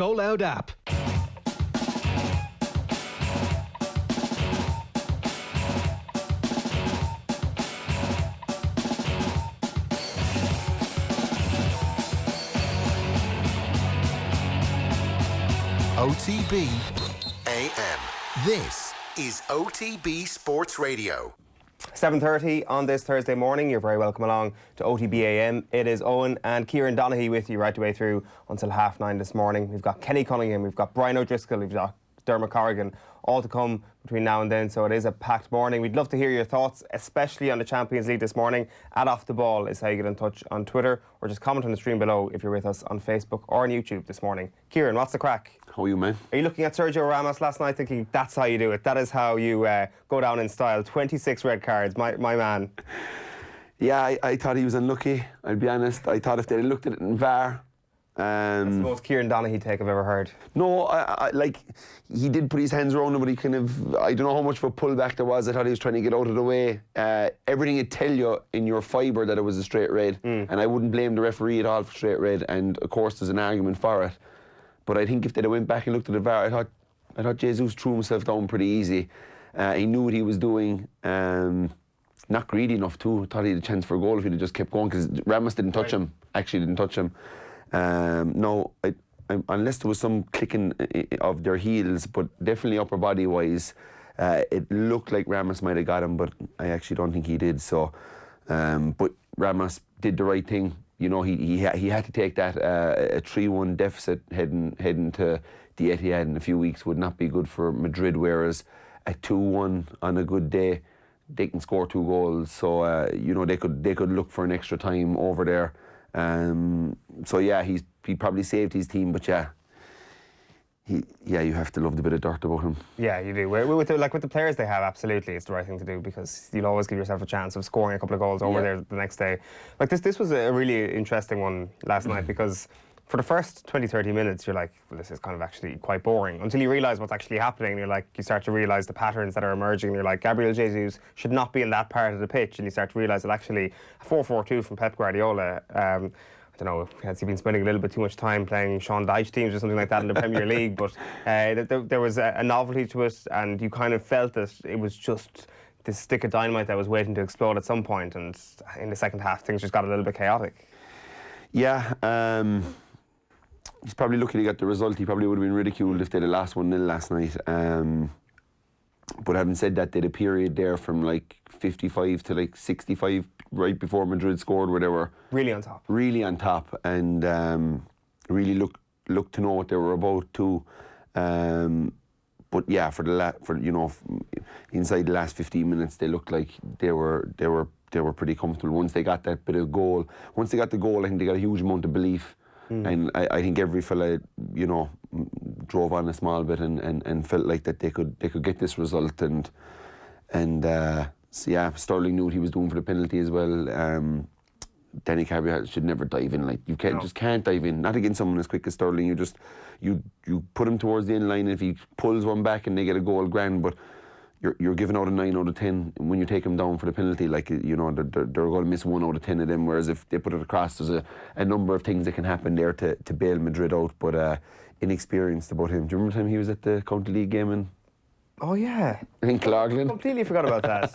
Go Loud app. OTB AM. This is OTB Sports Radio. 7:30 on this Thursday morning. You're very welcome along to OTB AM. It is Owen and Kieran Donaghy with you right the way through until 9:30 this morning. We've got Kenny Cunningham, we've got Brian O'Driscoll, we've got Dermot Corrigan, all to come between now and then, so it is a packed morning. We'd love to hear your thoughts, especially on the Champions League this morning. Off the ball is how you get in touch on Twitter, or just comment on the stream below if you're with us on Facebook or on YouTube this morning. Kieran, what's the crack? How are you, man? Are you looking at Sergio Ramos last night thinking that's how you do it? That is how you go down in style. 26 red cards, my man. Yeah, I thought he was unlucky, I'll be honest. I thought if they'd looked at it in VAR... That's the most Kieran Donaghy take I've ever heard. No, I like, he did put his hands around him, but he kind of, I don't know how much of a pullback there was. I thought he was trying to get out of the way. Everything would tell you in your fibre that it was a straight red, and I wouldn't blame the referee at all for straight red, and of course there's an argument for it. But I think if they'd have went back and looked at the VAR, I thought Jesus threw himself down pretty easy. He knew what he was doing. Not greedy enough too. Thought he had a chance for a goal if he'd have just kept going, because Ramos didn't touch him. Actually didn't touch him. No, unless there was some clicking of their heels, but definitely upper body wise, it looked like Ramos might have got him, but I actually don't think he did. So, but Ramos did the right thing. You know, he had to take that a 3-1 deficit heading to the Etihad in a few weeks would not be good for Madrid. Whereas a 2-1 on a good day, they can score 2 goals. So you know, they could look for an extra time over there. So yeah, he probably saved his team, but yeah, you have to love the bit of dirt about him. Yeah, you do. With the players they have, absolutely, it's the right thing to do, because you'll always give yourself a chance of scoring a couple of goals over there the next day. Like this was a really interesting one last night, because for the first 20-30 minutes you're like, well, this is kind of actually quite boring, until you realise what's actually happening. You're like, you start to realise the patterns that are emerging, and you're like, Gabriel Jesus should not be in that part of the pitch, and you start to realise that actually a 4-4-2 from Pep Guardiola, I don't know, has he been spending a little bit too much time playing Sean Dyche teams or something like that in the Premier League, but there was a novelty to it, and you kind of felt that it was just this stick of dynamite that was waiting to explode at some point, and in the second half things just got a little bit chaotic. Yeah, he's probably lucky to get the result. He probably would have been ridiculed if they'd have lost 1-0 last night. But having said that, they had a period there from like 55 to like 65 right before Madrid scored, where they were really on top. Really on top, and really looked to know what they were about too. But yeah, for you know, inside the last 15 minutes, they looked like they were pretty comfortable. Once they got that bit of goal, I think they got a huge amount of belief. And I think every fella, you know, drove on a small bit and felt like that they could get this result, and so yeah, Sterling knew what he was doing for the penalty as well. Danny Carvey should never dive in. Like, you just can't dive in. Not against someone as quick as Sterling. You put him towards the end line. If he pulls one back and they get a goal, grand. But you're giving out a 9 out of 10 when you take them down for the penalty. Like, you know, they're going to miss 1 out of 10 of them. Whereas if they put it across, there's a number of things that can happen there to bail Madrid out. But inexperienced about him. Do you remember the time he was at the County League game in? Oh yeah, in Cloglan. Completely forgot about that.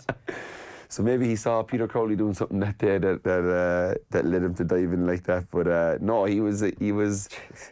So maybe he saw Peter Crowley doing something that day that led him to dive in like that. But no, he was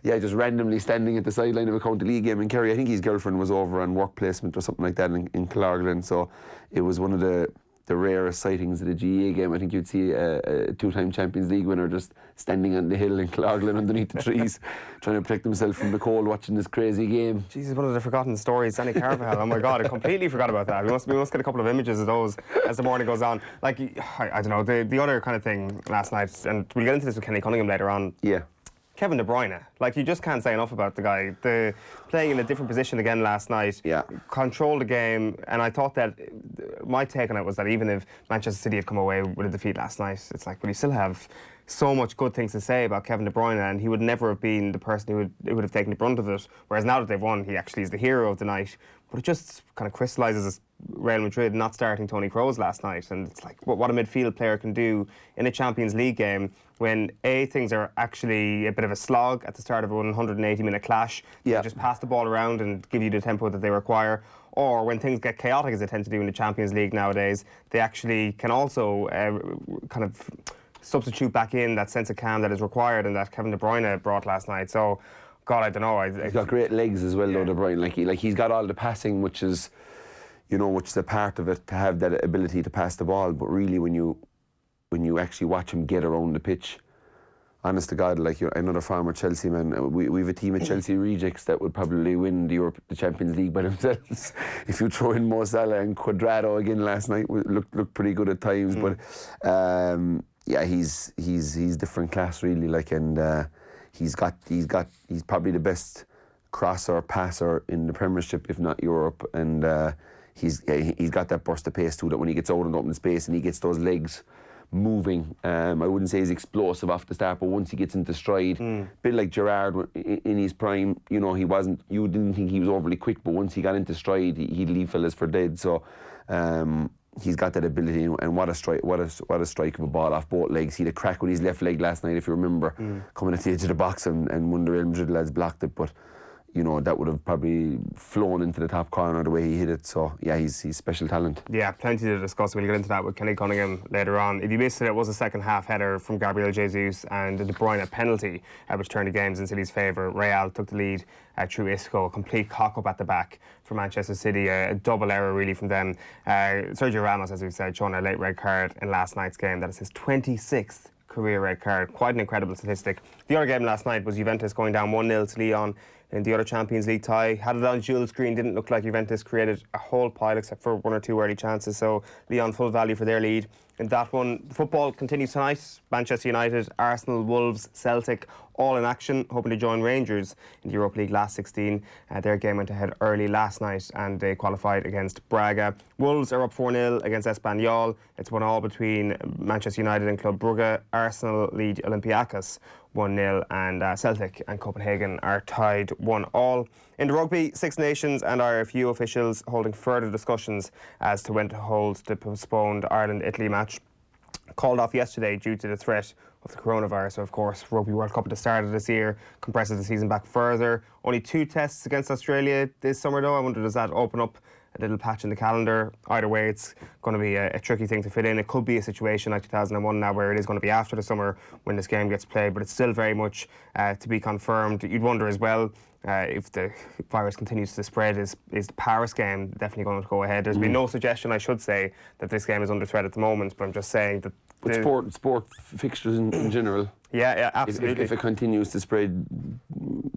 just randomly standing at the sideline of a County League game in Kerry. I think his girlfriend was over on work placement or something like that in Cloglan. So it was one of the rarest sightings of the GA game. I think you'd see a 2-time Champions League winner just standing on the hill in Cloglan underneath the trees, trying to protect himself from the cold, watching this crazy game. Jesus, one of the forgotten stories, Danny Carvajal. Oh my God, I completely forgot about that. We must get a couple of images of those as the morning goes on. Like, I don't know, the other kind of thing last night, and we'll get into this with Kenny Cunningham later on. Yeah. Kevin De Bruyne, like, you just can't say enough about the guy. Playing in a different position again last night, controlled the game, and I thought that my take on it was that even if Manchester City had come away with a defeat last night, it's like, but you still have so much good things to say about Kevin De Bruyne, and he would never have been the person who would have taken the brunt of it. Whereas now that they've won, he actually is the hero of the night. but it just kind of crystallises Real Madrid not starting Toni Kroos last night. And it's like what a midfield player can do in a Champions League game when things are actually a bit of a slog at the start of a 180-minute clash. Yeah. They just pass the ball around and give you the tempo that they require. Or when things get chaotic, as they tend to do in the Champions League nowadays, they actually can also kind of substitute back in that sense of calm that is required and that Kevin De Bruyne brought last night. So, God, I don't know. He's got great legs as well, though, De Bruyne. He's got all the passing, which is a part of it, to have that ability to pass the ball. But really, when you actually watch him get around the pitch, honest to God, another former Chelsea man, we have a team of Chelsea rejects that would probably win the Champions League by themselves. If you throw in Mo Salah and Cuadrado again last night, looked pretty good at times. But he's different class really. And he's probably the best crosser, passer in the Premiership, if not Europe. And he's got that burst of pace too, that when he gets out in open space and he gets those legs moving, I wouldn't say he's explosive off the start, but once he gets into stride, bit like Gerrard in his prime, you didn't think he was overly quick, but once he got into stride, he'd leave fellas for dead. So he's got that ability, and what a strike of a ball off both legs. He had a crack with his left leg last night, if you remember, coming at the edge of the box, and one of the Real Madrid lads blocked it, but that would have probably flown into the top corner the way he hit it. So, yeah, he's special talent. Yeah, plenty to discuss. We'll get into that with Kenny Cunningham later on. If you missed it, it was a second-half header from Gabriel Jesus and the De Bruyne penalty, which turned the games in City's favour. Real took the lead through Isco, a complete cock-up at the back for Manchester City, a double error really from them. Sergio Ramos, as we've said, shown a late red card in last night's game. That is his 26th career red card. Quite an incredible statistic. The other game last night was Juventus going down 1-0 to Lyon in the other Champions League tie. Had it on dual screen, didn't look like Juventus created a whole pile except for one or two early chances, so Lyon full value for their lead in that one. Football continues tonight. Manchester United, Arsenal, Wolves, Celtic, all in action, hoping to join Rangers in the Europa League last 16. Their game went ahead early last night and they qualified against Braga. Wolves are up 4-0 against Espanyol. It's 1-1 between Manchester United and Club Brugge. Arsenal lead Olympiacos 1-0, and Celtic and Copenhagen are tied 1-1. In the rugby, Six Nations and RFU officials holding further discussions as to when to hold the postponed Ireland-Italy match. Called off yesterday due to the threat of the coronavirus. Of course, Rugby World Cup at the start of this year compresses the season back further. Only 2 tests against Australia this summer though. I wonder, does that open up a little patch in the calendar? Either way, it's going to be a tricky thing to fit in. It could be a situation like 2001 now where it is going to be after the summer when this game gets played, but it's still very much to be confirmed. You'd wonder as well, if the virus continues to spread, is the Paris game definitely going to go ahead? There's been no suggestion, I should say, that this game is under threat at the moment, but I'm just saying that... But sport fixtures in general. Yeah, absolutely. If it continues to spread,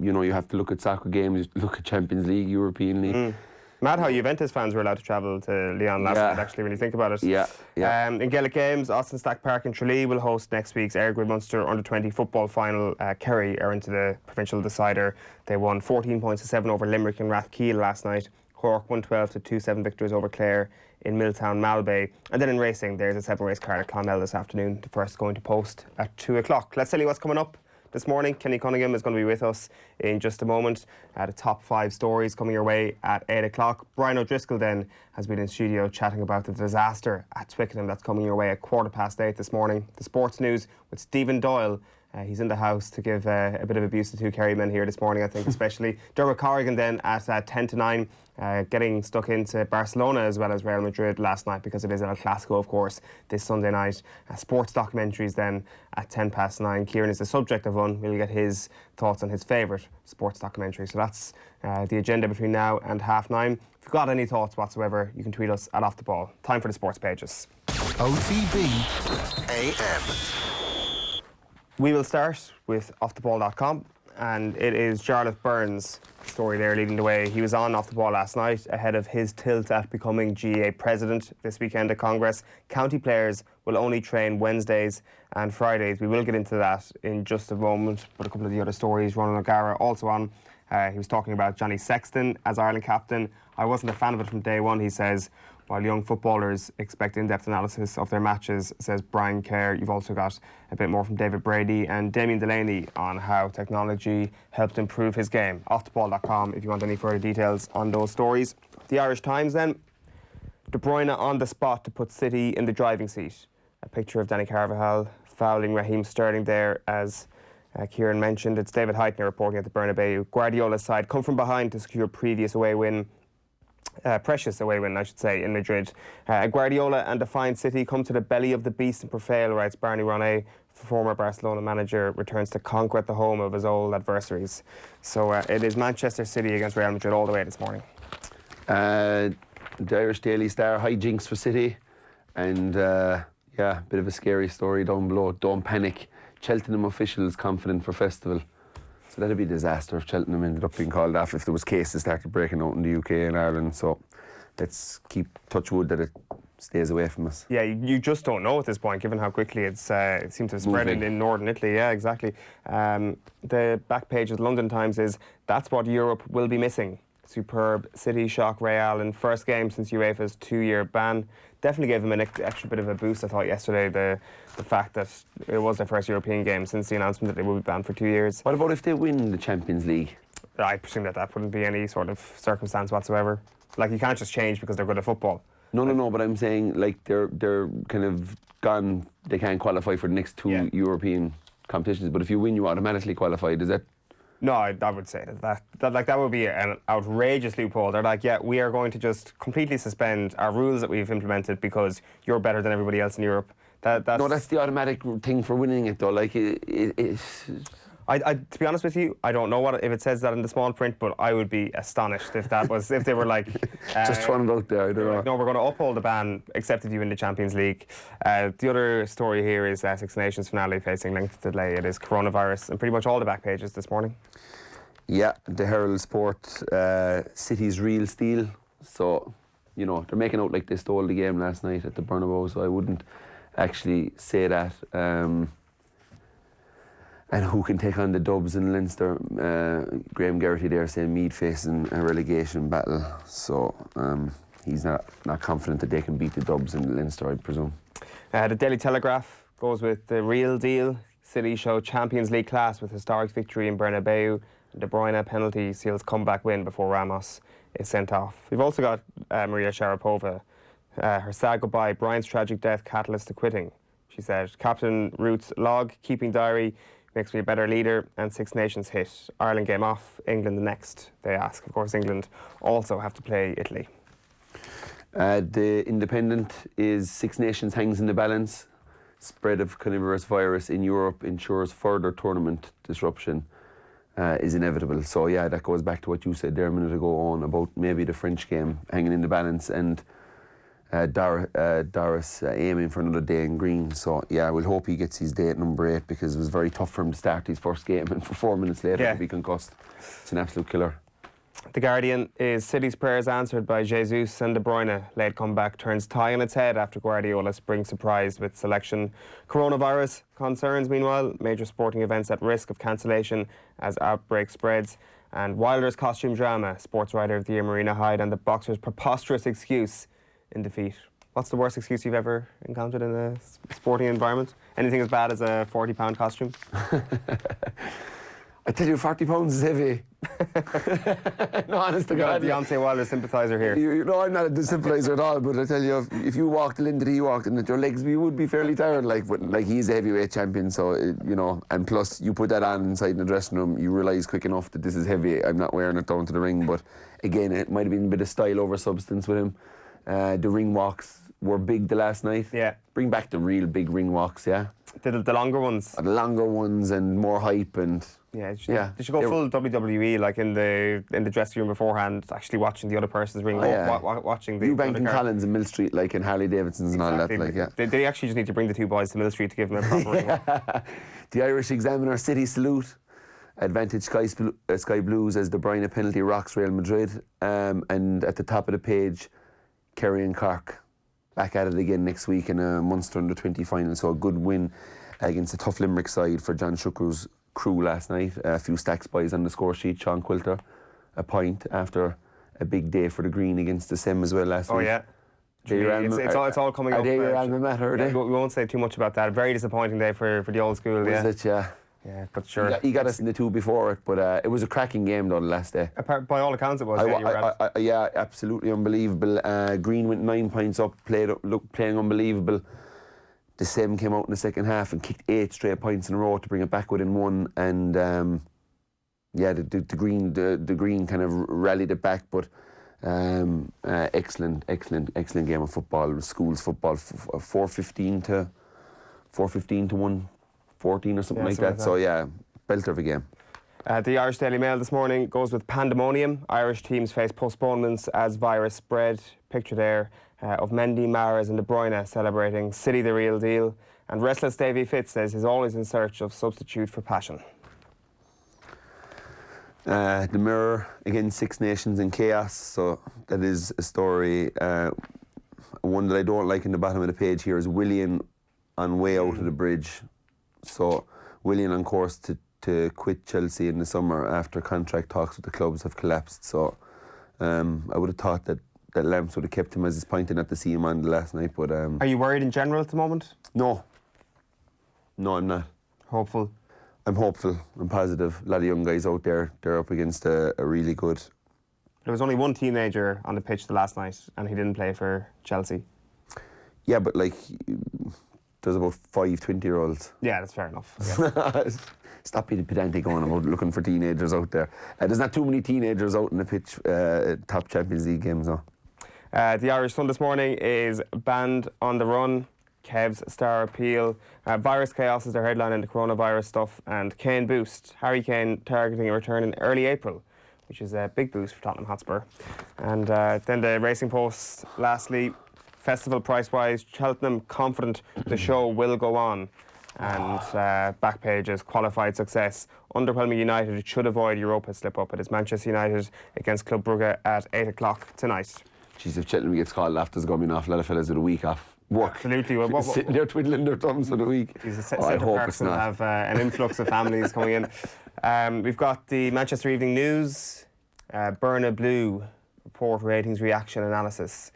you have to look at soccer games, look at Champions League, European League. Mad how Juventus fans were allowed to travel to Lyon last night, actually, when you think about it. Yeah. In Gaelic games, Austin Stack Park in Tralee will host next week's Airgrid Munster Under-20 football final. Kerry are into the provincial decider. They won 14 points to 7 over Limerick and Rathkeel last night. Cork 112 to 2-7 victors over Clare in Milltown Malbay. And then in racing, there's a 7-race card at Clonmel this afternoon. The first going to post at 2 o'clock. Let's tell you what's coming up this morning. Kenny Cunningham is going to be with us in just a moment. The top 5 stories coming your way at 8 o'clock. Brian O'Driscoll then has been in studio chatting about the disaster at Twickenham that's coming your way at 8:15 this morning. The sports news with Stephen Doyle. He's in the house to give a bit of abuse to 2 Kerry men here this morning, I think, especially. Dermot Corrigan then at 10 to 9, getting stuck into Barcelona as well as Real Madrid last night because it is El Clasico, of course, this Sunday night. Sports documentaries then at 9:10. Kieran is the subject of one. We'll get his thoughts on his favourite sports documentary. So that's the agenda between now and 9:30. If you've got any thoughts whatsoever, you can tweet us at Off The Ball. Time for the sports pages. OTB AM. We will start with offtheball.com, and it is Jarlath Burns' story there leading the way. He was on Off The Ball last night ahead of his tilt at becoming GAA president this weekend at Congress. County players will only train Wednesdays and Fridays. We will get into that in just a moment, but a couple of the other stories. Ronan O'Gara also on. He was talking about Johnny Sexton as Ireland captain. I wasn't a fan of it from day one, he says. While young footballers expect in-depth analysis of their matches, says Brian Kerr. You've also got a bit more from David Brady and Damien Delaney on how technology helped improve his game. Offtheball.com if you want any further details on those stories. The Irish Times then. De Bruyne on the spot to put City in the driving seat. A picture of Danny Carvajal fouling Raheem Sterling there, as Kieran mentioned. It's David Heitner reporting at the Bernabeu. Guardiola's side come from behind to secure previous away win. Precious away win, I should say, in Madrid. Guardiola and defiant City come to the belly of the beast in prevail, writes Barney Ronay. Former Barcelona manager returns to conquer at the home of his old adversaries. So it is Manchester City against Real Madrid all the way this morning. The Irish Daily Star, hijinks for City. And yeah, bit of a scary story down below. Don't panic. Cheltenham officials confident for festival. So that'd be a disaster if Cheltenham ended up being called off if there was cases started breaking out in the UK and Ireland. So let's keep touch wood that it stays away from us. Yeah, you just don't know at this point, given how quickly it seems to have spread in northern Italy. Yeah, exactly. The back page of the London Times is, that's what Europe will be missing. Superb City shock Real in first game since UEFA's 2-year ban. Definitely gave them an extra bit of a boost, I thought, yesterday, the fact that it was their first European game since the announcement that they will be banned for 2 years. What about if they win the Champions League? I presume that wouldn't be any sort of circumstance whatsoever. Like, you can't just change because they're good at football. No, but I'm saying, like, they're kind of gone, they can't qualify for the next two European competitions, but if you win, you automatically qualify. Does that... No, I would say that would be an outrageous loophole. They're like, yeah, we are going to just completely suspend our rules that we've implemented because you're better than everybody else in Europe. No, that's the automatic thing for winning it, though. Like, to be honest with you, I don't know if it says that in the small print, but I would be astonished if they were like just throwing it out there. I don't know. Like, no, we're going to uphold the ban, except if you win the Champions League. The other story here is Six Nations finale facing length delay. It is coronavirus, and pretty much all the back pages this morning. Yeah, the Herald Sport, City's real steal. So, you know, they're making out like they stole the game last night at the Bernabeu. So I wouldn't actually say that. And who can take on the Dubs in Leinster? Graham Geraghty there saying Meath facing a relegation battle. So he's not confident that they can beat the Dubs in Leinster, I presume. The Daily Telegraph goes with the real deal. City show Champions League class with historic victory in Bernabeu. De Bruyne penalty seals comeback win before Ramos is sent off. We've also got Maria Sharapova. Her sad goodbye, Brian's tragic death catalyst to quitting. She said, Captain Ruth's log, keeping diary, makes me a better leader, and Six Nations hit. Ireland game off, England the next, they ask. Of course, England also have to play Italy. The Independent is Six Nations hangs in the balance. Spread of coronavirus virus in Europe ensures further tournament disruption is inevitable. So yeah, that goes back to what you said there a minute ago on about maybe the French game hanging in the balance and Doris aiming for another day in green. So yeah, we'll hope he gets his day at number 8 because it was very tough for him to start his first game and for 4 minutes later to be concussed. It's an absolute killer. The Guardian is City's prayers answered by Jesus and De Bruyne. Late comeback turns tie on its head after Guardiola spring surprise with selection. Coronavirus concerns, meanwhile, major sporting events at risk of cancellation as outbreak spreads. And Wilder's costume drama, sports writer of the year Marina Hyde, and the boxer's preposterous excuse in defeat. What's the worst excuse you've ever encountered in a sporting environment? Anything as bad as a 40-pound costume? I tell you, 40 pounds is heavy. No, honest to God. Deontay Wilder sympathiser here. No, I'm not a sympathiser at all, but I tell you, if you walked the length that he walked and at your legs, you would be fairly tired. But he's a heavyweight champion, so, you know, and plus you put that on inside in the dressing room, you realise quick enough that this is heavy. I'm not wearing it down to the ring, but again, it might have been a bit of style over substance with him. The ring walks were big the last night. Yeah. Bring back the real big ring walks, yeah. The longer ones. The longer ones and more hype and... Yeah, they should go full WWE, like in the dressing room beforehand, actually watching the other person's ring walk, watching the... Eubank and Collins in Mill Street, like in Harley Davidson's and all that, like, yeah. They actually just need to bring the two boys to Mill Street to give them a proper ring walk. The Irish Examiner City salute. Advantage Sky Blues as De Bruyne penalty rocks Real Madrid. And at the top of the page, Kerry and Cork back at it again next week in a Munster Under-20 final. So a good win against a tough Limerick side for John Shucker's crew last night. A few stacks boys on the score sheet. Sean Quilter, a point after a big day for the Green against the Sem as well last week. Oh yeah. It's all coming up. Are they your alma mater? We won't say too much about that. A very disappointing day for the old school. Was it? Yeah. Yeah, but sure. He got us in the 2 before it, but it was a cracking game though the last day. By all accounts, it was. Yeah, absolutely unbelievable. Green went 9 points up, playing unbelievable. The Sem came out in the second half and kicked 8 straight points in a row to bring it back within 1. And the Green kind of rallied it back, but excellent game of football. Schools football, 4-15 to 1-14 or something like that. So yeah, belter of a game. The Irish Daily Mail this morning goes with pandemonium. Irish teams face postponements as virus spread. Picture there of Mendy, Mahrez and De Bruyne celebrating City the real deal. And restless Davy Fitz says he's always in search of substitute for passion. The Mirror, again, 6 Nations in chaos. So that is a story. One that I don't like in the bottom of the page here is Willian on way out of the bridge. So Willian on course to quit Chelsea in the summer after contract talks with the clubs have collapsed. So I would have thought that Lamps would have kept him as he's pointing at the see him on the last night. But are you worried in general at the moment? No, I'm not. Hopeful? I'm hopeful. I'm positive. A lot of young guys out there, they're up against a really good... There was only one teenager on the pitch the last night and he didn't play for Chelsea. Yeah, but like, there's about 5 20-year-olds. Yeah, that's fair enough. Stop being pedantic on about looking for teenagers out there. There's not too many teenagers out in the pitch, top Champions League games, though. The Irish Sun this morning is banned on the run. Kev's star appeal. Virus chaos is their headline in the coronavirus stuff. And Kane boost. Harry Kane targeting a return in early April, which is a big boost for Tottenham Hotspur. And then the Racing Post, lastly, festival price-wise, Cheltenham confident the show will go on. And back pages, qualified success. Underwhelming United should avoid Europa slip-up. It is Manchester United against Club Brugge at 8 o'clock tonight. Jeez, if Cheltenham gets called off, there's going to be an awful lot of fellas with a week off work. Absolutely. Sitting there twiddling their thumbs for the week. I hope it's not. Have an influx of families coming in. We've got the Manchester Evening News, Burna Blue report ratings reaction analysis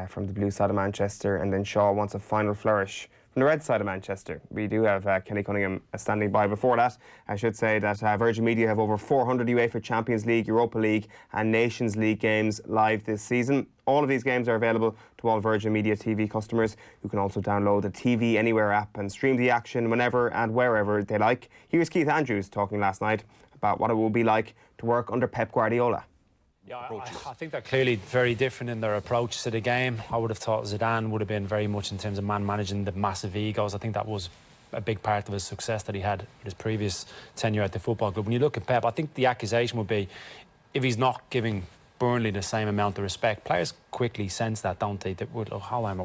from the blue side of Manchester, and then Shaw wants a final flourish from the red side of Manchester. We do have Kenny Cunningham standing by. Before that, I should say that Virgin Media have over 400 UEFA Champions League, Europa League and Nations League games live this season. All of these games are available to all Virgin Media TV customers, who can also download the TV Anywhere app and stream the action whenever and wherever they like. Here's Keith Andrews talking last night about what it will be like to work under Pep Guardiola. Yeah, I think they're clearly very different in their approach to the game. I would have thought Zidane would have been very much in terms of man managing the massive egos. I think that was a big part of his success that he had with his previous tenure at the football club. When you look at Pep, I think the accusation would be if he's not giving Burnley the same amount of respect. Players quickly sense that, don't they? That we're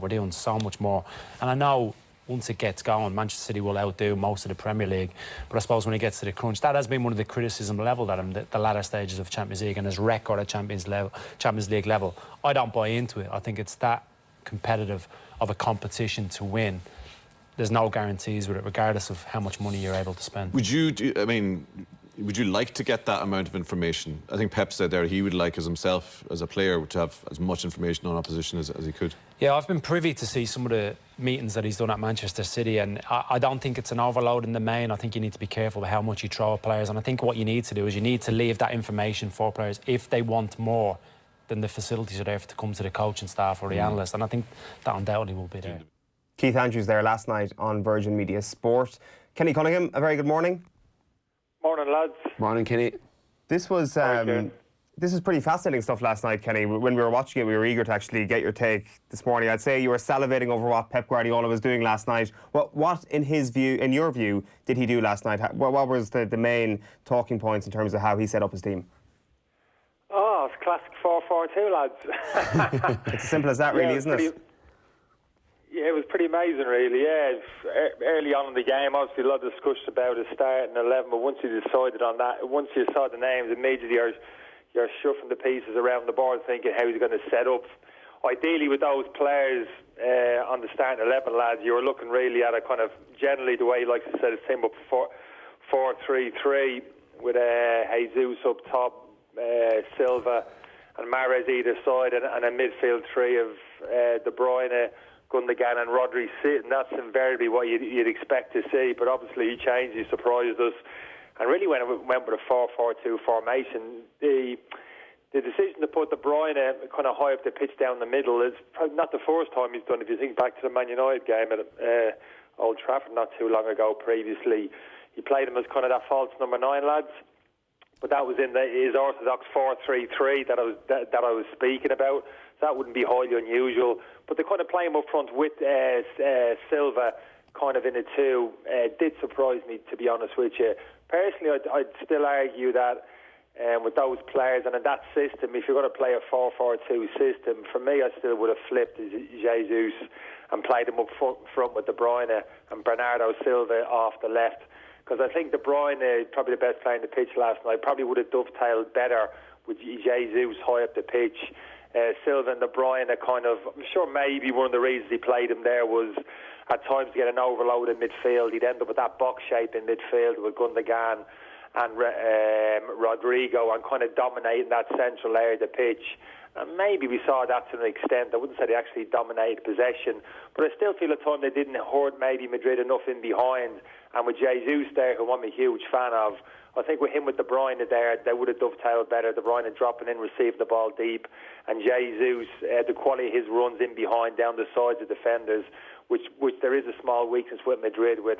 doing so much more. And I know once it gets going, Manchester City will outdo most of the Premier League. But I suppose when it gets to the crunch, that has been one of the criticism levelled at him, the latter stages of Champions League and his record at Champions League level. I don't buy into it. I think it's that competitive of a competition to win. There's no guarantees with it, regardless of how much money you're able to spend. Would you like to get that amount of information? I think Pep said there he would like as himself, as a player, to have as much information on opposition as he could. Yeah, I've been privy to see some of the meetings that he's done at Manchester City, and I don't think it's an overload in the main. I think you need to be careful with how much you throw at players, and I think what you need to do is you need to leave that information for players if they want more than the facilities are there to come to the coaching staff or the analysts, and I think that undoubtedly will be there. Keith Andrews there last night on Virgin Media Sport. Kenny Cunningham, a very good morning. Morning, lads. Morning, Kenny. This was this is pretty fascinating stuff last night, Kenny. When we were watching it, we were eager to actually get your take this morning. I'd say you were salivating over what Pep Guardiola was doing last night. What in your view, did he do last night? What was the main talking points in terms of how he set up his team? Oh, it's classic 4-4-2, lads. It's as simple as that, really, isn't it? Yeah, it was pretty amazing, really. Yeah, early on in the game, obviously a lot of discussion about his starting 11, but once you decided on that, once you saw the names, immediately you're shuffling the pieces around the board, thinking how he's going to set up. Ideally, with those players on the starting 11, lads, you were looking really at a kind of generally the way he likes to set his team up 4-3-3 with Jesus up top, Silva and Mahrez either side, and a midfield three of De Bruyne, Gundogan and Rodri sitting. That's invariably what you'd expect to see, but obviously he changed, he surprised us. And really when it went with a 4-4-2 formation, the decision to put De Bruyne kind of high up the pitch down the middle is probably not the first time he's done. If you think back to the Man United game at Old Trafford not too long ago previously, he played him as kind of that false number 9, lads. But that was in his orthodox 4-3-3 that I was speaking about. So that wouldn't be highly unusual. But the kind of playing up front with Silva kind of in a 2 did surprise me, to be honest with you. Personally, I'd still argue that with those players and in that system, if you're going to play a 4-4-2 system, for me, I still would have flipped Jesus and played him up front with De Bruyne and Bernardo Silva off the left. Because I think De Bruyne, probably the best player in the pitch last night, probably would have dovetailed better with Jesus high up the pitch. Silva and De Bruyne are kind of, I'm sure maybe one of the reasons he played him there was at times to get an overload in midfield. He'd end up with that box shape in midfield with Gundogan and Rodrigo and kind of dominating that central area of the pitch. And maybe we saw that to an extent. I wouldn't say they actually dominated possession, but I still feel at times they didn't hurt maybe Madrid enough in behind. And with Jesus there, who I'm a huge fan of, I think with him with De Bruyne there, they would have dovetailed better. De Bruyne dropping in, receiving the ball deep, and Jesus, the quality of his runs in behind down the sides of defenders, which there is a small weakness with Madrid with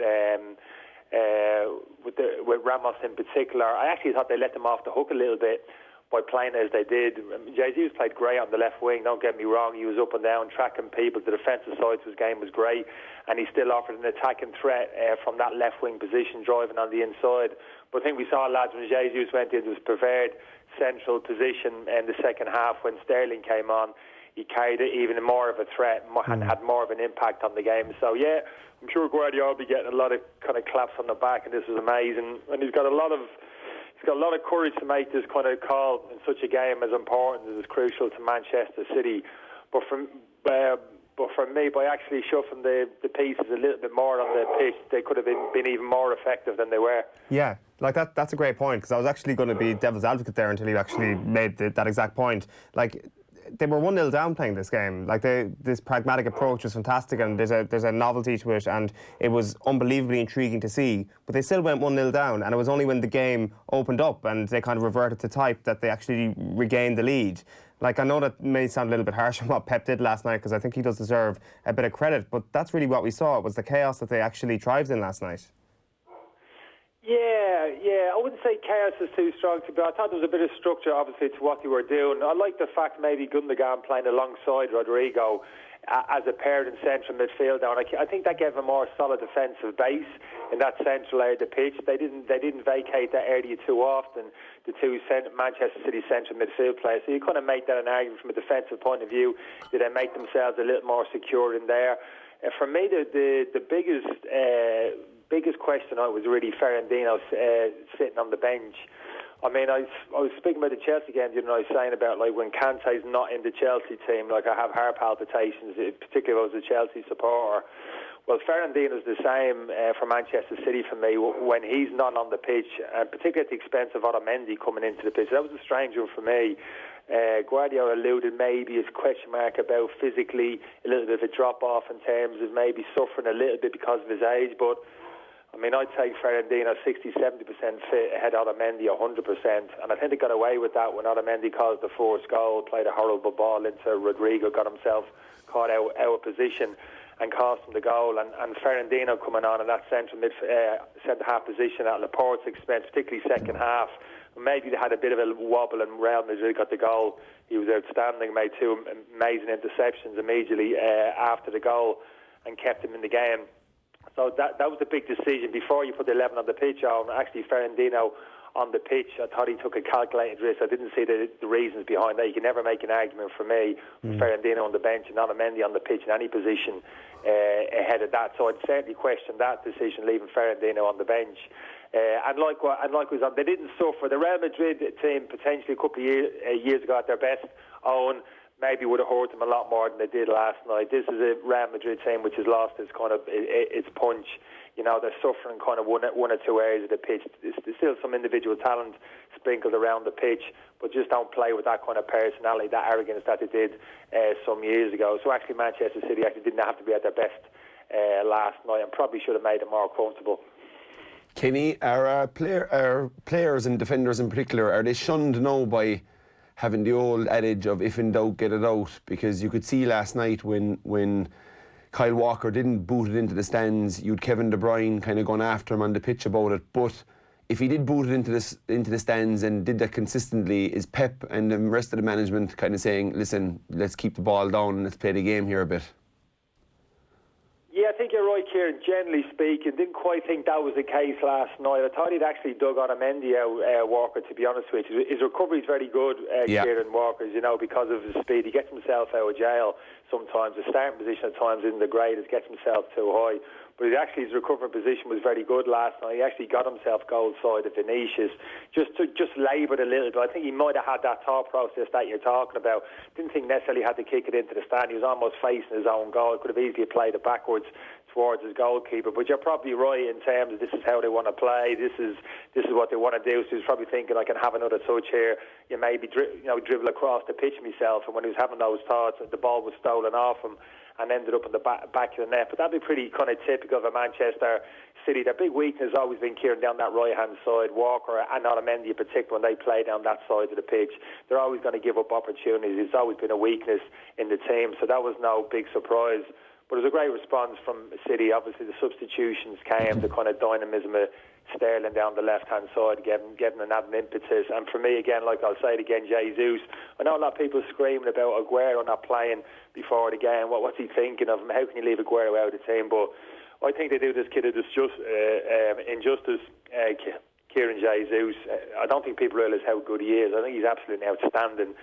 Ramos in particular. I actually thought they let them off the hook a little bit by playing as they did. Jesus played great on the left wing, don't get me wrong. He was up and down, tracking people. The defensive side of his game was great, and he still offered an attacking threat from that left wing position, driving on the inside. But I think we saw, lads, when Jesus went into his preferred central position in the second half when Sterling came on, he carried it even more of a threat and had more of an impact on the game. So, yeah, I'm sure Guardiola will be getting a lot of kind of claps on the back, and this was amazing. And he's got a lot of courage to make this kind of call in such a game as important as crucial to Manchester City. But for me, by actually shuffling the pieces a little bit more on the pitch, they could have been even more effective than they were. Yeah, like that's a great point, because I was actually going to be devil's advocate there until you actually made that exact point. Like, they were 1-0 down playing this game. Like, this pragmatic approach was fantastic, and there's a novelty to it, and it was unbelievably intriguing to see. But they still went 1-0 down, and it was only when the game opened up and they kind of reverted to type that they actually regained the lead. Like, I know that may sound a little bit harsh on what Pep did last night, because I think he does deserve a bit of credit, but that's really what we saw. It was the chaos that they actually thrived in last night. Yeah, I wouldn't say chaos is too strong to be. I thought there was a bit of structure, obviously, to what they were doing. I like the fact maybe Gundogan playing alongside Rodrigo as a pair in central midfield now, and I think that gave a more solid defensive base in that central area of the pitch. They didn't vacate that area too often, the two Manchester City central midfield players. So you kind of make that an argument from a defensive point of view. Did they make themselves a little more secure in there? For me, the biggest question was really Ferrandino sitting on the bench. I mean, I was speaking about the Chelsea game, you know, I was saying about, like, when Kante's not in the Chelsea team, like, I have heart palpitations, particularly if I was a Chelsea supporter. Well, Ferrandino's the same for Manchester City for me when he's not on the pitch, and particularly at the expense of Otamendi coming into the pitch. That was a strange one for me. Guardiola alluded maybe his question mark about physically a little bit of a drop-off in terms of maybe suffering a little bit because of his age, but I mean, I'd take Ferrandino 60-70% fit ahead of Otamendi 100%, and I think they got away with that when Otamendi caused the first goal, played a horrible ball into Rodrigo, got himself caught out of position and cost him the goal, and Ferrandino coming on in that centre-half position at Laporte's expense, particularly second half. Maybe they had a bit of a wobble and Real Madrid got the goal. He was outstanding, made two amazing interceptions immediately after the goal and kept him in the game. So that was the big decision. Before you put the 11 on the pitch, actually Ferrandino on the pitch, I thought he took a calculated risk. I didn't see the reasons behind that. You can never make an argument for me with Ferrandino on the bench and Otamendi on the pitch in any position ahead of that. So I'd certainly question that decision, leaving Ferrandino on the bench. And likewise, they didn't suffer. The Real Madrid team, potentially a couple of years ago at their best, Owen, maybe would have hurt them a lot more than they did last night. This is a Real Madrid team which has lost its kind of its punch. You know, they're suffering kind of one or two areas of the pitch. There's still some individual talent, sprinkled around the pitch, but just don't play with that kind of personality, that arrogance that they did some years ago. So actually Manchester City actually didn't have to be at their best last night, and probably should have made it more comfortable. Kenny, are players and defenders in particular, are they shunned now by having the old adage of if in doubt, get it out? Because you could see last night when Kyle Walker didn't boot it into the stands, you'd Kevin De Bruyne kind of going after him on the pitch about it. But if he did boot it into the stands and did that consistently, is Pep and the rest of the management kind of saying, listen, let's keep the ball down and let's play the game here a bit? Yeah, I think you're right, Kieran. Generally speaking, didn't quite think that was the case last night. I thought he'd actually dug on Mendy Walker, to be honest with you. His recovery's very good, Kieran Walker's, because of his speed. He gets himself out of jail sometimes. The starting position at times isn't the greatest, gets himself too high. But his recovery position was very good last night. He actually got himself goal side of Vinicius, just laboured a little bit. I think he might have had that thought process that you're talking about. Didn't think necessarily had to kick it into the stand. He was almost facing his own goal. Could have easily played it backwards towards his goalkeeper. But you're probably right in terms of this is how they want to play. This is what they want to do. So he's probably thinking, I can have another touch here. You maybe dribble across the pitch myself. And when he was having those thoughts, the ball was stolen off him and ended up in the back of the net. But that'd be pretty kind of typical of a Manchester City. Their big weakness has always been Kieran down that right-hand side. Walker and Otamendi in particular, when they play down that side of the pitch, they're always going to give up opportunities. It's always been a weakness in the team, so that was no big surprise. But it was a great response from City. Obviously, the substitutions came, the kind of dynamism of Sterling down the left-hand side, getting an added impetus. And for me, again, like I'll say it again, Jesus. I know a lot of people screaming about Aguero not playing before the game. What's he thinking of him? How can you leave Aguero out of the team? But I think they do this kid injustice, Kieran Jesus. I don't think people realise how good he is. I think he's absolutely outstanding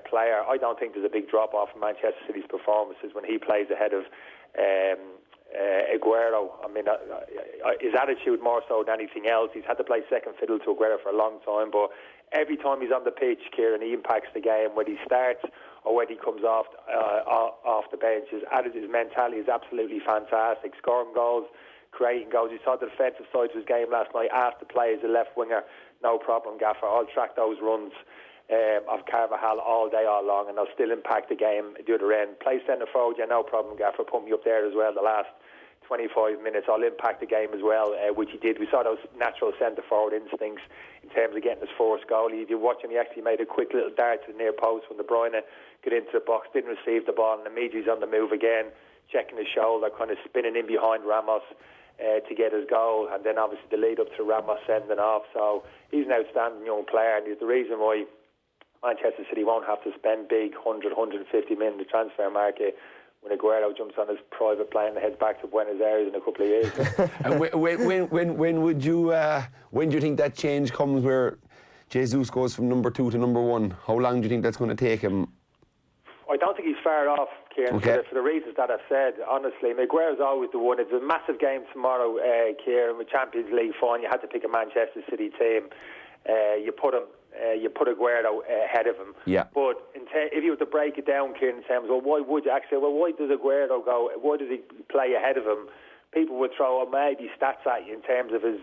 player. I don't think there's a big drop-off in Manchester City's performances when he plays ahead of Aguero. I mean, his attitude more so than anything else. He's had to play second fiddle to Aguero for a long time, but every time he's on the pitch, Kieran, he impacts the game. Whether he starts or whether he comes off the bench, his attitude, his mentality is absolutely fantastic. Scoring goals, creating goals. You saw the defensive side of his game last night. Asked to play as a left winger, no problem, Gaffer. I'll track those runs of Carvajal all day, all long, and they'll still impact the game at the other end. Play centre forward, yeah, no problem, Gaffer. Put me up there as well the last 25 minutes. I'll impact the game as well, which he did. We saw those natural centre forward instincts in terms of getting his first goal. If you watch him, he actually made a quick little dart to the near post when De Bruyne got into the box, didn't receive the ball, and immediately he's on the move again, checking his shoulder, kind of spinning in behind Ramos to get his goal, and then obviously the lead up to Ramos sending off. So he's an outstanding young player, and he's the reason why Manchester City won't have to spend big 100-150 million in the transfer market when Aguero jumps on his private plane and heads back to Buenos Aires in a couple of years. And when do you think that change comes where Jesus goes from number 2 to number 1? How long do you think that's going to take him? I don't think he's far off, Kieran, for the reasons that I've said. Honestly, Aguero's always the one. It's a massive game tomorrow, Kieran, with Champions League final. You had to pick a Manchester City team. You put Aguero ahead of him. Yeah. But if you were to break it down, Kieran, in terms of why would you actually? Well, why does Aguero go? Why does he play ahead of him? People would throw maybe stats at you in terms of his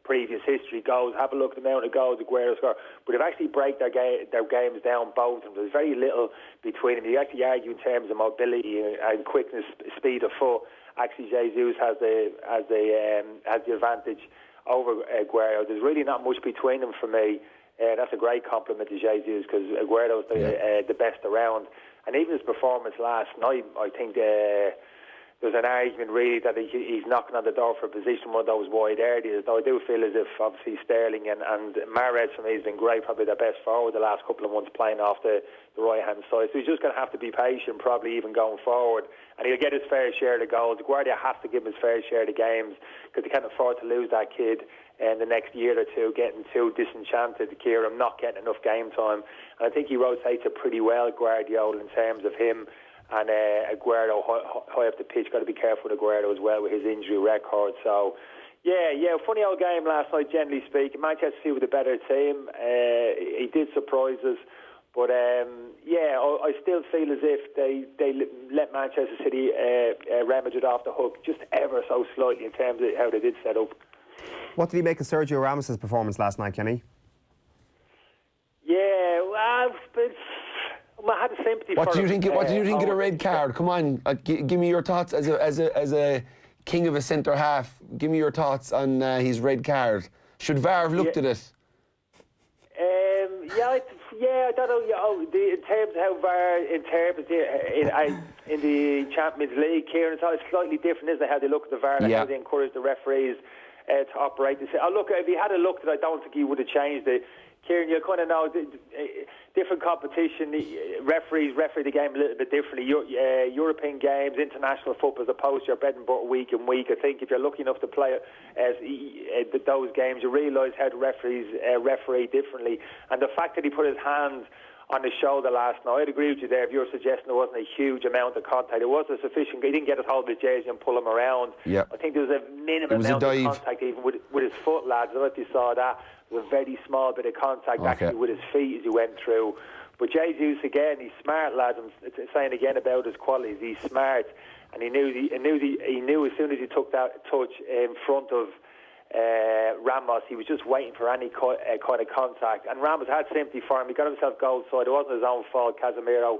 previous history, goals. Have a look at the amount of goals Aguero scored. But if actually break their games down, both of them, there's very little between them. You actually argue in terms of mobility and quickness, speed of foot. Actually, Jesus has the advantage over Aguero. There's really not much between them for me. That's a great compliment to Jesus because Aguero's the best around. And even his performance last night, I think there's an argument really that he's knocking on the door for a position, one of those wide areas. Though I do feel as if obviously Sterling and Mahrez for me has been great, probably their best forward the last couple of months playing off the right-hand side. So he's just going to have to be patient, probably even going forward. And he'll get his fair share of the goals. Guardiola has to give him his fair share of the games because they can't afford to lose that kid in the next year or two, getting too disenchanted, Kieran, not getting enough game time. And I think he rotates it pretty well, Guardiola, in terms of him and Aguero high up the pitch. Got to be careful with Aguero as well with his injury record. So, yeah, funny old game last night, generally speaking. Manchester City with a better team. He did surprise us. But, I still feel as if they let Manchester City rummage it off the hook just ever so slightly in terms of how they did set up. What did he make of Sergio Ramos' performance last night, Kenny? I had a sympathy What for do you him. think? What do you think of the red card? Come on, give me your thoughts as a king of a centre half. Give me your thoughts on his red card. Should VAR have looked at it? I don't know. In terms of how VAR interprets it in the Champions League, Kieran, it's slightly different, isn't it? How they look at the VAR and how they encourage the referees to operate. Look, if he had a look at it, I don't think he would have changed it. Kieran, you kind of know different competition. Referees referee the game a little bit differently. European games, international football, as opposed to your bread and butter week and week. I think if you're lucky enough to play those games, you realise how the referees referee differently. And the fact that he put his hands on his shoulder last night, I'd agree with you there. If you're suggesting there wasn't a huge amount of contact, it wasn't sufficient. He didn't get his hold of his jersey and pull him around. Yep. I think there was a minimum amount of contact even with his foot, lads. I don't know if you saw that. There was a very small bit of contact actually with his feet as he went through. But Jesus, again, he's smart, lads. I'm saying again about his qualities. He's smart, and he knew as soon as he took that touch in front of Ramos, he was just waiting for any kind of contact. And Ramos had sympathy for him. He got himself goal side. It wasn't his own fault. Casemiro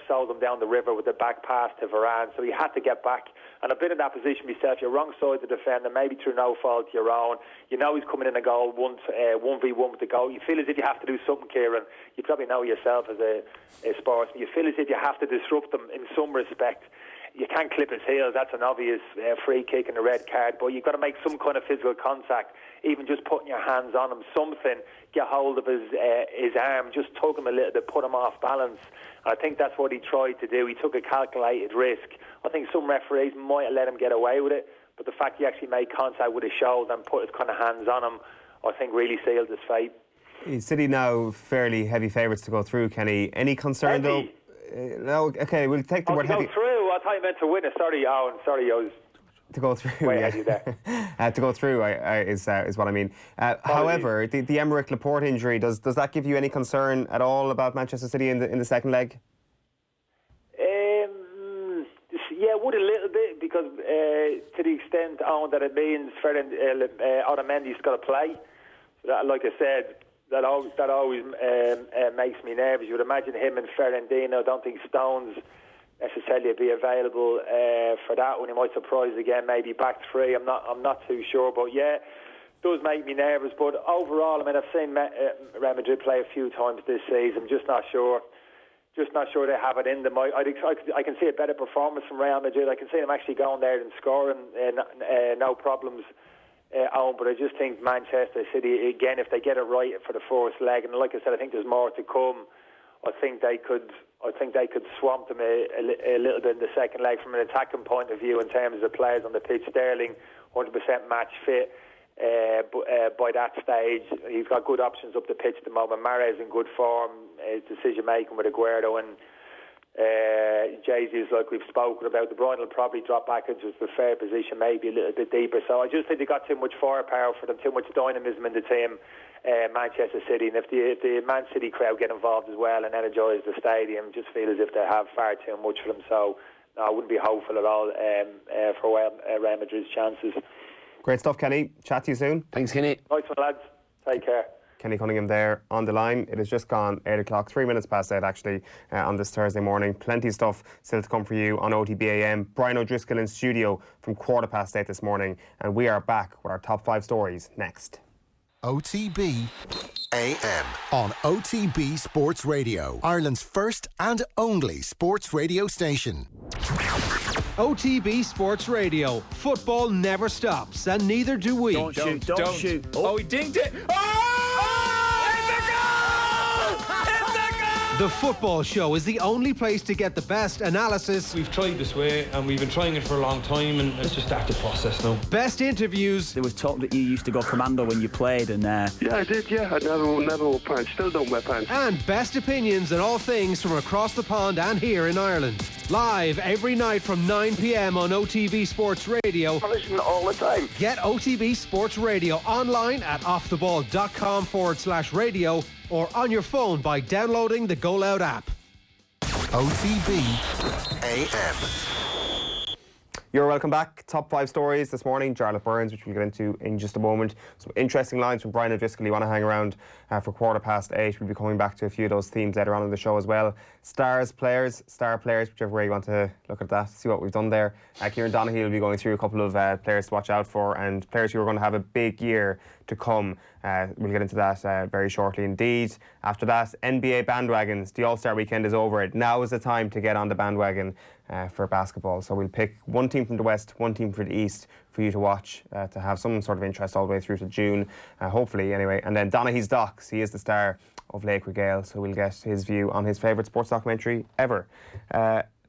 sold him down the river with the back pass to Varane, so he had to get back. And I've been in that position myself. You're wrong side to defend, and maybe through no fault of your own. You know he's coming in a goal, 1v1 with the goal. You feel as if you have to do something, Kieran. You probably know yourself as a sportsman. You feel as if you have to disrupt him in some respect. You can't clip his heels. That's an obvious free kick and a red card. But you've got to make some kind of physical contact, even just putting your hands on him, something, get hold of his arm, just tug him a little bit, put him off balance. I think that's what he tried to do. He took a calculated risk. I think some referees might have let him get away with it, but the fact he actually made contact with his shoulder and put his kind of hands on him, I think really sealed his fate. City now fairly heavy favourites to go through, Kenny. Any concern though? No, okay, we'll take the word heavy. To go through? I thought you meant to win it. Sorry, Owen. Sorry, I was... To go through, way ahead of you there. To go through is what I mean. However, the Emerick Laporte injury, does that give you any concern at all about Manchester City in the second leg? Yeah, it would a little bit, because to the extent that it means Otamendi's got to play. So that, like I said, that always makes me nervous. You would imagine him and Fernandinho. I don't think Stones necessarily be available for that one. He might surprise again, maybe back three. I'm not too sure, but yeah, it does make me nervous. But overall, I mean, I've seen Real Madrid play a few times this season. I'm just not sure. Just not sure they have it in them. I can see a better performance from Real Madrid. I can see them actually going there and scoring, no problems. But I just think Manchester City, again, if they get it right for the first leg, and like I said, I think there's more to come. I think they could swamp them a little bit in the second leg from an attacking point of view in terms of the players on the pitch. Sterling, 100% match fit. By that stage, he's got good options up the pitch at the moment. Mahrez in good form, decision making with Aguero, and Jesus, like we've spoken about. De Bruyne will probably drop back into his preferred position, maybe a little bit deeper. So I just think they got too much firepower for them, too much dynamism in the team, Manchester City. And if the Man City crowd get involved as well and energise the stadium, just feel as if they have far too much for them. So no, I wouldn't be hopeful at all for Real Madrid's chances. Great stuff, Kenny. Chat to you soon. Thanks, Kenny. Nice one, lads. Take care. Kenny Cunningham there on the line. It has just gone 8 o'clock, 3 minutes past 8 actually, on this Thursday morning. Plenty of stuff still to come for you on OTBAM. Brian O'Driscoll in studio from 8:15 this morning, and we are back with our top 5 stories next. OTB AM on OTB Sports Radio, Ireland's first and only sports radio station. OTB Sports Radio. Football never stops, and neither do we. Don't shoot. Oh, he dinged it. The Football Show is the only place to get the best analysis. We've tried this way, and we've been trying it for a long time, and it's just start the process now. Best interviews. There was talk that you used to go commando when you played, and yeah, I did. Yeah, I never wore pants. Still don't wear pants. And best opinions on all things from across the pond and here in Ireland. Live every night from 9 p.m. on OTB Sports Radio. I listen all the time. Get OTB Sports Radio online at offtheball.com/radio or on your phone by downloading the Go Loud app. OTB AM. You're welcome back. Top 5 stories this morning. Jarlath Burns, which we'll get into in just a moment. Some interesting lines from Brian O'Driscoll. You want to hang around for 8:15. We'll be coming back to a few of those themes later on in the show as well. Star players, whichever way you want to look at that, see what we've done there. Kieran Donaghy will be going through a couple of players to watch out for, and players who are going to have a big year to come. We'll get into that very shortly indeed. After that, NBA bandwagons. The All-Star weekend is over. Now is the time to get on the bandwagon for basketball. So we'll pick one team from the West, one team from the East for you to watch, to have some sort of interest all the way through to June, hopefully anyway. And then Donaghy's docs. He is the star of Laochra Gael, so we'll get his view on his favourite sports documentary ever.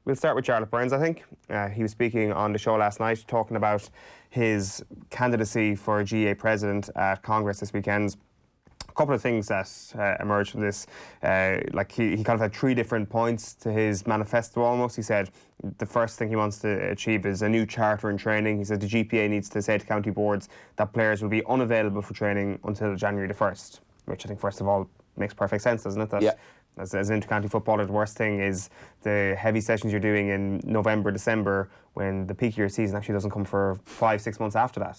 We'll start with Jarlath Burns, I think. He was speaking on the show last night, talking about his candidacy for GA president at Congress this weekend. A couple of things that emerged from this. Like he kind of had 3 different points to his manifesto almost. He said the first thing he wants to achieve is a new charter and training. He said the GPA needs to say to county boards that players will be unavailable for training until January the 1st, which I think, first of all, makes perfect sense, doesn't it? That yeah. As an inter-county footballer, the worst thing is the heavy sessions you're doing in November, December, when the peak of your season actually doesn't come for 5-6 months after that.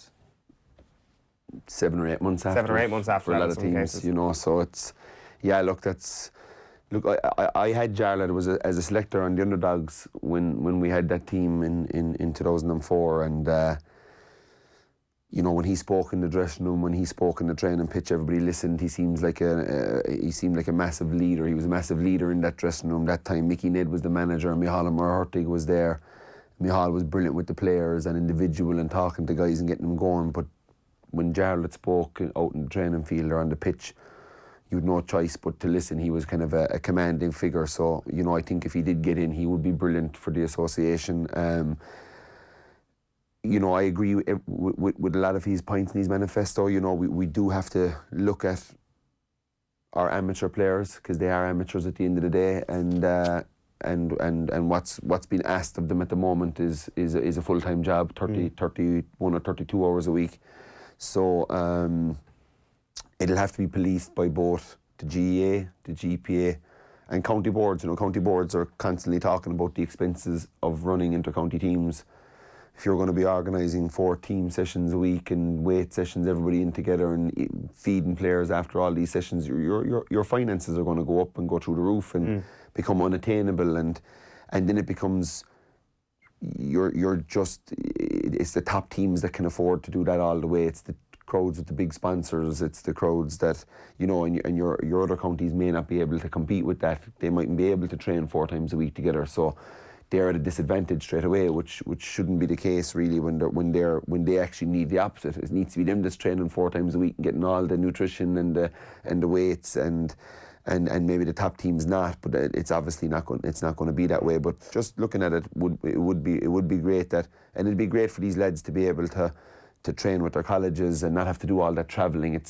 7 or 8 months after. 7 or 8 months after for that a lot of teams, cases. you know. So it's, yeah. Look, I had Jarlath as a selector on the underdogs when we had that team in 2004, and you know, when he spoke in the dressing room, when he spoke in the training pitch, everybody listened. He seemed like a massive leader. He was a massive leader in that dressing room that time. Mickey Ned was the manager, and Micheál Murhurtig was there. Micheál was brilliant with the players and individual and talking to guys and getting them going. But when Jarlath spoke out in the training field or on the pitch, you had no choice but to listen. He was kind of a commanding figure. So, you know, I think if he did get in, he would be brilliant for the association. You know, I agree with a lot of his points in his manifesto. You know, we do have to look at our amateur players, because they are amateurs at the end of the day, and what's been asked of them at the moment is a full-time job, 31 or 32 hours a week. So it'll have to be policed by both the GEA, the GPA, and county boards. You know, county boards are constantly talking about the expenses of running inter-county teams. If you're going to be organising 4 team sessions a week and weight sessions, everybody in together, and feeding players after all these sessions, your finances are going to go up and go through the roof and become unattainable, and then it becomes it's the top teams that can afford to do that all the way. It's the crowds with the big sponsors. It's the crowds that, you know, and your other counties may not be able to compete with that. They mightn't be able to train 4 times a week together. So they're at a disadvantage straight away, which shouldn't be the case really when they actually need the opposite. It needs to be them that's training 4 times a week and getting all the nutrition and the weights and maybe the top team's not, but it's obviously not going to be that way. But just looking at it would be great that, and it'd be great for these lads to be able to train with their colleges and not have to do all that travelling.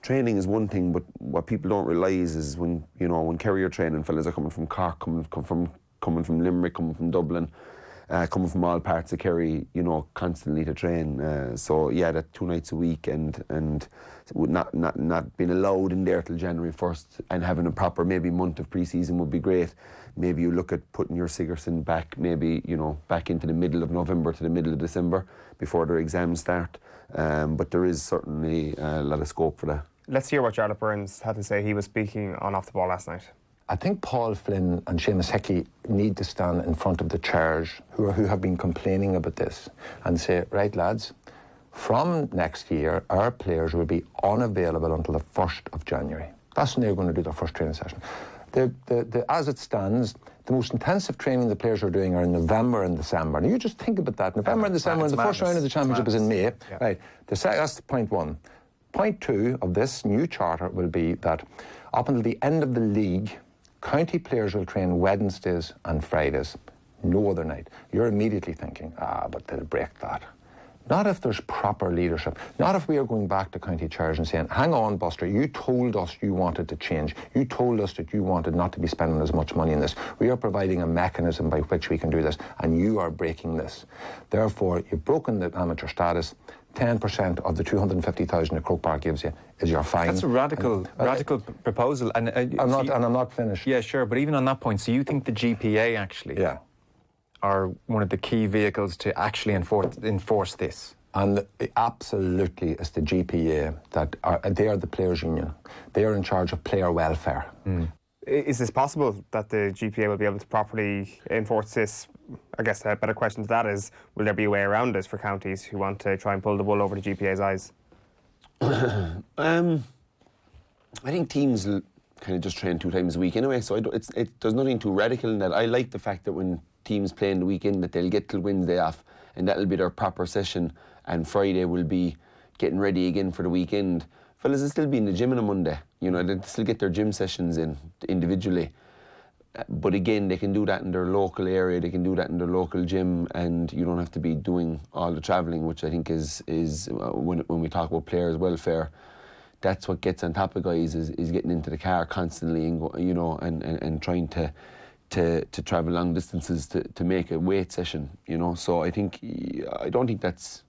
Training is one thing, but what people don't realise is when Kerry are training, fellas are coming from Cork, coming from Limerick, coming from Dublin, coming from all parts of Kerry, you know, constantly to train. So yeah, that 2 nights a week and not being allowed in there till January 1st and having a proper maybe month of pre-season would be great. Maybe you look at putting your Sigerson back, maybe, you know, back into the middle of November to the middle of December before their exams start. But there is certainly a lot of scope for that. Let's hear what Jarlath Burns had to say. He was speaking on Off the Ball last night. I think Paul Flynn and Seamus Hickey need to stand in front of the chairs who have been complaining about this and say, right lads, from next year our players will be unavailable until the 1st of January. That's when they're going to do their first training session. As it stands, the most intensive training the players are doing are in November and December. Now you just think about that. November and December, and the first round of the championship is in May. Yeah. Right. That's point 1. Point 2 of this new charter will be that up until the end of the league, county players will train Wednesdays and Fridays, no other night. You're immediately thinking, but they'll break that. Not if there's proper leadership. Not if we are going back to county chairs and saying, hang on, Buster, you told us you wanted to change. You told us that you wanted not to be spending as much money in this. We are providing a mechanism by which we can do this, and you are breaking this. Therefore, you've broken the amateur status. 10% of the 250,000 that Croke Park gives you is your fine. That's a radical proposal. And I'm not finished. Yeah, sure. But even on that point, so you think the GPA actually are one of the key vehicles to actually enforce this. And absolutely, it's the GPA they are the players' union. They are in charge of player welfare. Is this possible that the GPA will be able to properly enforce this? I guess a better question to that is, will there be a way around this for counties who want to try and pull the wool over the GPA's eyes? I think teams will kind of just train 2 times a week anyway, so there's nothing too radical in that. I like the fact that when teams play in the weekend that they'll get till Wednesday off, and that'll be their proper session, and Friday will be getting ready again for the weekend. Fellas will still be in the gym on a Monday, they'll still get their gym sessions in individually. But again, they can do that in their local area, they can do that in their local gym, and you don't have to be doing all the travelling, which I think is when we talk about players' welfare, that's what gets on top of guys is getting into the car constantly and and trying to travel long distances to make a weight session, So I don't think that's.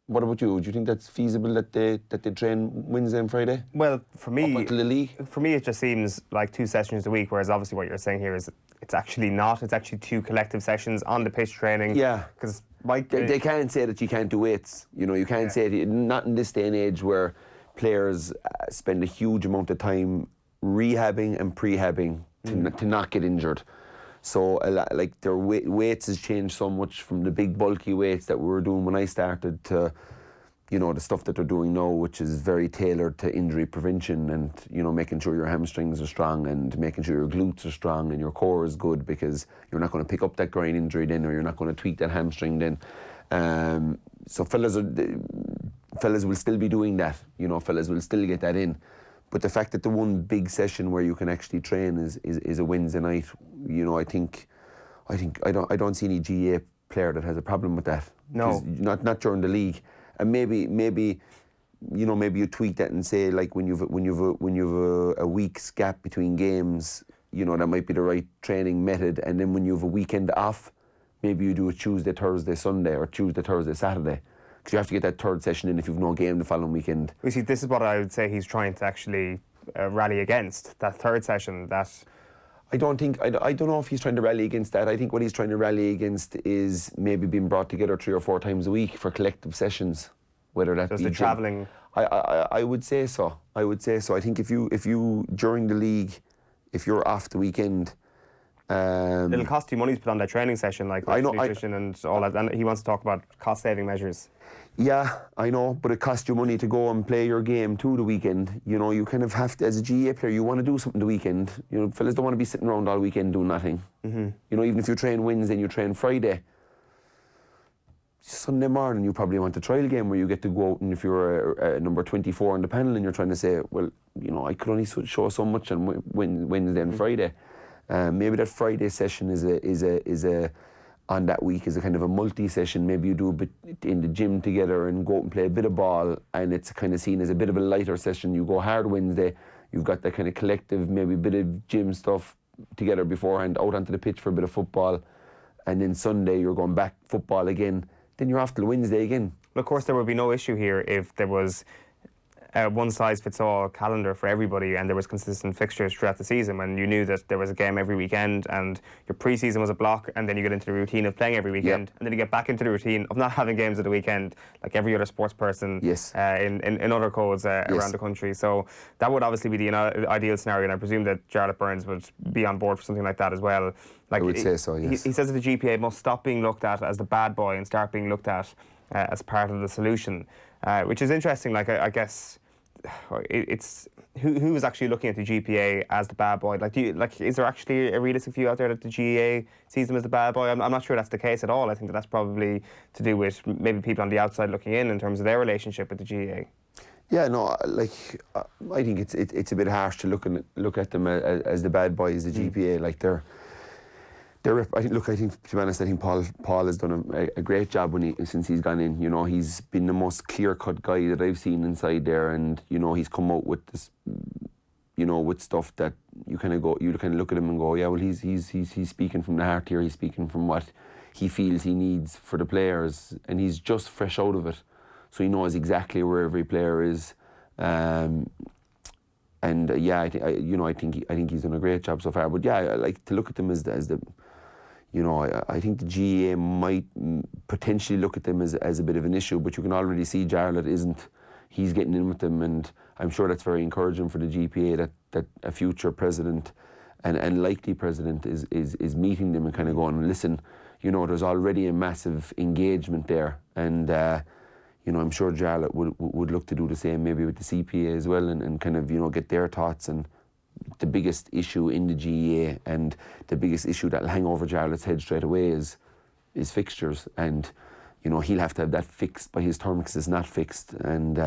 What about you? Do you think that's feasible that they train Wednesday and Friday? Well, for me, up until the league? For me, it just seems like 2 sessions a week. Whereas obviously, what you're saying here is it's actually not. It's actually 2 collective sessions on the pitch training. Yeah, because they can't say that you can't do weights. You can't say it. Not in this day and age where players spend a huge amount of time rehabbing and prehabbing to not get injured. So their weights has changed so much from the big bulky weights that we were doing when I started to, the stuff that they're doing now, which is very tailored to injury prevention and, making sure your hamstrings are strong and making sure your glutes are strong and your core is good, because you're not going to pick up that groin injury then, or you're not going to tweak that hamstring then. So fellas will still be doing that, fellas will still get that in. But the fact that the one big session where you can actually train is a Wednesday night, I don't see any GA player that has a problem with that. No, not during the league. And maybe you tweak that and say, like, when you've a week's gap between games, that might be the right training method. And then when you have a weekend off, maybe you do a Tuesday, Thursday, Sunday, or Tuesday, Thursday, Saturday. Because you have to get that 3rd session in if you've no game the following weekend. You see, this is what I would say he's trying to actually rally against, that 3rd session. I don't know if he's trying to rally against that. I think what he's trying to rally against is maybe being brought together 3 or 4 times a week for collective sessions, whether that be the travelling. I would say so. I think if you during the league, if you're off the weekend. It'll cost you money to put on that training session, like nutrition and all that. And he wants to talk about cost-saving measures. Yeah, I know, but it costs you money to go and play your game too the weekend. You kind of have to, as a GA player, you want to do something the weekend. Fellas don't want to be sitting around all weekend doing nothing. Mm-hmm. Even if you train Wednesday and you train Friday, Sunday morning you probably want a trial game where you get to go out, and if you're a number 24 on the panel and you're trying to say, well, I could only show so much on Wednesday and Friday. Maybe that Friday session is a on that week is a kind of a multi-session. Maybe you do a bit in the gym together and go out and play a bit of ball, and it's kind of seen as a bit of a lighter session. You go hard Wednesday, you've got that kind of collective, maybe a bit of gym stuff together beforehand, out onto the pitch for a bit of football, and then Sunday you're going back football again, then you're off till Wednesday again. Well, of course, there would be no issue here if there was a one-size-fits-all calendar for everybody and there was consistent fixtures throughout the season, when you knew that there was a game every weekend and your pre-season was a block, and then you get into the routine of playing every weekend, and then you get back into the routine of not having games at the weekend like every other sports person in other codes around the country. So that would obviously be the ideal scenario, and I presume that Jarlath Burns would be on board for something like that as well. I would say so, yes. He says that the GPA must stop being looked at as the bad boy and start being looked at as part of the solution, which is interesting. Like, I guess it's who is actually looking at the GPA as the bad boy? Is there actually a realistic view out there that the GAA sees them as the bad boy? I'm not sure that's the case at all. I think that's probably to do with maybe people on the outside looking in terms of their relationship with the GAA. Yeah, no, I think it's a bit harsh to look at them as the bad boys, the GPA. Like I think to be honest, I think Paul has done a great job since he's gone in. He's been the most clear-cut guy that I've seen inside there, and he's come out with this, with stuff that you kind of look at him and go, yeah, well, he's speaking from the heart here. He's speaking from what he feels he needs for the players, and he's just fresh out of it, so he knows exactly where every player is. I think he's done a great job so far. But yeah, I like to look at them as the you know, I think the GAA might potentially look at them as a bit of an issue, but you can already see Jarlath isn't. He's getting in with them, and I'm sure that's very encouraging for the GPA that a future president and likely president is meeting them and kind of going, listen, you know, there's already a massive engagement there, and you know, I'm sure Jarlath would look to do the same maybe with the CPA as well, and kind of, you know, get their thoughts. And the biggest issue in the GAA and the biggest issue that'll hang over Jarlath's head straight away is fixtures, and you know, he'll have to have that fixed by his term because it's not fixed, and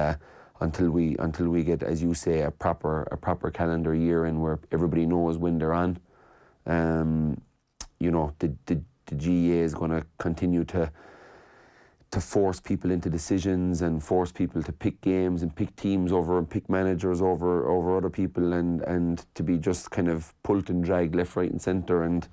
until we get, as you say, a proper calendar year in where everybody knows when they're on, you know, the GAA is going to continue to force people into decisions and force people to pick games and pick teams over and pick managers over other people, and to be just kind of pulled and dragged left, right and centre. And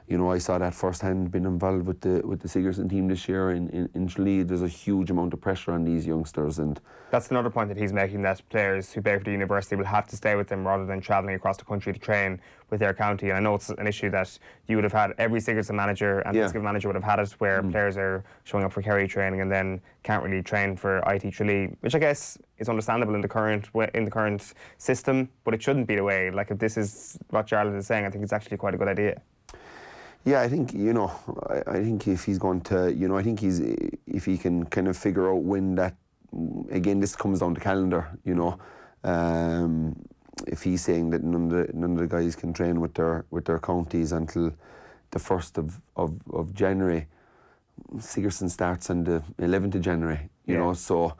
you know, I saw that firsthand, being involved with the Sigerson team this year in Tralee. There's a huge amount of pressure on these youngsters, and that's another point that he's making, that players who play for the university will have to stay with them rather than travelling across the country to train with their county. And I know it's an issue that you would have had, every Sigerson manager and Liscard manager would have had it, where players are showing up for Kerry training and then can't really train for IT Tralee, which I guess is understandable in the current system, but it shouldn't be the way. Like, if this is what Jarlath is saying, I think it's actually quite a good idea. Yeah, I think, you know, I think if he's going to, you know, I think if he can kind of figure out when that, again, this comes down to calendar, you know, if he's saying that none of the guys can train with their counties until the 1st of January, Sigerson starts on the 11th of January, you know, so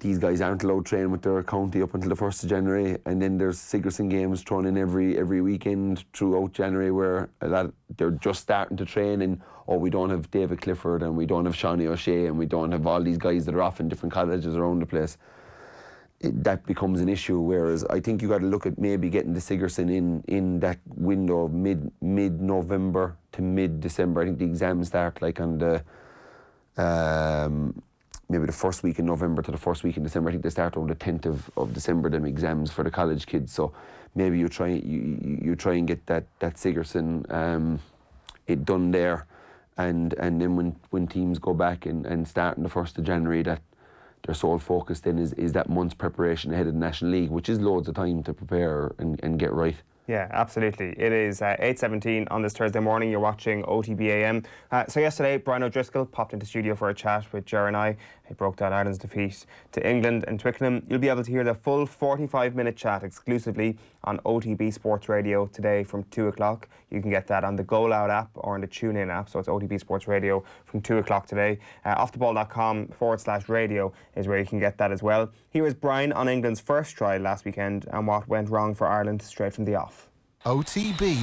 these guys aren't allowed to train with their county up until the 1st of January, and then there's Sigerson games thrown in every weekend throughout January, where they're just starting to train, and we don't have David Clifford, and we don't have Shawnee O'Shea, and we don't have all these guys that are off in different colleges around the place. That becomes an issue, whereas I think you got to look at maybe getting the Sigerson in that window of mid-November to mid-December. I think the exams start like on the maybe the first week in November to the first week in December. I think they start on the 10th of December, them exams for the college kids. So maybe you try and get that Sigerson it done there, and then when teams go back and start on the 1st of January, that their sole focus then is that month's preparation ahead of the National League, which is loads of time to prepare and get right. Yeah, absolutely. It is 8:17 on this Thursday morning. You're watching OTBAM. So yesterday, Brian O'Driscoll popped into studio for a chat with Ger and I. He broke down Ireland's defeat to England and Twickenham. You'll be able to hear the full 45-minute chat exclusively on OTB Sports Radio today from 2 o'clock. You can get that on the Go Loud app or on the TuneIn app. So it's OTB Sports Radio from 2 o'clock today. Offtheball.com/radio is where you can get that as well. Here is Brian on England's first try last weekend and what went wrong for Ireland straight from the off. OTB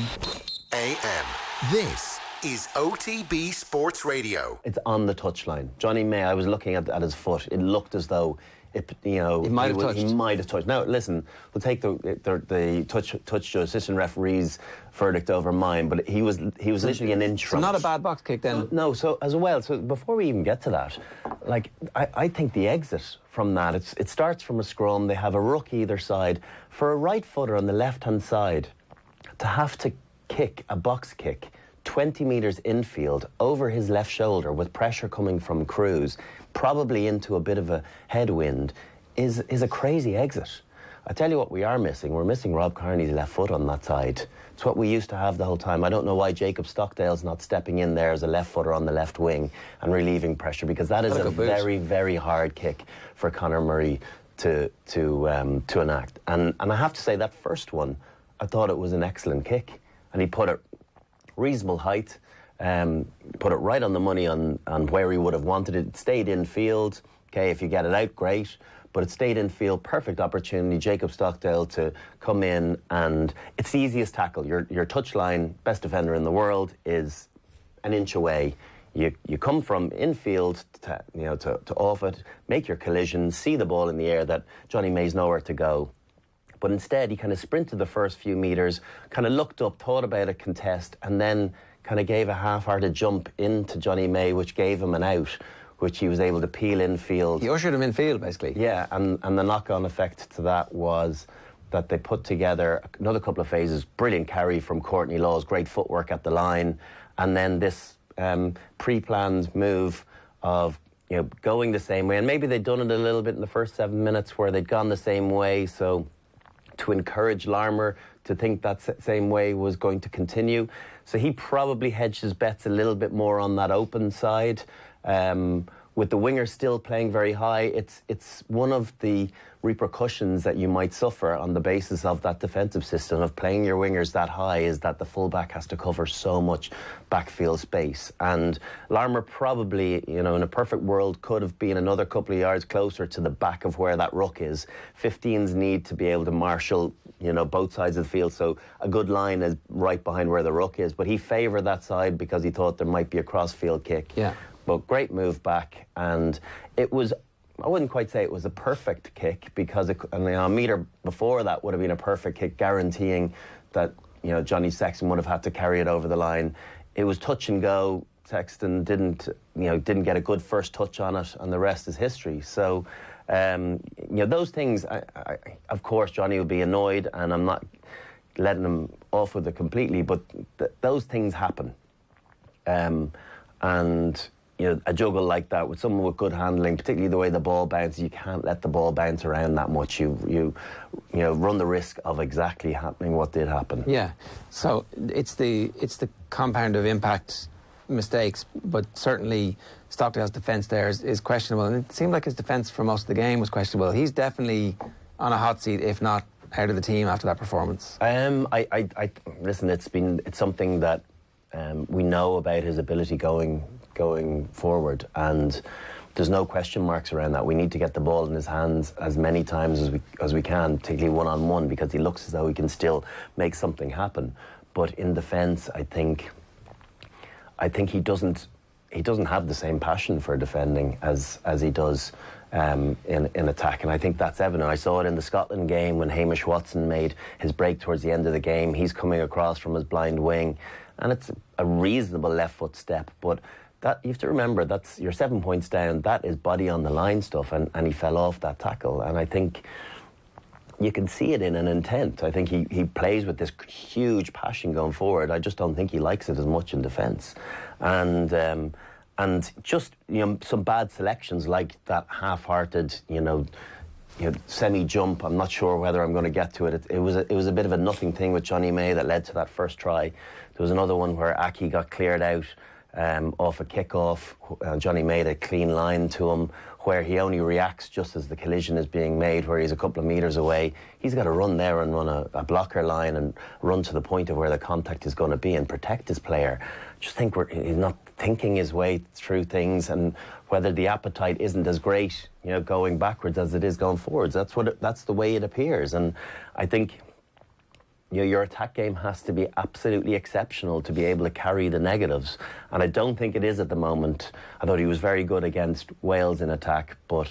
AM. This is OTB Sports Radio. It's on the touchline. Johnny May, I was looking at his foot. It looked as though he might have touched. Now, listen, we'll take the touch assistant referee's verdict over mine, but he was literally an inch from. So not a bad box kick then. No. So as well. So before we even get to that, like I think the exit from that, it starts from a scrum. They have a ruck either side. For a right footer on the left hand side, to have to kick a box kick 20 metres infield over his left shoulder with pressure coming from Cruz, probably into a bit of a headwind, is a crazy exit. I tell you what we are missing. We're missing Rob Kearney's left foot on that side. It's what we used to have the whole time. I don't know why Jacob Stockdale's not stepping in there as a left footer on the left wing and relieving pressure, because that is a very, very hard kick for Conor Murray to enact. And I have to say, that first one, I thought it was an excellent kick, and he put it reasonable height, put it right on the money on where he would have wanted it. It stayed in field. Okay, if you get it out, great, but it stayed in field. Perfect opportunity, Jacob Stockdale to come in, and it's the easiest tackle. Your touchline best defender in the world is an inch away. You come from infield to off it, make your collision, see the ball in the air that Johnny May's nowhere to go. But instead, he kind of sprinted the first few metres, kind of looked up, thought about a contest, and then kind of gave a half-hearted jump into Johnny May, which gave him an out, which he was able to peel infield. He ushered him infield, basically. Yeah, and the knock-on effect to that was that they put together another couple of phases. Brilliant carry from Courtney Laws, great footwork at the line, and then this pre-planned move of going the same way. And maybe they'd done it a little bit in the first 7 minutes where they'd gone the same way, so to encourage Larmour to think that same way was going to continue. So he probably hedged his bets a little bit more on that open side. With the wingers still playing very high, it's one of the repercussions that you might suffer on the basis of that defensive system of playing your wingers that high, is that the fullback has to cover so much backfield space. And Larmour probably, in a perfect world, could have been another couple of yards closer to the back of where that ruck is. 15s need to be able to marshal, both sides of the field, so a good line is right behind where the ruck is. But he favoured that side because he thought there might be a cross-field kick. Yeah. But great move back, and it was, I wouldn't quite say it was a perfect kick, because a metre before that would have been a perfect kick, guaranteeing that Johnny Sexton would have had to carry it over the line. It was touch and go. Sexton didn't get a good first touch on it, and the rest is history. So those things, of course Johnny will be annoyed, and I'm not letting him off with it completely, but those things happen. And a juggle like that with someone with good handling, particularly the way the ball bounces, you can't let the ball bounce around that much. You run the risk of exactly happening what did happen. Yeah. So it's the compound of impact mistakes, but certainly Stockdale's defence there is questionable, and it seemed like his defence for most of the game was questionable. He's definitely on a hot seat, if not out of the team after that performance. Listen, it's something that we know about his ability going forward, and there's no question marks around that. We need to get the ball in his hands as many times as we can, particularly one-on-one, because he looks as though he can still make something happen. But in defence, I think he doesn't have the same passion for defending as he does in attack, and I think that's evident. I saw it in the Scotland game when Hamish Watson made his break towards the end of the game. He's coming across from his blind wing, and it's a reasonable left foot step, but that, you have to remember, that's you're 7 points down. That is body on the line stuff, and he fell off that tackle. And I think you can see it in an intent. I think he plays with this huge passion going forward. I just don't think he likes it as much in defence. And just some bad selections like that half-hearted semi-jump. I'm not sure whether I'm going to get to it. It was a bit of a nothing thing with Johnny May that led to that first try. There was another one where Aki got cleared out off a kick-off. Johnny made a clean line to him where he only reacts just as the collision is being made, where he's a couple of metres away. He's got to run there and run a blocker line and run to the point of where the contact is going to be and protect his player. Just think he's not thinking his way through things, and whether the appetite isn't as great, going backwards as it is going forwards. That's the way it appears. And I think your attack game has to be absolutely exceptional to be able to carry the negatives, and I don't think it is at the moment. I thought he was very good against Wales in attack, but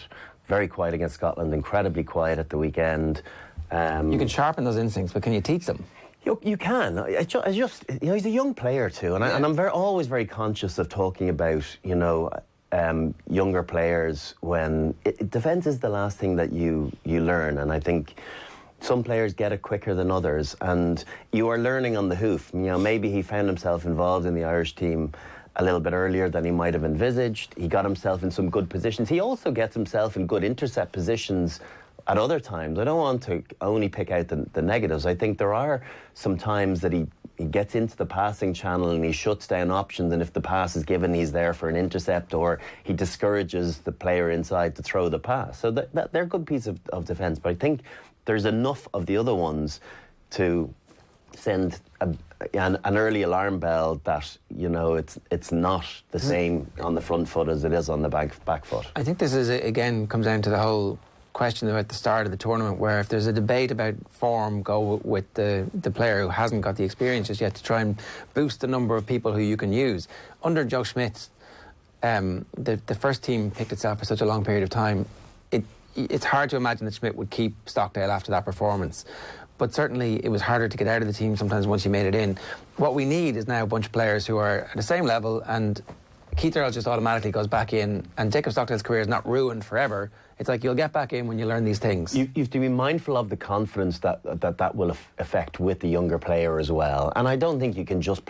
very quiet against Scotland, incredibly quiet at the weekend. You can sharpen those instincts, but can you teach them? You can. I just he's a young player too, and I'm always very conscious of talking about younger players when defence is the last thing that you learn, and I think some players get it quicker than others, and you are learning on the hoof. Maybe he found himself involved in the Irish team a little bit earlier than he might have envisaged. He got himself in some good positions. He also gets himself in good intercept positions at other times. I don't want to only pick out the negatives. I think there are some times that he gets into the passing channel and he shuts down options, and if the pass is given, he's there for an intercept, or he discourages the player inside to throw the pass. So they're a good piece of defence, but I think there's enough of the other ones to send an early alarm bell that it's not the same on the front foot as it is on the back foot. I think this is again comes down to the whole question about the start of the tournament, where if there's a debate about form, go with the player who hasn't got the experience just yet to try and boost the number of people who you can use. Under Joe Schmidt, the first team picked itself for such a long period of time. It's hard to imagine that Schmidt would keep Stockdale after that performance. But certainly it was harder to get out of the team sometimes once you made it in. What we need is now a bunch of players who are at the same level and Keith Earls just automatically goes back in, and Jacob Stockdale's career is not ruined forever. It's like you'll get back in when you learn these things. You have to be mindful of the confidence that will affect with the younger player as well. And I don't think you can just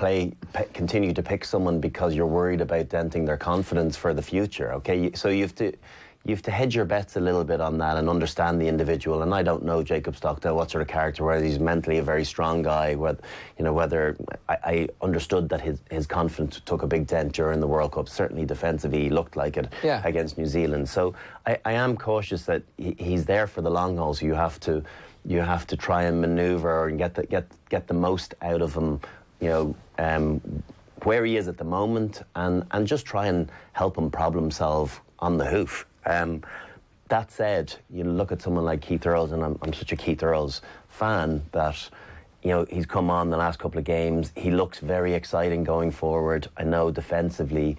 continue to pick someone because you're worried about denting their confidence for the future. Okay, so you have to hedge your bets a little bit on that and understand the individual. And I don't know Jacob Stockdale, what sort of character, whether he's mentally a very strong guy, whether I understood that his confidence took a big dent during the World Cup. Certainly defensively, he looked like it against New Zealand. So I am cautious that he's there for the long haul. So you have to try and manoeuvre and get the most out of him, where he is at the moment, and just try and help him problem solve on the hoof. That said, you look at someone like Keith Earls, and I'm such a Keith Earls fan that, he's come on the last couple of games. He looks very exciting going forward. I know defensively,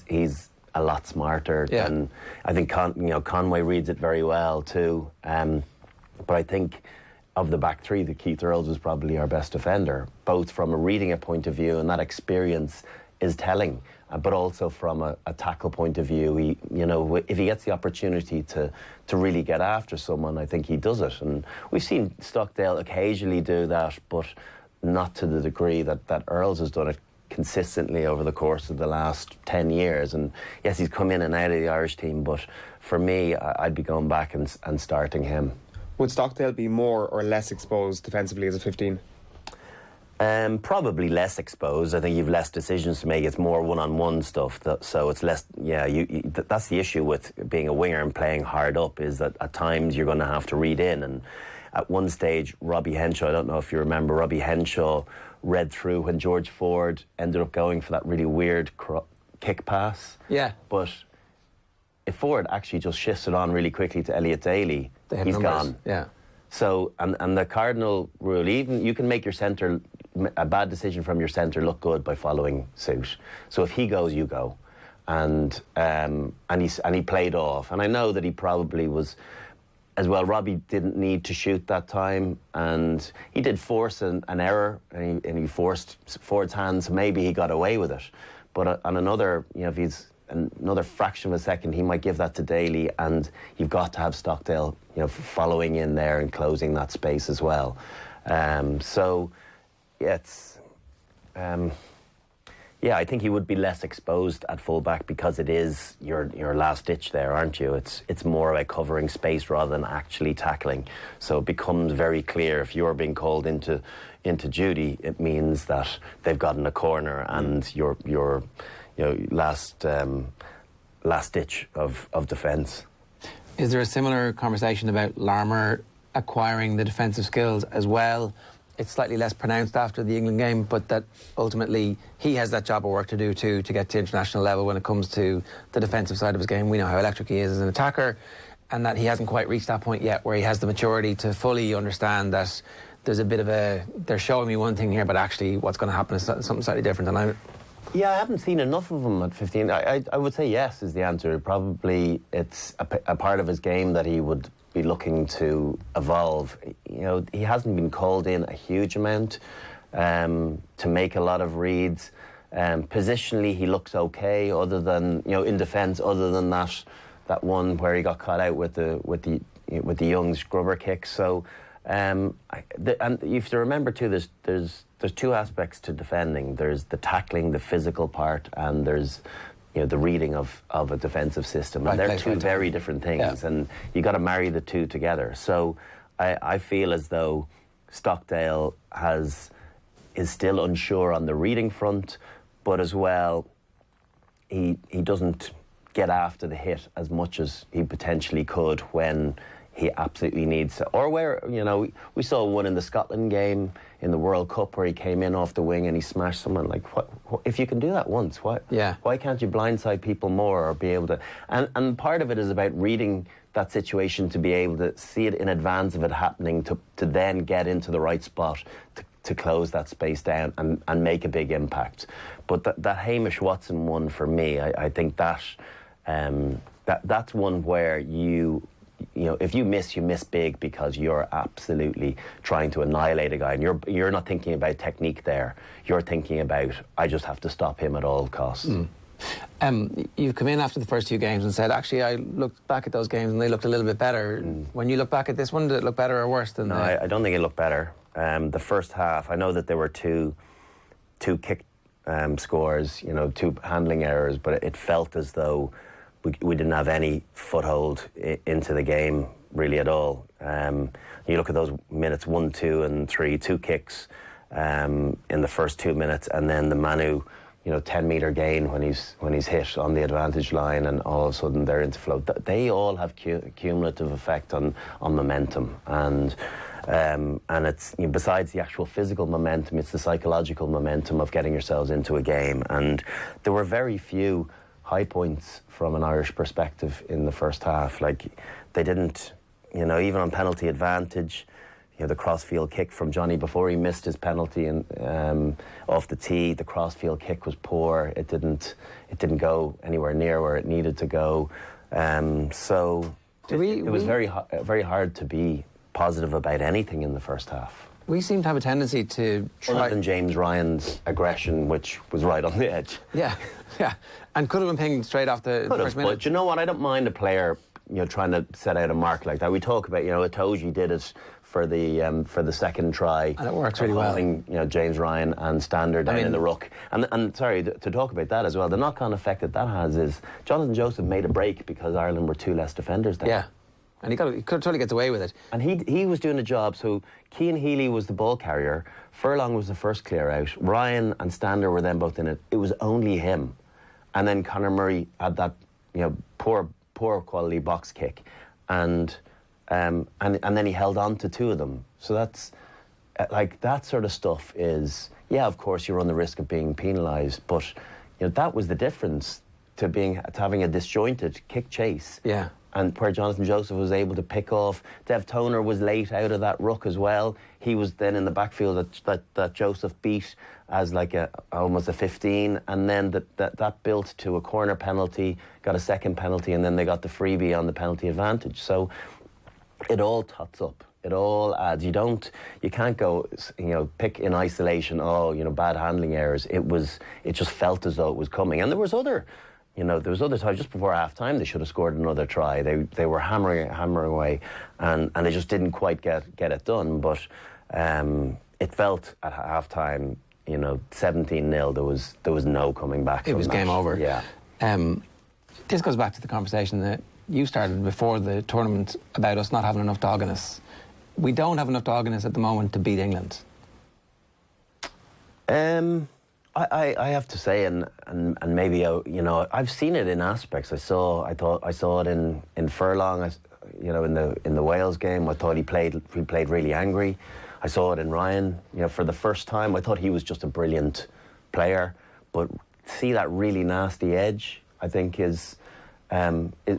he's a lot smarter. Yeah. And I think Conway reads it very well too. But I think of the back three, that Keith Earls is probably our best defender, both from a reading a point of view, and that experience is telling. But also from a tackle point of view, if he gets the opportunity to really get after someone, I think he does it. And we've seen Stockdale occasionally do that, but not to the degree that Earls has done it consistently over the course of the last 10 years. And yes, he's come in and out of the Irish team, but for me, I'd be going back and starting him. Would Stockdale be more or less exposed defensively as a 15? Probably less exposed. I think you've less decisions to make. It's more one-on-one stuff. So it's less. Yeah, that's the issue with being a winger and playing hard up, is that at times you're going to have to read in. And at one stage, Robbie Henshaw, I don't know if you remember, Robbie Henshaw read through when George Ford ended up going for that really weird kick pass. Yeah. But if Ford actually just shifts it on really quickly to Elliot Daly, he's gone. Yeah. So, and the cardinal rule, even you can make your centre, a bad decision from your centre, look good by following suit. So if he goes, you go. And he played off. And I know that he probably was, as well, Robbie didn't need to shoot that time, and he did force an error, and he forced Ford's hands, so maybe he got away with it. But on another, if he's another fraction of a second, he might give that to Daly, and you've got to have Stockdale, following in there and closing that space as well. So, yeah, it's... I think he would be less exposed at fullback because it is your last ditch there, aren't you? It's more about covering space rather than actually tackling. So it becomes very clear if you're being called into duty, it means that they've gotten a corner and your last ditch of defence. Is there a similar conversation about Larmour acquiring the defensive skills as well? It's slightly less pronounced after the England game, but that ultimately he has that job of work to do too, to get to international level when it comes to the defensive side of his game. We know how electric he is as an attacker, and that he hasn't quite reached that point yet where he has the maturity to fully understand that there's a bit of they're showing me one thing here, but actually what's going to happen is something slightly different. And I haven't seen enough of him at 15. I would say yes is the answer. Probably it's a part of his game that he would be looking to evolve. He hasn't been called in a huge amount to make a lot of reads. Positionally, he looks okay, other than in defence. Other than that one where he got caught out with the young scrubber kick. So, and you have to remember too. There's two aspects to defending. There's the tackling, the physical part, and there's the reading of a defensive system. And they're two very different things, and you got to marry the two together. So I feel as though Stockdale is still unsure on the reading front, but as well, he doesn't get after the hit as much as he potentially could when he absolutely needs to. Or where, we saw one in the Scotland game in the World Cup where he came in off the wing and he smashed someone. Like, what if you can do that once, why can't you blindside people more or be able to... And part of it is about reading that situation to be able to see it in advance of it happening, to then get into the right spot to close that space down and make a big impact. But that Hamish Watson one, for me, I think that's one where if you miss big because you're absolutely trying to annihilate a guy, and you're not thinking about technique there. You're thinking about, I just have to stop him at all costs. You've come in after the first 2 games and said, actually, I looked back at those games and they looked a little bit better. When you look back at this one, did it look better or worse than? No, I don't think it looked better. The first half, I know that there were two kick scores, 2 handling errors, but it felt as though we didn't have any foothold into the game really at all. You look at those minutes 1, 2 and 3, 2 kicks in the first 2 minutes, and then the Manu 10-metre gain when he's hit on the advantage line, and all of a sudden they're into flow. They all have cumulative effect on momentum, and it's besides the actual physical momentum, it's the psychological momentum of getting yourselves into a game. And there were very few high points from an Irish perspective in the first half. Like, they didn't, even on penalty advantage. The crossfield kick from Johnny before he missed his penalty and off the tee, the crossfield kick was poor. It didn't go anywhere near where it needed to go. So it was very hard to be positive about anything in the first half. We seem to have a tendency to try... Other than James Ryan's aggression, which was right on the edge. Yeah, and could have been pinged straight off the first minute. But you know what? I don't mind a player, trying to set out a mark like that. We talk about, Itoje did it for the second try, and it works really well. James Ryan and Stander down in the ruck, and sorry to talk about that as well. The knock-on effect that has is Jonathan Joseph made a break because Ireland were 2 less defenders there. Yeah, and he totally gets away with it. And he was doing a job. So Cian Healy was the ball carrier. Furlong was the first clear out. Ryan and Stander were then both in it. It was only him, and then Conor Murray had that poor quality box kick, and then he held on to 2 of them. So that's that sort of stuff is, of course you run the risk of being penalised, but that was the difference to having a disjointed kick chase. Yeah. And where Jonathan Joseph was able to pick off. Dev Toner was late out of that ruck as well. He was then in the backfield that Joseph beat as almost a 15, and then that built to a corner penalty, got a second penalty, and then they got the freebie on the penalty advantage. So it all tots up. It all adds. You can't go, pick in isolation. Bad handling errors. It just felt as though it was coming, and there was other times just before half time they should have scored another try. They were hammering away, and they just didn't quite get it done. But it felt at half time, 17-0. There was no coming back. It was game over. Yeah. This goes back to the conversation that you started before the tournament about us not having enough dog in us. We don't have enough dog in us at the moment to beat England. I have to say, and maybe I've seen it in aspects. I saw it in Furlong. In the Wales game, I thought he played really angry. I saw it in Ryan. For the first time, I thought he was just a brilliant player. But see that really nasty edge, I think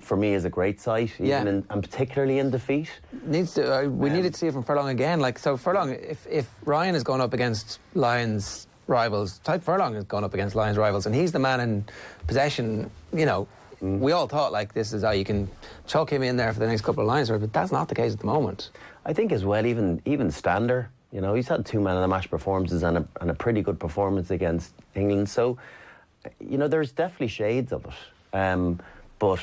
for me is a great sight, and particularly in defeat. We needed to see it from Furlong again. So Furlong, if Ryan is going up against Lions rivals, Type Furlong has gone up against Lions rivals, and he's the man in possession. We all thought this is how you can chuck him in there for the next couple of Lions, but that's not the case at the moment. I think as well, even Stander, he's had 2 man of the match performances and a pretty good performance against England. So, there's definitely shades of it, but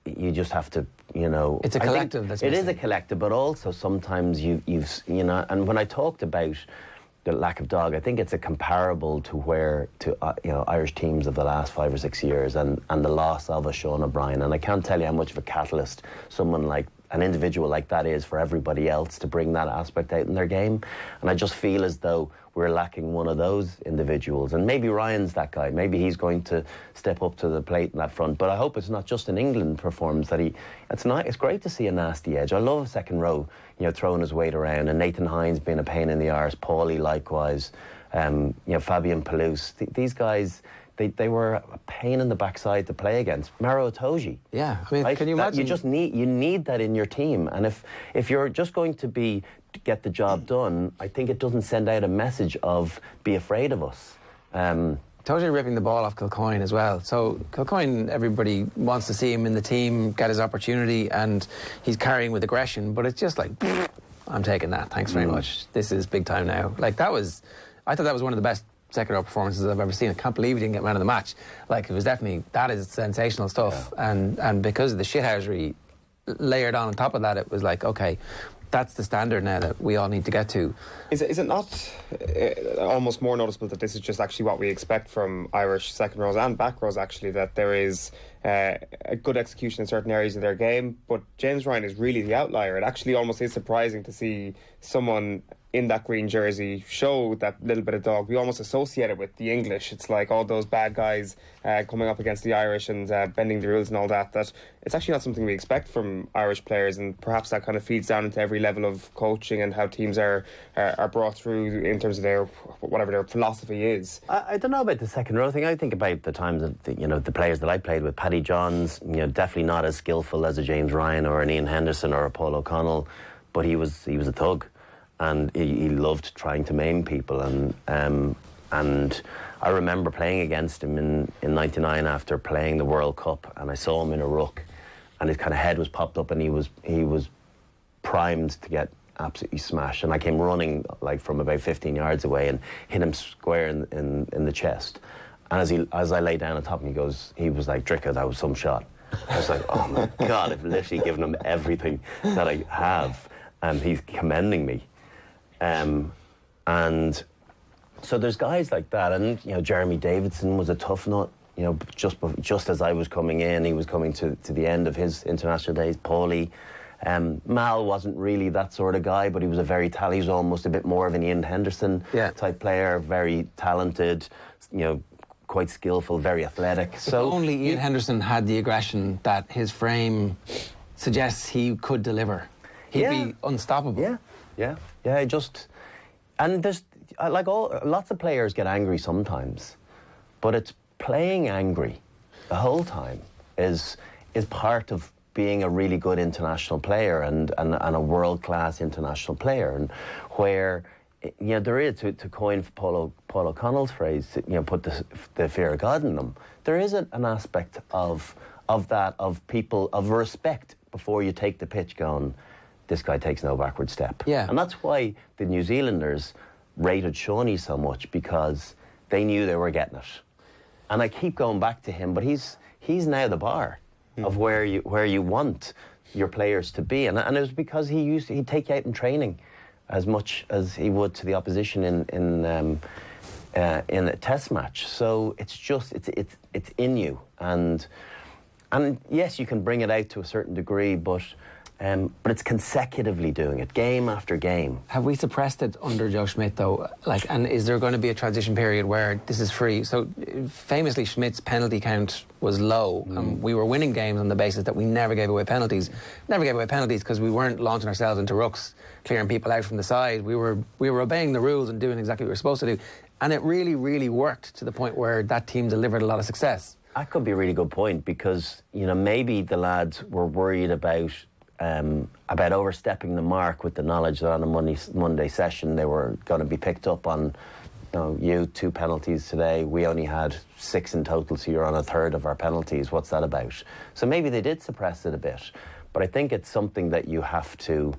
you just have to, It's a collective. That's it is a collective, but also sometimes you've and when I talked about the lack of dog, I think it's a comparable to Irish teams of the last 5 or 6 years, and the loss of a Sean O'Brien. And I can't tell you how much of a catalyst an individual like that is for everybody else to bring that aspect out in their game. And I just feel as though we're lacking one of those individuals. And maybe Ryan's that guy. Maybe he's going to step up to the plate in that front. But I hope it's not just an England performance it's great to see a nasty edge. I love a second row, throwing his weight around, and Nathan Hines being a pain in the arse, Paulie likewise, Fabian Palouse. These guys, they were a pain in the backside to play against. Maro Itoje. Yeah, can you imagine? You need that in your team, and if you're just going to get the job done, I think it doesn't send out a message of be afraid of us. Itoje ripping the ball off Kilcoyne as well. So Kilcoyne, everybody wants to see him in the team, get his opportunity, and he's carrying with aggression. But it's just I'm taking that. Thanks very much. This is big time now. I thought that was one of the best second row performances I've ever seen. I can't believe he didn't get man of the match. Like, it was definitely, that is sensational stuff. Yeah. And because of the shithousery layered on top of that, it was like, okay, that's the standard now that we all need to get to. Is it not almost more noticeable that this is just actually what we expect from Irish second rows and back rows, actually, that there is a good execution in certain areas of their game, but James Ryan is really the outlier. It actually almost is surprising to see someone in that green jersey show that little bit of dog. We almost associate it with the English. It's like all those bad guys coming up against the Irish and bending the rules and all that, that it's actually not something we expect from Irish players, and perhaps that kind of feeds down into every level of coaching and how teams are brought through in terms of their, whatever their philosophy is. I don't know about the second row thing. I think about the times that, the players that I played with, Paddy Johns, definitely not as skillful as a James Ryan or an Ian Henderson or a Paul O'Connell, but he was a thug. And he loved trying to maim people, and I remember playing against him in '99 after playing the World Cup, and I saw him in a ruck, and his kind of head was popped up, and he was primed to get absolutely smashed, and I came running like from about 15 yards away and hit him square in the chest, and as I lay down on top of him, he was like, "Dricka, that was some shot." I was like, "Oh my God, I've literally given him everything that I have, and he's commending me." And so there's guys like that, and Jeremy Davidson was a tough nut. Just as I was coming in, he was coming to the end of his international days. Paulie, Mal wasn't really that sort of guy, but he was he was almost a bit more of an Ian Henderson type player, very talented, quite skillful, very athletic. So if only Ian Henderson had the aggression that his frame suggests he could deliver, he'd be unstoppable. Yeah, and there's lots of players get angry sometimes, but it's playing angry the whole time is part of being a really good international player and a world-class international player, and where there is, to coin Paul O'Connell's phrase, put the fear of God in them. There is an aspect of that, of people, of respect before you take the pitch, going, this guy takes no backward step. Yeah. And that's why the New Zealanders rated Shawnee so much, because they knew they were getting it. And I keep going back to him, but he's now the bar of where you want your players to be. And it was because he'd take you out in training as much as he would to the opposition in a test match. So it's just it's in you. And yes, you can bring it out to a certain degree, but it's consecutively doing it, game after game. Have we suppressed it under Joe Schmidt, though? And is there going to be a transition period where this is free? So, famously, Schmidt's penalty count was low, and we were winning games on the basis that we never gave away penalties. Never gave away penalties because we weren't launching ourselves into rucks, clearing people out from the side. We were obeying the rules and doing exactly what we were supposed to do. And it really, really worked to the point where that team delivered a lot of success. That could be a really good point, because, maybe the lads were worried about overstepping the mark, with the knowledge that on a Monday session they were going to be picked up on, 2 penalties today. We only had 6 in total, so you're on a third of our penalties. What's that about? So maybe they did suppress it a bit, but I think it's something that you have to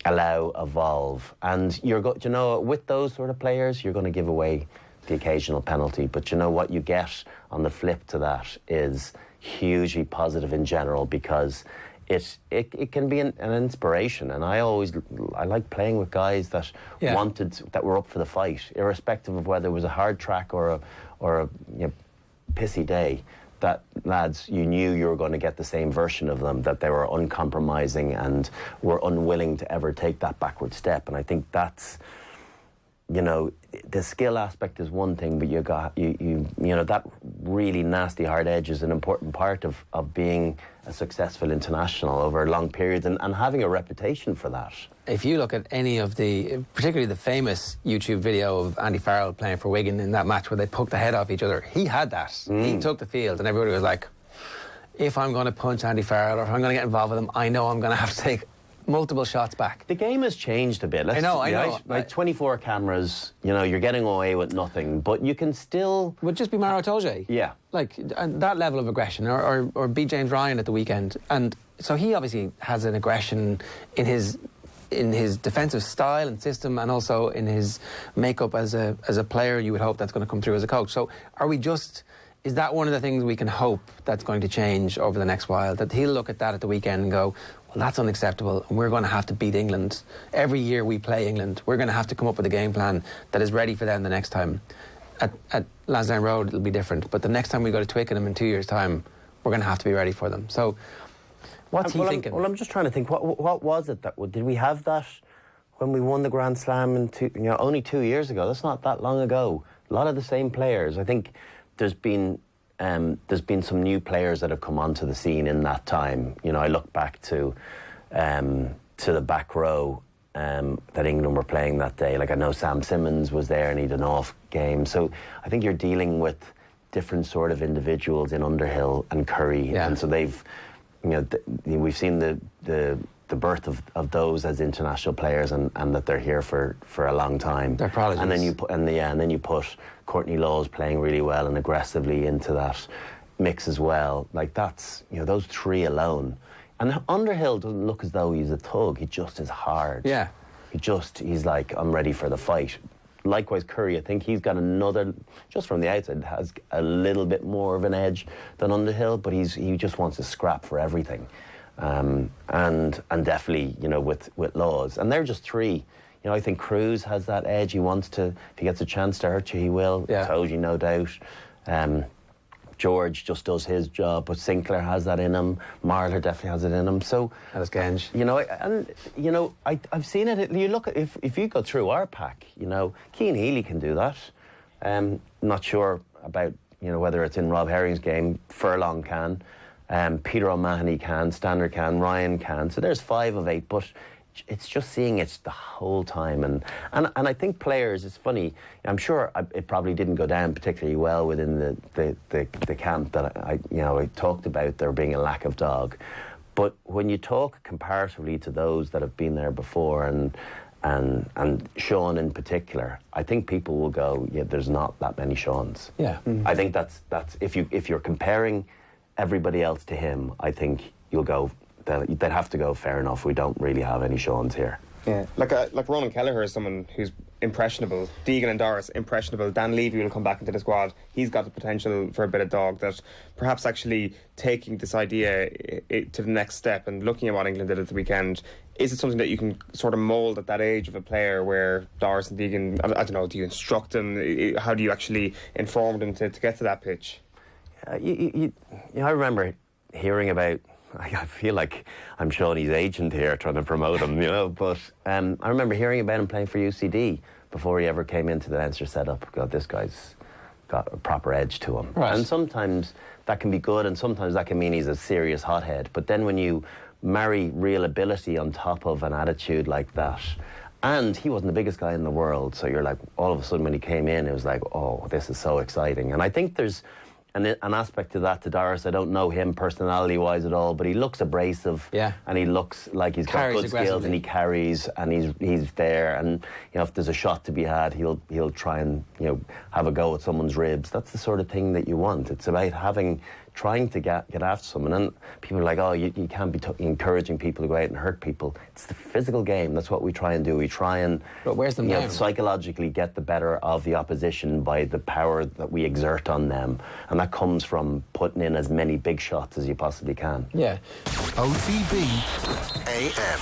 allow evolve. And with those sort of players, you're going to give away the occasional penalty, but what you get on the flip to that is hugely positive in general, because it can be an inspiration, and I like playing with guys that that were up for the fight, irrespective of whether it was a hard track or a pissy day. That lads, you knew you were going to get the same version of them, that they were uncompromising and were unwilling to ever take that backward step. And I think that's, the skill aspect is one thing, but that really nasty hard edge is an important part of being a successful international over long periods and having a reputation for that. If you look at any of particularly the famous YouTube video of Andy Farrell playing for Wigan in that match where they poked the head off each other, he had that. He took the field, and everybody was like, if I'm going to punch Andy Farrell, or if I'm going to get involved with him, I know I'm going to have to take multiple shots back. The game has changed a bit. I know. Like 24 cameras, you're getting away with nothing, but you can still... Would just be Maro Itoje. Yeah. Like, that level of aggression, or be James Ryan at the weekend. And so he obviously has an aggression in his in his defensive style and system, and also in his makeup as a player. You would hope that's going to come through as a coach. So is that one of the things we can hope that's going to change over the next while? That he'll look at that at the weekend and go, well, that's unacceptable, and we're going to have to beat England. Every year we play England, we're going to have to come up with a game plan that is ready for them the next time. At Lansdowne Road, it'll be different. But the next time we go to Twickenham in 2 years' time, we're going to have to be ready for them. So what's he thinking? I'm just trying to think, what was it that... Did we have that when we won the Grand Slam only 2 years ago? That's not that long ago. A lot of the same players. I think there's been some new players that have come onto the scene in that time. I look back to the back row that England were playing that day. Like, I know Sam Simmons was there and he had an off game. So I think you're dealing with different sort of individuals in Underhill and Curry. Yeah. And so they've, we've seen the birth of those as international players, and that they're here for a long time. They're prodigies. And then you put Courtney Laws playing really well and aggressively into that mix as well. Like, that's, those three alone. And Underhill doesn't look as though he's a thug. He just is hard. Yeah. He's like, I'm ready for the fight. Likewise, Curry, I think he's got another, just from the outside, has a little bit more of an edge than Underhill, but he just wants to scrap for everything. And definitely, with Laws. And they're just three. I think Cruz has that edge. He wants to, if he gets a chance to hurt you, he will. Yeah. Toji, no doubt. George just does his job, but Sinclair has that in him. Marler definitely has it in him. So that's Genge. I've seen it. You look at, if you go through our pack, Cian Healy can do that. Not sure about whether it's in Rob Herring's game. Furlong can. Peter O'Mahony can. Standard can. Ryan can. So there's 5 of 8, but it's just seeing it the whole time, and I think players, it's funny, I'm sure it probably didn't go down particularly well within the camp that I talked about there being a lack of dog, but when you talk comparatively to those that have been there before, and Sean in particular, I think people will go, yeah, there's not that many Seans. Yeah. Mm-hmm. I think that's if you're comparing everybody else to him, I think you'll go, they'd have to go, fair enough, we don't really have any Seans here. Yeah, like Ronan Kelleher is someone who's impressionable. Deegan and Doris, impressionable. Dan Levy will come back into the squad. He's got the potential for a bit of dog, that perhaps actually taking this idea to the next step and looking at what England did at the weekend, is it something that you can sort of mould at that age of a player where Doris and Deegan, I don't know, do you instruct them? How do you actually inform them to get to that pitch? I remember hearing about, I feel like I'm Shawnee's agent here trying to promote him, but I remember hearing about him playing for UCD before he ever came into the Leinster setup. God, this guy's got a proper edge to him. Right. And sometimes that can be good, and sometimes that can mean he's a serious hothead. But then when you marry real ability on top of an attitude like that, and he wasn't the biggest guy in the world, so you're like, all of a sudden when he came in, it was like, oh, this is so exciting. And I think there's an aspect to that to Doris. I don't know him personality-wise at all, but he looks abrasive, and he looks like he's got good skills, and he carries, and he's there. And if there's a shot to be had, he'll try and have a go at someone's ribs. That's the sort of thing that you want. It's about trying to get after someone. And people are like, oh, you can't be encouraging people to go out and hurt people. It's the physical game. That's what we try and do. We try and psychologically get the better of the opposition by the power that we exert on them. And that comes from putting in as many big shots as you possibly can. Yeah. OTB AM.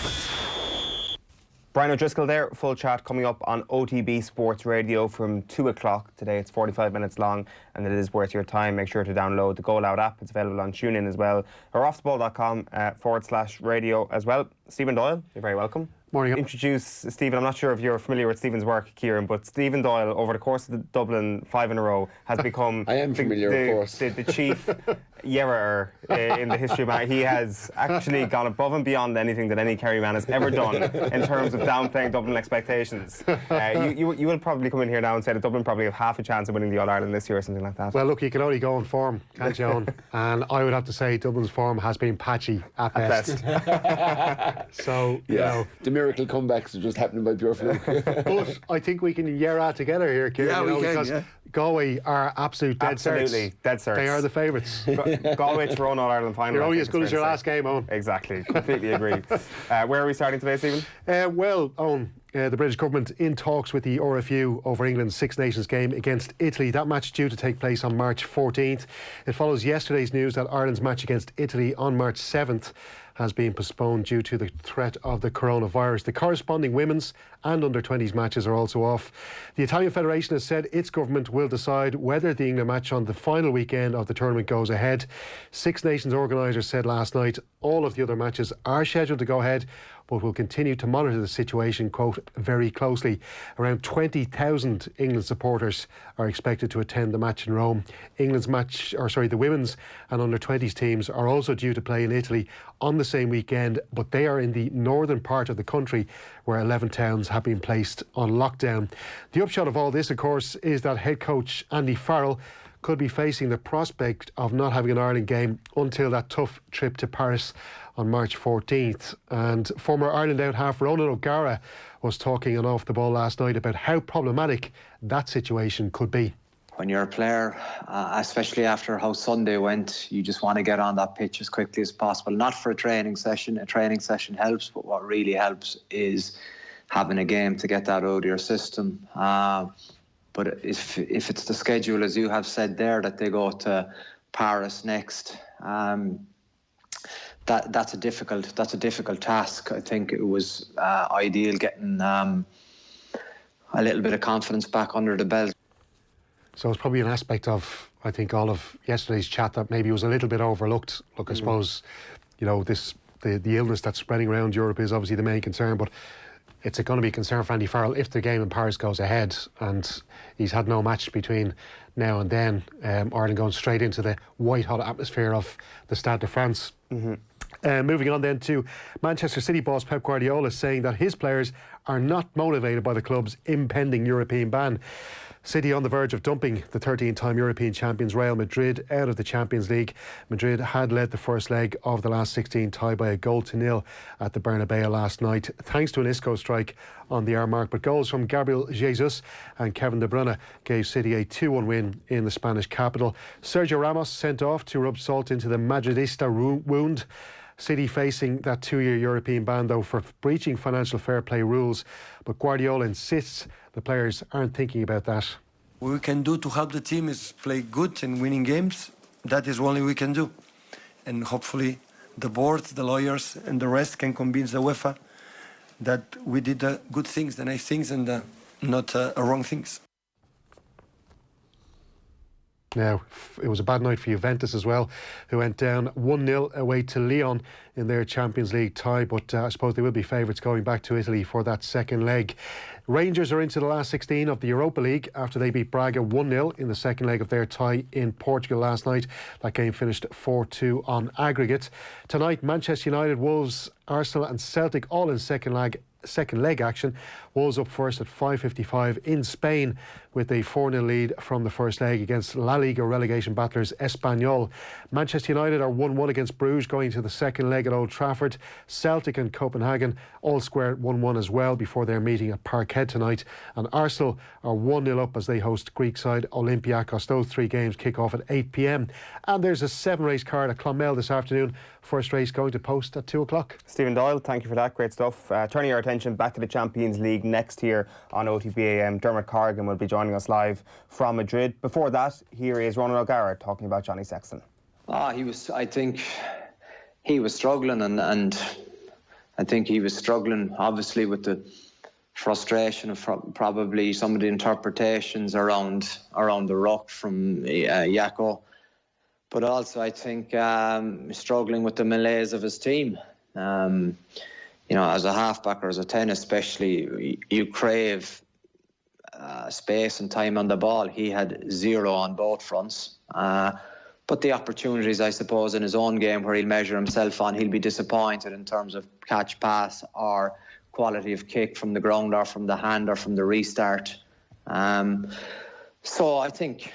Brian O'Driscoll there, full chat coming up on OTB Sports Radio from 2 o'clock today. It's 45 minutes long and it is worth your time. Make sure to download the Go Loud app. It's available on TuneIn as well, or offtheball.com/radio as well. Stephen Doyle, you're very welcome. Morning. Introduce Stephen. I'm not sure if you're familiar with Stephen's work, Kieran, but Stephen Doyle, over the course of the Dublin 5 in a row, has become I am familiar, of course. The chief yerrer in the history of man. He has actually gone above and beyond anything that any Kerry man has ever done in terms of downplaying Dublin expectations. You will probably come in here now and say that Dublin probably have half a chance of winning the All-Ireland this year or something like that. Well, look, you can only go on form, can't you, Owen? And I would have to say Dublin's form has been patchy at best. So, you know, the miracle comebacks are just happening by pure fluke. But I think we can yer out together here, Kieran. Yeah, we can, because Galway are absolute dead certs. Absolutely, dead certs. They are the favourites. Galway Tyrone All-Ireland final. You're only as good as your last game, Owen. Exactly, completely agree. Where are we starting today, Stephen? Well, Owen, the British government in talks with the RFU over England's Six Nations game against Italy. That match due to take place on March 14th. It follows yesterday's news that Ireland's match against Italy on March 7th has been postponed due to the threat of the coronavirus. The corresponding women's and under-20s matches are also off. The Italian Federation has said its government will decide whether the England match on the final weekend of the tournament goes ahead. Six Nations organisers said last night all of the other matches are scheduled to go ahead, but will continue to monitor the situation, quote, very closely. Around 20,000 England supporters are expected to attend the match in Rome. The women's and under-20s teams are also due to play in Italy on the same weekend, but they are in the northern part of the country where 11 towns have been placed on lockdown. The upshot of all this, of course, is that head coach Andy Farrell could be facing the prospect of not having an Ireland game until that tough trip to Paris on March 14th. And former Ireland out half Ronan O'Gara was talking on Off the Ball last night about how problematic that situation could be. When you're a player, especially after how Sunday went, you just want to get on that pitch as quickly as possible. Not for a training session. A training session helps, but what really helps is having a game to get that out of your system. But if it's the schedule, as you have said there, that they go to Paris next, that's a difficult task. I think it was ideal getting a little bit of confidence back under the belt. So it's probably an aspect of, I think, all of yesterday's chat that maybe was a little bit overlooked. Look, I suppose, you know, the illness that's spreading around Europe is obviously the main concern, but it's going to be a concern for Andy Farrell if the game in Paris goes ahead, and he's had no match between now and then. Ireland going straight into the white-hot atmosphere of the Stade de France. Moving on then to Manchester City boss Pep Guardiola saying that his players are not motivated by the club's impending European ban. City on the verge of dumping the 13-time European champions Real Madrid out of the Champions League. Madrid had led the first leg of the last 16 tie by a 1-0 at the Bernabeu last night, thanks to an Isco strike on the hour mark. But goals from Gabriel Jesus and Kevin De Bruyne gave City a 2-1 win in the Spanish capital. Sergio Ramos sent off to rub salt into the Madridista wound. City facing that 2-year European ban, though, for breaching financial fair play rules. But Guardiola insists the players aren't thinking about that. What we can do to help the team is play good and winning games. That is only we can do. And hopefully the board, the lawyers and the rest can convince the UEFA that we did good things, the nice things, and not wrong things. Now, it was a bad night for Juventus as well, who went down 1-0 away to Lyon in their Champions League tie, but I suppose they will be favourites going back to Italy for that second leg. Rangers are into the last 16 of the Europa League after they beat Braga 1-0 in the second leg of their tie in Portugal last night. That game finished 4-2 on aggregate. Tonight, Manchester United, Wolves, Arsenal and Celtic all in second leg action. Wolves up first at 5:55 in Spain with a 4-0 lead from the first leg against La Liga relegation battlers Espanyol. Manchester United are 1-1 against Bruges going to the second leg at Old Trafford. Celtic and Copenhagen all square at 1-1 as well before their meeting at Parkhead tonight. And Arsenal are 1-0 up as they host Greek side Olympiacos. Those three games kick off at 8 p.m. And there's a 7-race card at Clonmel this afternoon. First race going to post at 2 o'clock. Stephen Doyle, thank you for that. Great stuff. Turning our attention back to the Champions League next here on OTBAM. Dermot Corrigan will be joining us live from Madrid. Before that, here is Ronan O'Gara talking about Johnny Sexton. I think he was struggling, and I think he was struggling obviously with the frustration of probably some of the interpretations around the ruck from Jaco. But also, I think struggling with the malaise of his team. You know, as a halfback or as a 10 especially, you crave space and time on the ball. He had zero on both fronts. But the opportunities, I suppose, in his own game where he'll measure himself on, he'll be disappointed in terms of catch pass or quality of kick from the ground or from the hand or from the restart. So I think...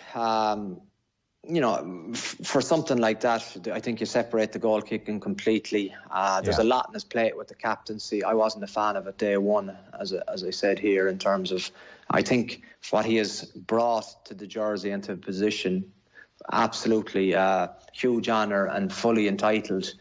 you know, for something like that, I think you separate the goal kicking completely. There's a lot on his plate with the captaincy. I wasn't a fan of it day one, as I said here, in terms of I think what he has brought to the jersey and to the position, absolutely huge honour and fully entitled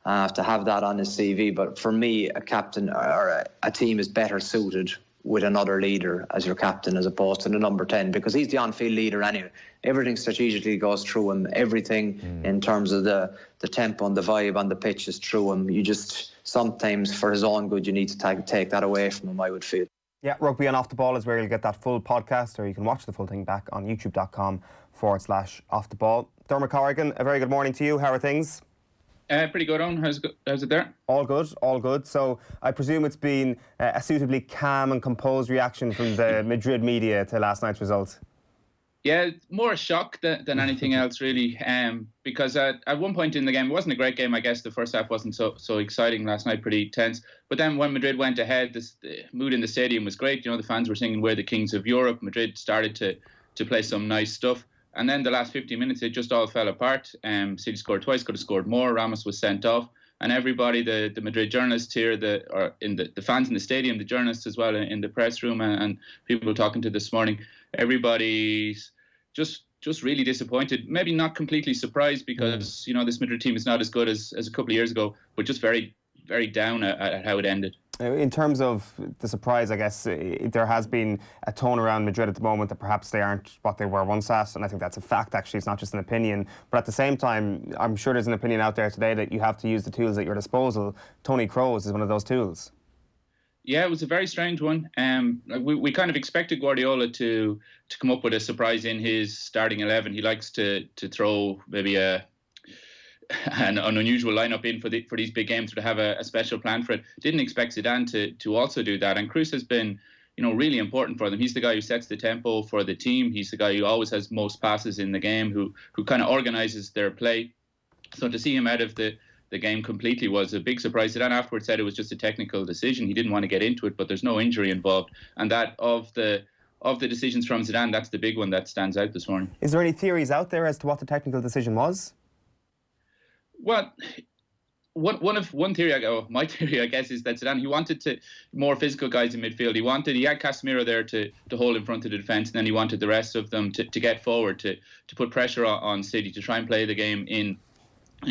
to have that on his CV. But for me, a captain or a team is better suited with another leader as your captain as opposed to the number 10, because he's the on-field leader anyway. Everything strategically goes through him. Everything in terms of the tempo and the vibe on the pitch is through him. You just, sometimes for his own good, you need to take that away from him, I would feel. Yeah, Rugby on Off the Ball is where you'll get that full podcast, or you can watch the full thing back on youtube.com/Off the Ball. Dermot Corrigan, a very good morning to you. How are things? Pretty good, Owen. How's it there? All good, all good. So I presume it's been a suitably calm and composed reaction from the Madrid media to last night's result. Yeah, more a shock than anything else, really. Because at one point in the game, it wasn't a great game, I guess. The first half wasn't so exciting last night, pretty tense. But then when Madrid went ahead, the mood in the stadium was great. You know, the fans were singing "We're the Kings of Europe." Madrid started to play some nice stuff. And then the last 50 minutes, it just all fell apart. City scored twice, could have scored more. Ramos was sent off. And everybody, the Madrid journalists here, the fans in the stadium, the journalists as well in the press room, and people talking to this morning, everybody's just really disappointed. Maybe not completely surprised because, you know, this Madrid team is not as good as a couple of years ago, but just very, very down at how it ended. In terms of the surprise, I guess there has been a tone around Madrid at the moment that perhaps they aren't what they were once at, and I think that's a fact, actually. It's not just an opinion. But at the same time, I'm sure there's an opinion out there today that you have to use the tools at your disposal. Tony Kroos is one of those tools. Yeah, it was a very strange one. We kind of expected Guardiola to come up with a surprise in his starting 11. He likes to throw maybe an unusual lineup in for these big games, to have a special plan for it. Didn't expect Zidane to also do that. And Kroos has been, you know, really important for them. He's the guy who sets the tempo for the team. He's the guy who always has most passes in the game, who kind of organises their play. So to see him out of the game completely was a big surprise. Zidane afterwards said it was just a technical decision. He didn't want to get into it, but there's no injury involved. And that of the decisions from Zidane, that's the big one that stands out this morning. Is there any theories out there as to what the technical decision was? Well, one theory, my theory, I guess, is that Zidane, he wanted more physical guys in midfield. He had Casemiro there to hold in front of the defence, and then he wanted the rest of them to get forward, to put pressure on City, to try and play the game in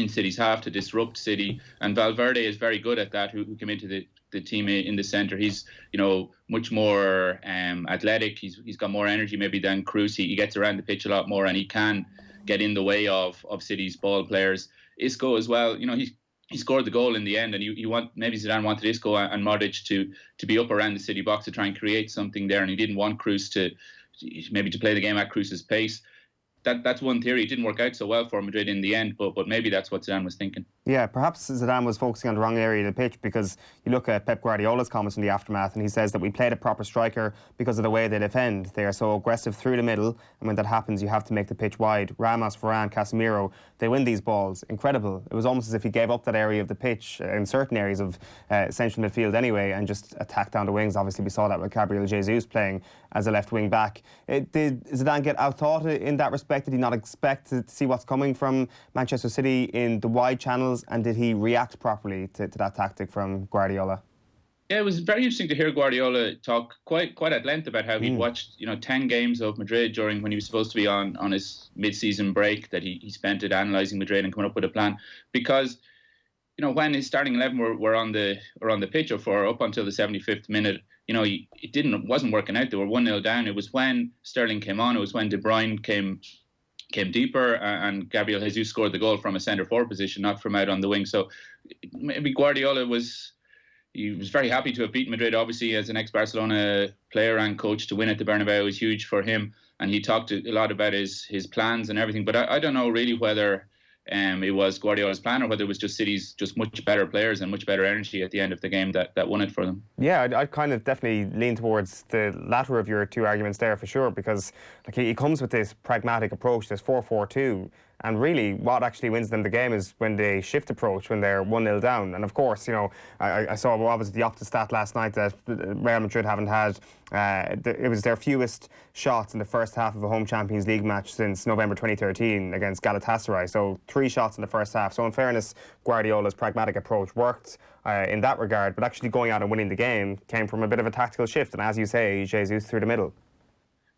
City's half, to disrupt City. And Valverde is very good at that, who came into the team in the centre. He's, you know, much more athletic. He's got more energy maybe than Kroos. He gets around the pitch a lot more, and he can get in the way of City's ball players. Isco as well, you know, he scored the goal in the end, and maybe Zidane wanted Isco and Modric to be up around the City box to try and create something there, and he didn't want Kroos to play the game at Kroos's pace. That's one theory. It didn't work out so well for Madrid in the end, but maybe that's what Zidane was thinking. Yeah, perhaps Zidane was focusing on the wrong area of the pitch, because you look at Pep Guardiola's comments in the aftermath, and he says that we played a proper striker because of the way they defend. They are so aggressive through the middle, and when that happens, you have to make the pitch wide. Ramos, Varane, Casemiro, they win these balls. Incredible. It was almost as if he gave up that area of the pitch, in certain areas of central midfield anyway, and just attacked down the wings. Obviously, we saw that with Gabriel Jesus playing as a left wing back. Did Zidane get outthought in that respect? Did he not expect to see what's coming from Manchester City in the wide channels, and did he react properly to that tactic from Guardiola? Yeah, it was very interesting to hear Guardiola talk quite at length about how he'd watched 10 games of Madrid during when he was supposed to be on his mid-season break, that he spent it analysing Madrid and coming up with a plan. Because when his starting 11 were on the pitch or for up until the 75th minute, it wasn't working out. They were 1-0 down. It was when Sterling came on. It was when De Bruyne came deeper, and Gabriel Jesus scored the goal from a centre-forward position, not from out on the wing. So maybe Guardiola was very happy to have beaten Madrid. Obviously, as an ex-Barcelona player and coach, to win at the Bernabeu was huge for him, and he talked a lot about his plans and everything. But I don't know really whether it was Guardiola's plan or whether it was just City's just much better players and much better energy at the end of the game that won it for them. Yeah, I'd kind of definitely lean towards the latter of your two arguments there for sure, because he comes with this pragmatic approach, this 4-4-2, and really what actually wins them the game is when they shift approach, when they're 1-0 down. And of course, I saw what was the opposite stat last night, that Real Madrid haven't had, it was their fewest shots in the first half of a home Champions League match since November 2013 against Galatasaray. So 3 shots in the first half. So in fairness, Guardiola's pragmatic approach worked in that regard, but actually going out and winning the game came from a bit of a tactical shift. And as you say, Jesus through the middle.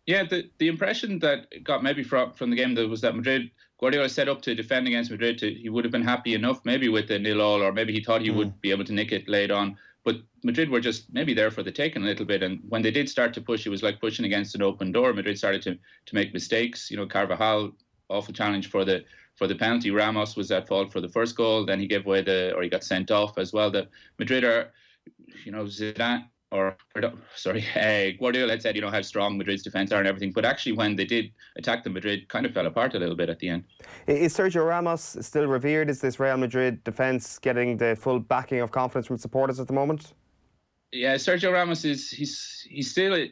Yeah, the impression that got maybe from the game was that Guardiola set up to defend against Madrid. He would have been happy enough maybe with the 0-0, or maybe he thought he would be able to nick it late on. But Madrid were just maybe there for the taking a little bit. And when they did start to push, it was like pushing against an open door. Madrid started to make mistakes. Carvajal, awful challenge for the penalty. Ramos was at fault for the first goal. Then he gave away he got sent off as well. The Madrid are, Guardiola had said, how strong Madrid's defence are and everything. But actually, when they did attack them, Madrid kind of fell apart a little bit at the end. Is Sergio Ramos still revered? Is this Real Madrid defence getting the full backing of confidence from supporters at the moment? Yeah, Sergio Ramos he's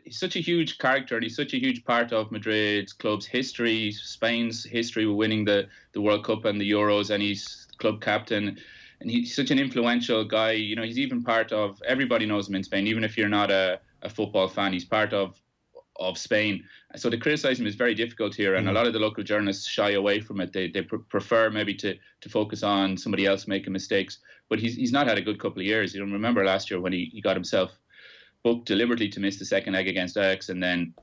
such a huge character, and he's such a huge part of Madrid's club's history, Spain's history with winning the World Cup and the Euros, and he's club captain. And he's such an influential guy. He's even part of, everybody knows him in Spain, even if you're not a football fan, he's part of Spain. So to criticise him is very difficult here, and a lot of the local journalists shy away from it. They prefer maybe to focus on somebody else making mistakes. But he's not had a good couple of years. Remember last year when he got himself booked deliberately to miss the second leg against Ajax, and then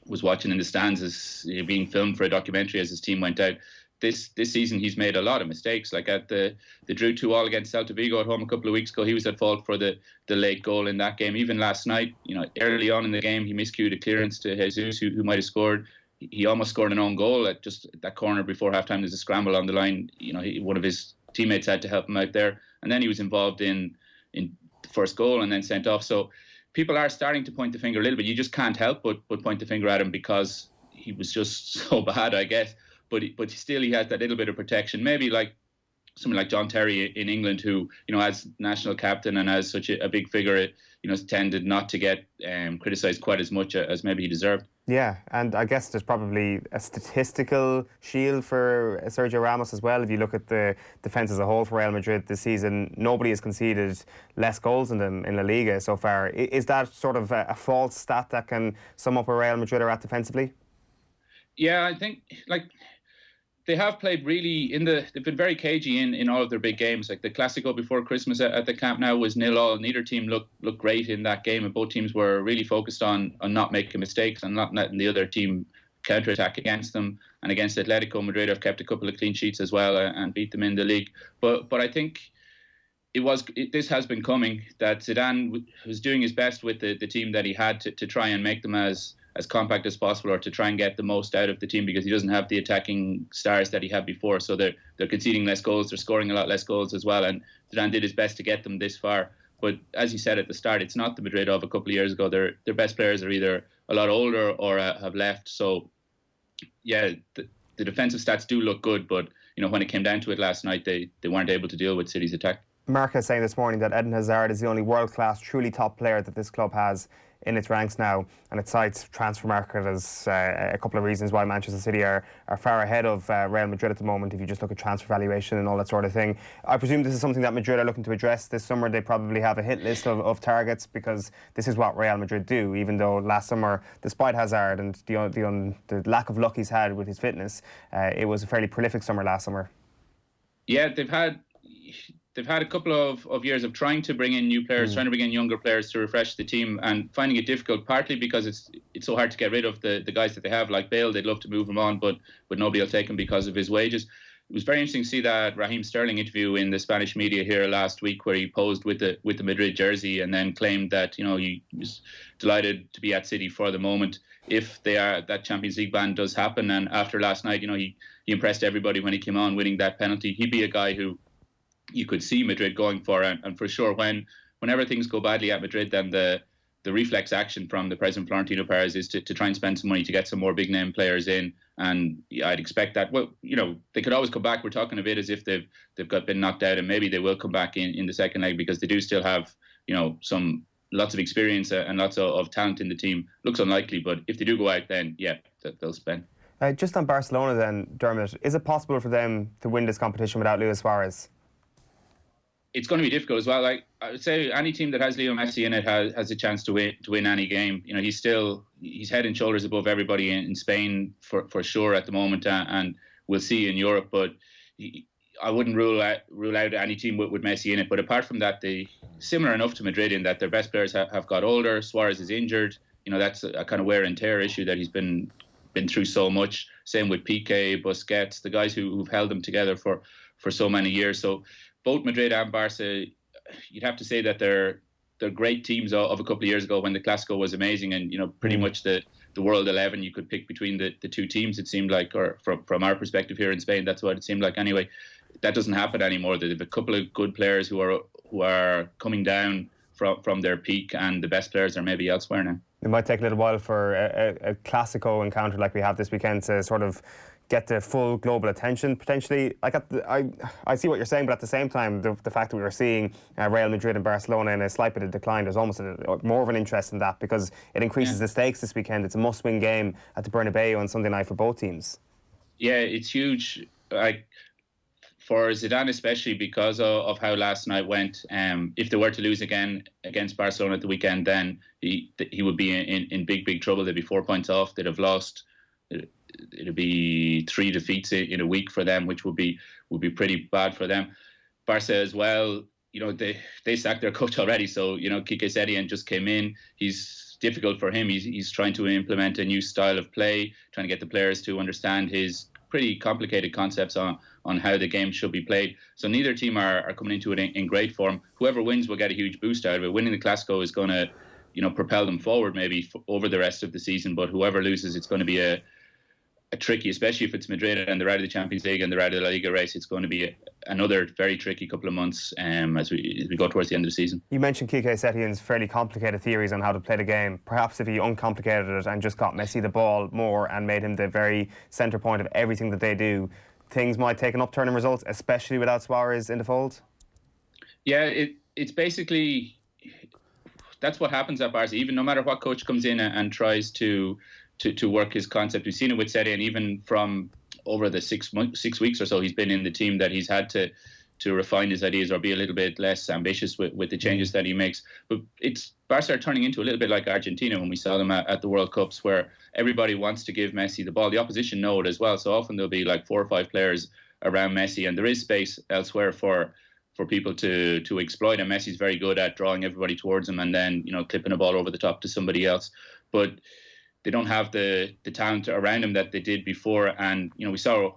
was watching in the stands as being filmed for a documentary as his team went out. This season he's made a lot of mistakes. Like at the drew 2-2 against Celta Vigo at home a couple of weeks ago, he was at fault for the late goal in that game. Even last night, early on in the game, he miscued a clearance to Jesus who might have scored. He almost scored an own goal at just that corner before halftime. There's a scramble on the line. One of his teammates had to help him out there, and then he was involved in the first goal and then sent off. So people are starting to point the finger a little bit. You just can't help but point the finger at him because he was just so bad, I guess. But still, he has that little bit of protection. Maybe like someone like John Terry in England, who as national captain and as such a big figure, tended not to get criticised quite as much as maybe he deserved. Yeah, and I guess there's probably a statistical shield for Sergio Ramos as well. If you look at the defence as a whole for Real Madrid this season, nobody has conceded less goals than them in La Liga so far. Is that sort of a false stat that can sum up where Real Madrid are at defensively? Yeah, I think they have played really they've been very cagey in all of their big games. Like the Clásico before Christmas at the Camp Nou was 0-0. Neither team looked great in that game, and both teams were really focused on not making mistakes and not letting the other team counterattack against them. And against Atletico Madrid, have kept a couple of clean sheets as well and beat them in the league. But I think this has been coming, that Zidane was doing his best with the team that he had to try and make them as compact as possible, or to try and get the most out of the team, because he doesn't have the attacking stars that he had before. So they're conceding less goals, they're scoring a lot less goals as well, and Zidane did his best to get them this far. But as you said at the start, it's not the Madrid of a couple of years ago. Their best players are either a lot older or have left. So yeah, the defensive stats do look good, but when it came down to it last night, they weren't able to deal with City's attack. Marca saying this morning that Eden Hazard is the only world-class, truly top player that this club has in its ranks now, and it cites transfer market as a couple of reasons why Manchester City are far ahead of Real Madrid at the moment, if you just look at transfer valuation and all that sort of thing. I presume this is something that Madrid are looking to address this summer. They probably have a hit list of targets, because this is what Real Madrid do, even though last summer, despite Hazard and the lack of luck he's had with his fitness, it was a fairly prolific summer last summer. Yeah, they've had a couple of years of trying to bring in new players, trying to bring in younger players to refresh the team, and finding it difficult, partly because it's so hard to get rid of the guys that they have. Like Bale, they'd love to move him on, but nobody will take him because of his wages. It was very interesting to see that Raheem Sterling interview in the Spanish media here last week, where he posed with the Madrid jersey and then claimed that he was delighted to be at City for the moment if that Champions League ban does happen. And after last night, he impressed everybody when he came on winning that penalty. He'd be a guy who you could see Madrid going for, and for sure whenever things go badly at Madrid, then the reflex action from the president Florentino Perez is to try and spend some money to get some more big name players in. And I'd expect that. Well, they could always come back. We're talking a bit as if they've been knocked out, and maybe they will come back in the second leg, because they do still have lots of experience and lots of talent in the team. Looks unlikely, but if they do go out, then yeah, they'll spend. Just on Barcelona then, Dermot, is it possible for them to win this competition without Luis Suarez? It's going to be difficult as well. Like I would say, any team that has Leo Messi in it has a chance to win any game. He's head and shoulders above everybody in Spain for sure at the moment, and we'll see in Europe. But I wouldn't rule out any team with Messi in it. But apart from that, they similar enough to Madrid in that their best players have got older. Suarez is injured. that's a kind of wear and tear issue that he's been through so much. Same with Piqué, Busquets, the guys who've held them together for so many years. So both Madrid and Barca, you'd have to say that they're great teams of a couple of years ago when the Clásico was amazing, and pretty much the World 11 you could pick between the two teams, it seemed like, or from our perspective here in Spain, that's what it seemed like anyway. That doesn't happen anymore. They have a couple of good players who are coming down from their peak, and the best players are maybe elsewhere now. It might take a little while for a Clásico encounter like we have this weekend to sort of get the full global attention, potentially. I see what you're saying, but at the same time, the fact that we were seeing Real Madrid and Barcelona in a slight bit of decline, there's almost more of an interest in that because it increases the stakes this weekend. It's a must-win game at the Bernabeu on Sunday night for both teams. Yeah, it's huge. For Zidane especially, because of how last night went. If they were to lose again against Barcelona at the weekend, then he would be in big trouble. They'd be 4 points off. They'd have lost. It'd be 3 defeats in a week for them, which would be pretty bad for them. Barca as well, they sacked their coach already. So Quique Setién just came in. He's difficult for him. He's trying to implement a new style of play, trying to get the players to understand his pretty complicated concepts on how the game should be played. So neither team are coming into it in great form. Whoever wins will get a huge boost out of it. Winning the Clásico is going to, propel them forward maybe over the rest of the season. But whoever loses, it's going to be a tricky, especially if it's Madrid and they're out of the Champions League and they're out of the La Liga race. It's going to be another very tricky couple of months as we go towards the end of the season. You mentioned Quique Setién's fairly complicated theories on how to play the game. Perhaps if he uncomplicated it and just got Messi the ball more and made him the very centre point of everything that they do, things might take an upturn in results, especially without Suarez in the fold? Yeah, it's basically, that's what happens at Barca. Even no matter what coach comes in and tries to work his concept. We've seen it with Setién, even from over the 6 weeks or so he's been in the team, that he's had to refine his ideas or be a little bit less ambitious with the changes that he makes. But Barca are turning into a little bit like Argentina when we saw them at the World Cups, where everybody wants to give Messi the ball. The opposition know it as well. So often there'll be like 4 or 5 players around Messi, and there is space elsewhere for people to exploit. And Messi's very good at drawing everybody towards him and then clipping a ball over the top to somebody else. But they don't have the talent around him that they did before. And, we saw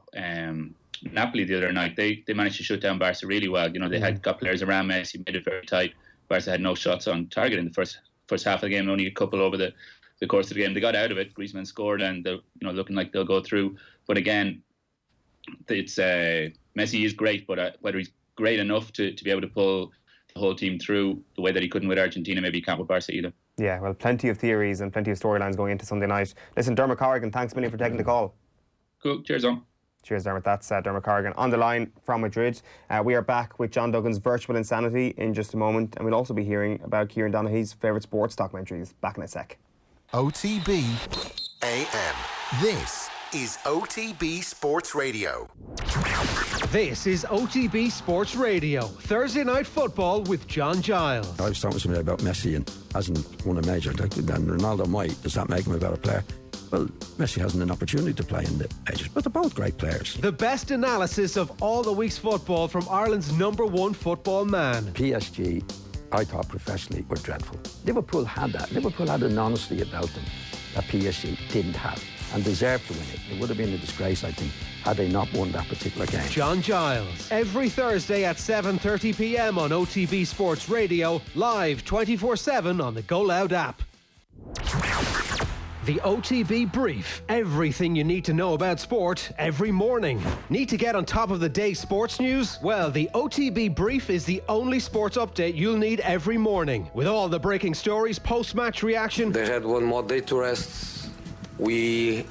Napoli the other night. They managed to shut down Barca really well. They had got players around Messi, made it very tight. Barca had no shots on target in the first half of the game, only a couple over the course of the game. They got out of it. Griezmann scored and they're looking like they'll go through. But again, it's Messi is great, but whether he's great enough to be able to pull the whole team through the way that he couldn't with Argentina, maybe he can't with Barca either. Yeah, well, plenty of theories and plenty of storylines going into Sunday night. Listen, Dermot Corrigan, thanks a million for taking the call. Cool. Cheers, on. Cheers, Dermot. That's Dermot Corrigan on the line from Madrid. We are back with John Duggan's Virtual Insanity in just a moment, and we'll also be hearing about Kieran Donaghy's favourite sports documentaries. Back in a sec. OTB AM. This is OTB Sports Radio. This is OTB Sports Radio. Thursday night football with John Giles. I was talking to somebody about Messi and hasn't won a major. And Ronaldo might. Does that make him a better player? Well, Messi hasn't an opportunity to play in the majors, but they're both great players. The best analysis of all the week's football from Ireland's #1 football man. PSG, I thought professionally, were dreadful. Liverpool had that. Liverpool had an honesty about them that PSG didn't have and deserved to win it. It would have been a disgrace, I think, had they not won that particular game. John Giles, every Thursday at 7:30 p.m. on OTB Sports Radio, live 24/7 on the Go Loud app. The OTB Brief. Everything you need to know about sport every morning. Need to get on top of the day's sports news? Well, the OTB Brief is the only sports update you'll need every morning. With all the breaking stories, post-match reaction. They had one more day to rest. We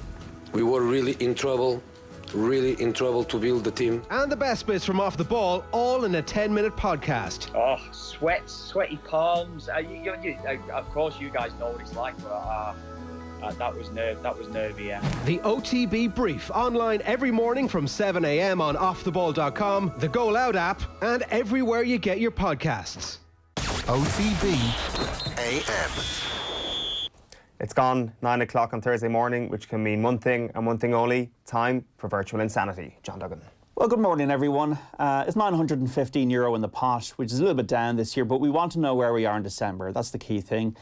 were really in trouble to build the team. And the best bits from off the ball, all in a 10-minute podcast. Oh, sweaty palms. Of course, you guys know what it's like, but that was nervy, yeah. The OTB Brief, online every morning from 7 a.m. on offtheball.com, the Go Loud app, and everywhere you get your podcasts. OTB AM. It's gone 9 o'clock on Thursday morning, which can mean one thing and one thing only: time for Virtual Insanity. John Duggan. Well, good morning, everyone. It's €915 in the pot, which is a little bit down this year, but we want to know where we are in December. That's the key thing.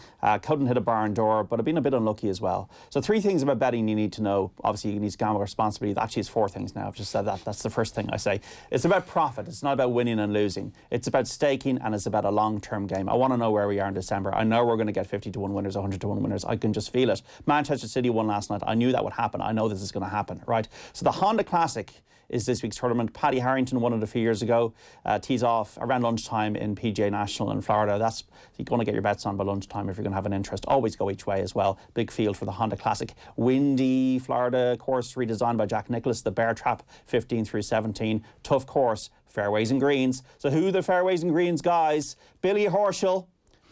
Couldn't hit a barn door, but I've been a bit unlucky as well. So 3 things about betting you need to know. Obviously, you need to gamble responsibly. Actually, it's 4 things now. I've just said that. That's the first thing I say. It's about profit. It's not about winning and losing. It's about staking, and it's about a long-term game. I want to know where we are in December. I know we're going to get 50-1 winners, 100-1 winners. I can just feel it. Manchester City won last night. I knew that would happen. I know this is going to happen, right? So the Honda Classic is this week's tournament. Paddy Harrington won it a few years ago. Tees off around lunchtime in PGA National in Florida. That's you're going to get your bets on by lunchtime if you're going to have an interest. Always go each way as well. Big field for the Honda Classic. Windy Florida course redesigned by Jack Nicklaus. The Bear Trap 15 through 17. Tough course. Fairways and greens. So who are the fairways and greens guys? Billy Horschel.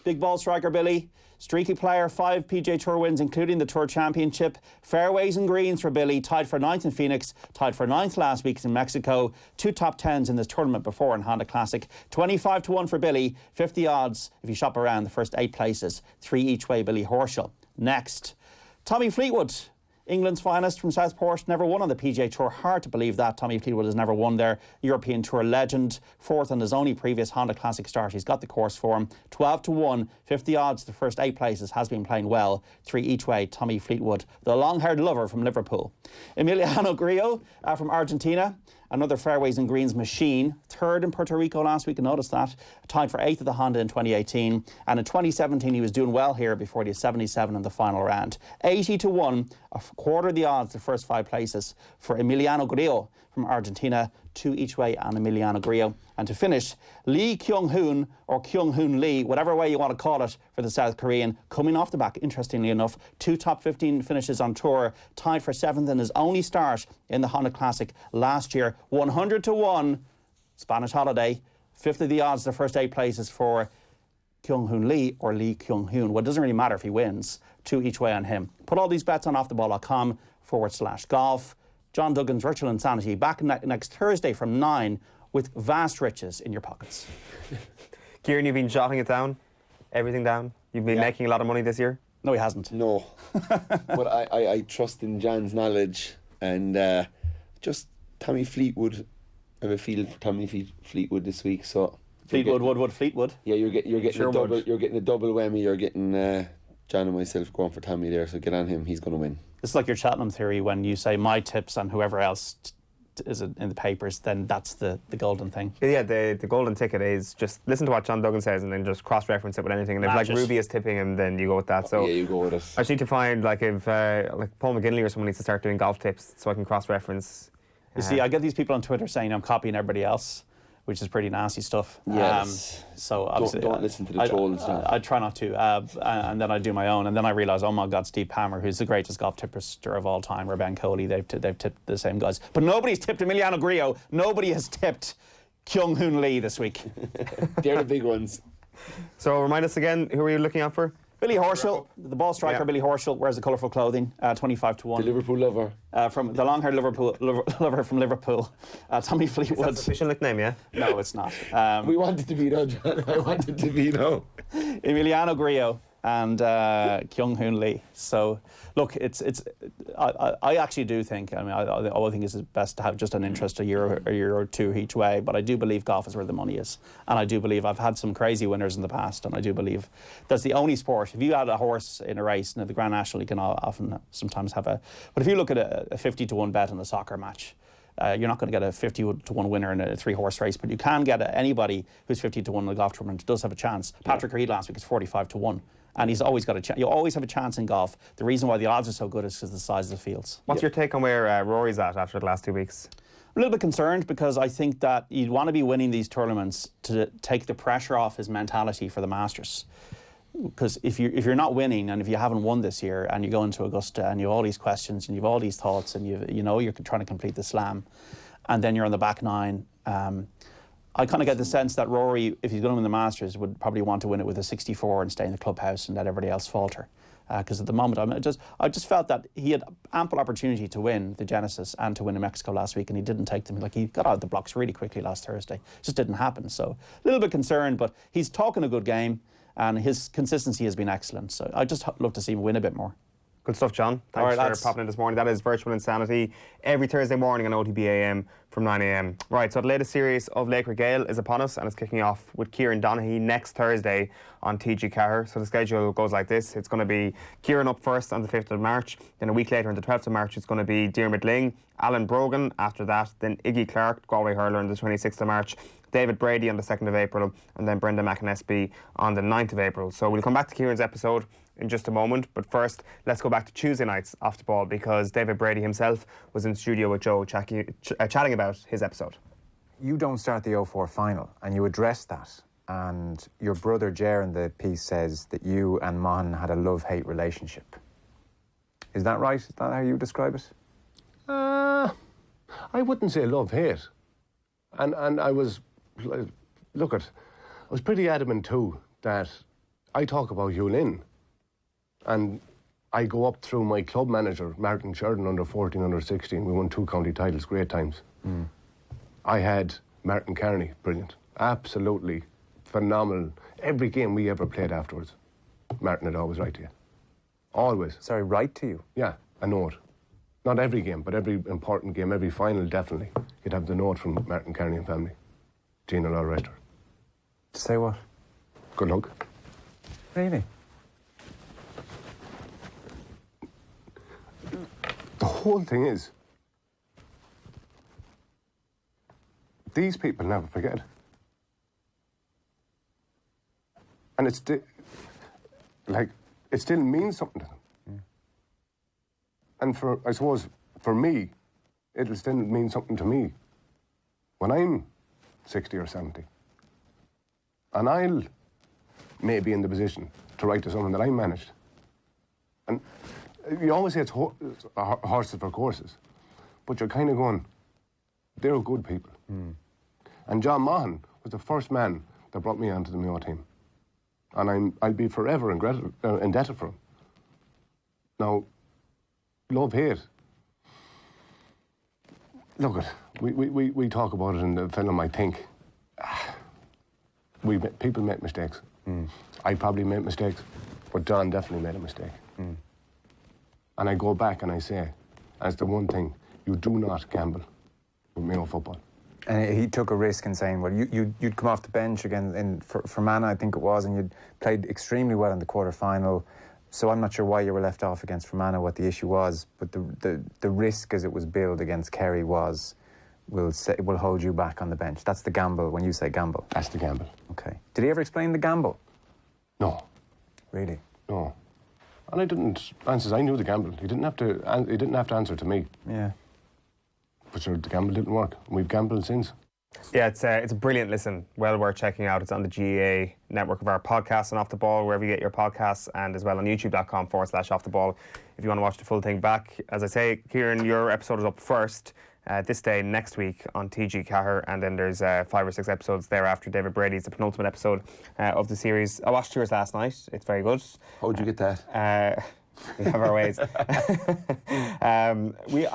Big ball striker Billy. Streaky player, 5 PGA Tour wins, including the Tour Championship. Fairways and greens for Billy, tied for 9th in Phoenix, tied for 9th last week in Mexico. 2 top 10s in this tournament before in Honda Classic. 25-1 for Billy, 50 odds if you shop around the first 8 places. 3 each way, Billy Horschel. Next, Tommy Fleetwood. England's finest from Southport, never won on the PGA Tour. Hard to believe that. Tommy Fleetwood has never won there. European Tour legend, 4th on his only previous Honda Classic start. He's got the course for him. 12-1, 50 odds the first 8 places, has been playing well. 3 each way, Tommy Fleetwood, the long-haired lover from Liverpool. Emiliano Grillo from Argentina, another fairways and greens machine. 3rd in Puerto Rico last week, I noticed that. Tied for 8th at the Honda in 2018. And in 2017, he was doing well here before he had 77 in the final round. 80-1, a quarter of the odds the first 5 places for Emiliano Grillo from Argentina. 2 each way on Emiliano Grillo. And to finish, Lee Kyung-hoon, or Kyung-hoon Lee, whatever way you want to call it, for the South Korean, coming off the back, interestingly enough. 2 top 15 finishes on tour, tied for 7th in his only start in the Honda Classic last year. 100-1, Spanish holiday. 5th of the odds the first 8 places for Kyung-hoon Lee, or Lee Kyung-hoon. Well, it doesn't really matter if he wins. 2 each way on him. Put all these bets on offtheball.com/golf. John Duggan's Virtual Insanity back next Thursday from 9 with vast riches in your pockets. Kieran, you've been jotting it down, everything down. You've been making a lot of money this year. No, he hasn't. No. But I trust in John's knowledge, and just Tommy Fleetwood. I have a feeling for Tommy Fleetwood this week. So Fleetwood. Yeah, you're getting Sure a double. would. You're getting a double whammy. You're getting John and myself going for Tommy there. So get on him. He's going to win. It's like your Cheltenham theory when you say my tips and whoever else is in the papers, then that's the golden thing. Yeah, the golden ticket is just listen to what John Duggan says and then just cross-reference it with anything. And if Match like it. Ruby is tipping him, then you go with that. So yeah, you go with it. I just need to find like if like Paul McGinley or someone needs to start doing golf tips so I can cross-reference. You see, I get these people on Twitter saying I'm copying everybody else, which is pretty nasty stuff. Yes. So obviously, don't listen to the trolls. I try not to, and then I do my own, and then I realise, oh my God, Steve Palmer, who's the greatest golf tipster of all time, or Ben Coley, they've tipped the same guys, but nobody's tipped Emiliano Grillo. Nobody has tipped Kyung-hoon Lee this week. They're the big ones. So remind us again, who are you looking out for? Billy Horschel, the ball striker. Billy Horschel wears the colourful clothing. 25-1. The Liverpool lover. From the long-haired lover from Liverpool. Tommy Fleetwood. Is that official nickname? Yeah. No, it's not. We wanted to be no, John. I wanted to be no. Emiliano Grillo and Kyung-hoon Lee. So, look, I actually do think. I mean, I think it's best to have just an interest a year or two each way. But I do believe golf is where the money is, and I do believe I've had some crazy winners in the past, and I do believe that's the only sport. If you had a horse in a race, and the Grand National, you can often sometimes have a. But if you look at a 50-1 bet in a soccer match. You're not going to get a 50-1 winner in a 3-horse race, but you can get anybody who's 50-1 in a golf tournament does have a chance. Patrick Reed last week is 45-1, and he's always got a chance. You always have a chance in golf. The reason why the odds are so good is because of the size of the fields. What's your take on where Rory's at after the last 2 weeks? A little bit concerned because I think that you'd want to be winning these tournaments to take the pressure off his mentality for the Masters. Because if you're not winning and if you haven't won this year and you go into Augusta and you have all these questions and you have all these thoughts and you know you're trying to complete the slam and then you're on the back nine, I kind of get the sense that Rory, if he's going to win the Masters, would probably want to win it with a 64 and stay in the clubhouse and let everybody else falter. Because at the moment, I just felt that he had ample opportunity to win the Genesis and to win in Mexico last week, and he didn't take them. Like, he got out of the blocks really quickly last Thursday. It just didn't happen. So a little bit concerned, but he's talking a good game. And his consistency has been excellent. So I just love to see him win a bit more. Good stuff, John. All Thanks right, for popping in this morning. That is Virtual Insanity every Thursday morning on OTBAM from 9 a.m. Right, so the latest series of Laochra Gael is upon us, and it's kicking off with Kieran Donaghy next Thursday on TG Cahir. So the schedule goes like this. It's going to be Kieran up first on the 5th of March. Then a week later on the 12th of March, it's going to be Dermot Ling, Alan Brogan after that. Then Iggy Clark, Galway hurler, on the 26th of March. David Brady on the 2nd of April, and then Brenda McInnesby on the 9th of April. So we'll come back to Kieran's episode in just a moment, but first let's go back to Tuesday nights Off the Ball, because David Brady himself was in studio with Joe chatting about his episode. You don't start the 04 final, and you address that, and your brother Ger in the piece says that you and Mon had a love-hate relationship. Is that right? Is that how you describe it? I wouldn't say love-hate. And I was, I was pretty adamant too that I talk about Yulin, and I go up through my club manager, Martin Sheridan, under 14, under 16. We won 2 county titles, great times. I had Martin Kearney, brilliant, absolutely phenomenal. Every game we ever played afterwards, Martin had always right to you. Always. Sorry, right to you? Yeah, a note. Not every game, but every important game, every final, definitely. You'd have the note from Martin Kearney and family. Gina Lawrester. To say what? Good luck. Really? The whole thing is, these people never forget. And it still means something to them. And I suppose, for me, it'll still mean something to me when I'm 60 or 70. And I'll maybe in the position to write to someone that I managed. And you always say it's horses for courses, but you're kind of going, they're good people. And John Maughan was the first man that brought me onto the Mayo team. And I'll be forever indebted for him. Now, love-hate. Look, we talk about it in the film, I think. People make mistakes. I probably made mistakes, but John definitely made a mistake. And I go back and I say, as the one thing, you do not gamble with Mayo football. And he took a risk in saying, well, you'd come off the bench again for Fermanagh, I think it was, and you'd played extremely well in the quarter-final. So I'm not sure why you were left off against Fermanagh, what the issue was, but the risk as it was billed against Kerry was, will hold you back on the bench. That's the gamble when you say gamble. That's the gamble. Okay. Did he ever explain the gamble? No. Really? No. And I didn't answer. I knew the gamble. He didn't have to answer to me. Yeah. But sure, the gamble didn't work. We've gambled since. Yeah, it's a brilliant listen. Well worth checking out. It's on the GEA network of our podcasts and Off the Ball, wherever you get your podcasts, and as well on youtube.com/Off the Ball if you want to watch the full thing back. As I say, Kieran, your episode is up first this day next week on TG Cahir, and then there's 5 or 6 episodes thereafter. David Brady's the penultimate episode of the series. I watched yours last night. It's very good. How'd you get that? We have our ways. We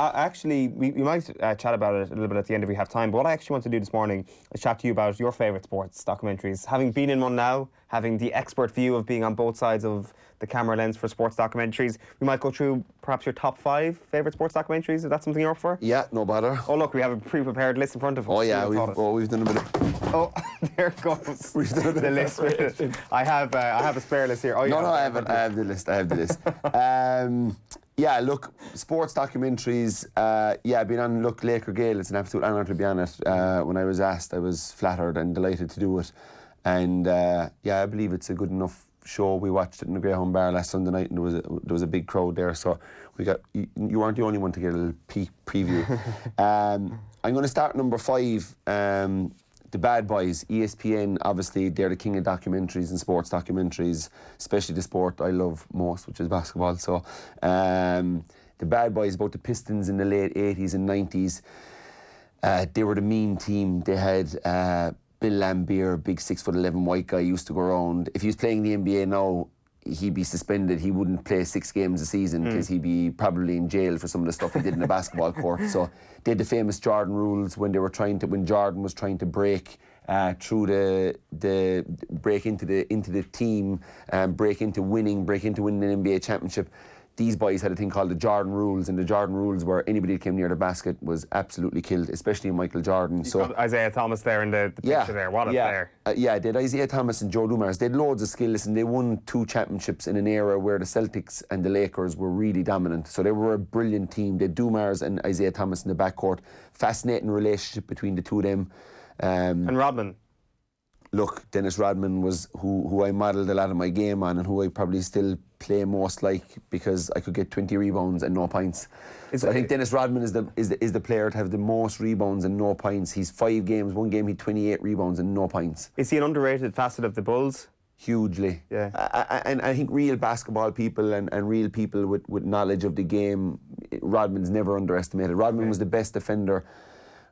might chat about it a little bit at the end if we have time, but what I actually want to do this morning is chat to you about your favourite sports documentaries. Having been in one now, having the expert view of being on both sides of the camera lens for sports documentaries, we might go through perhaps your top 5 favourite sports documentaries. Is that something you're up for? Yeah, no bother. Oh look, we have a pre-prepared list in front of us. Oh yeah, we've done a bit of... Oh, there it goes. We've done a bit the of list with it. I have a spare list here. Oh, no, I have the list. Yeah, look, sports documentaries. I've been on Laochra Gael. It's an absolute honour to be on it. When I was asked, I was flattered and delighted to do it. And I believe it's a good enough show. We watched it in the Greyhound Bar last Sunday night, and there was a big crowd there. So you weren't the only one to get a little peek preview. I'm going to start number 5. The Bad Boys, ESPN, obviously, they're the king of documentaries and sports documentaries, especially the sport I love most, which is basketball. So, The Bad Boys, about the Pistons in the late 80s and 90s. They were the mean team. They had Bill Lambier, big 6'11" white guy, used to go around. If he was playing the NBA now, he'd be suspended. He wouldn't play 6 games a season because he'd be probably in jail for some of the stuff he did in the basketball court. So they had the famous Jordan rules when Jordan was trying to break break into the team, break into winning an NBA championship. these boys had a thing called the Jordan rules, and the Jordan rules were anybody that came near the basket was absolutely killed, especially Michael Jordan. So Isaiah Thomas there in the picture there, what a player. Yeah, they had Isaiah Thomas and Joe Dumars. They had loads of skills, and they won 2 championships in an era where the Celtics and the Lakers were really dominant. So they were a brilliant team. They had Dumars and Isaiah Thomas in the backcourt. Fascinating relationship between the two of them. And Rodman. Look, Dennis Rodman was who I modelled a lot of my game on, and who I probably still play most like, because I could get 20 rebounds and no points. So I think Dennis Rodman is the player to have the most rebounds and no points. He's 5 games, 1 game he had 28 rebounds and no points. Is he an underrated facet of the Bulls? Hugely. Yeah. And I think real basketball people and real people with knowledge of the game, Rodman's never underestimated. Rodman was the best defender.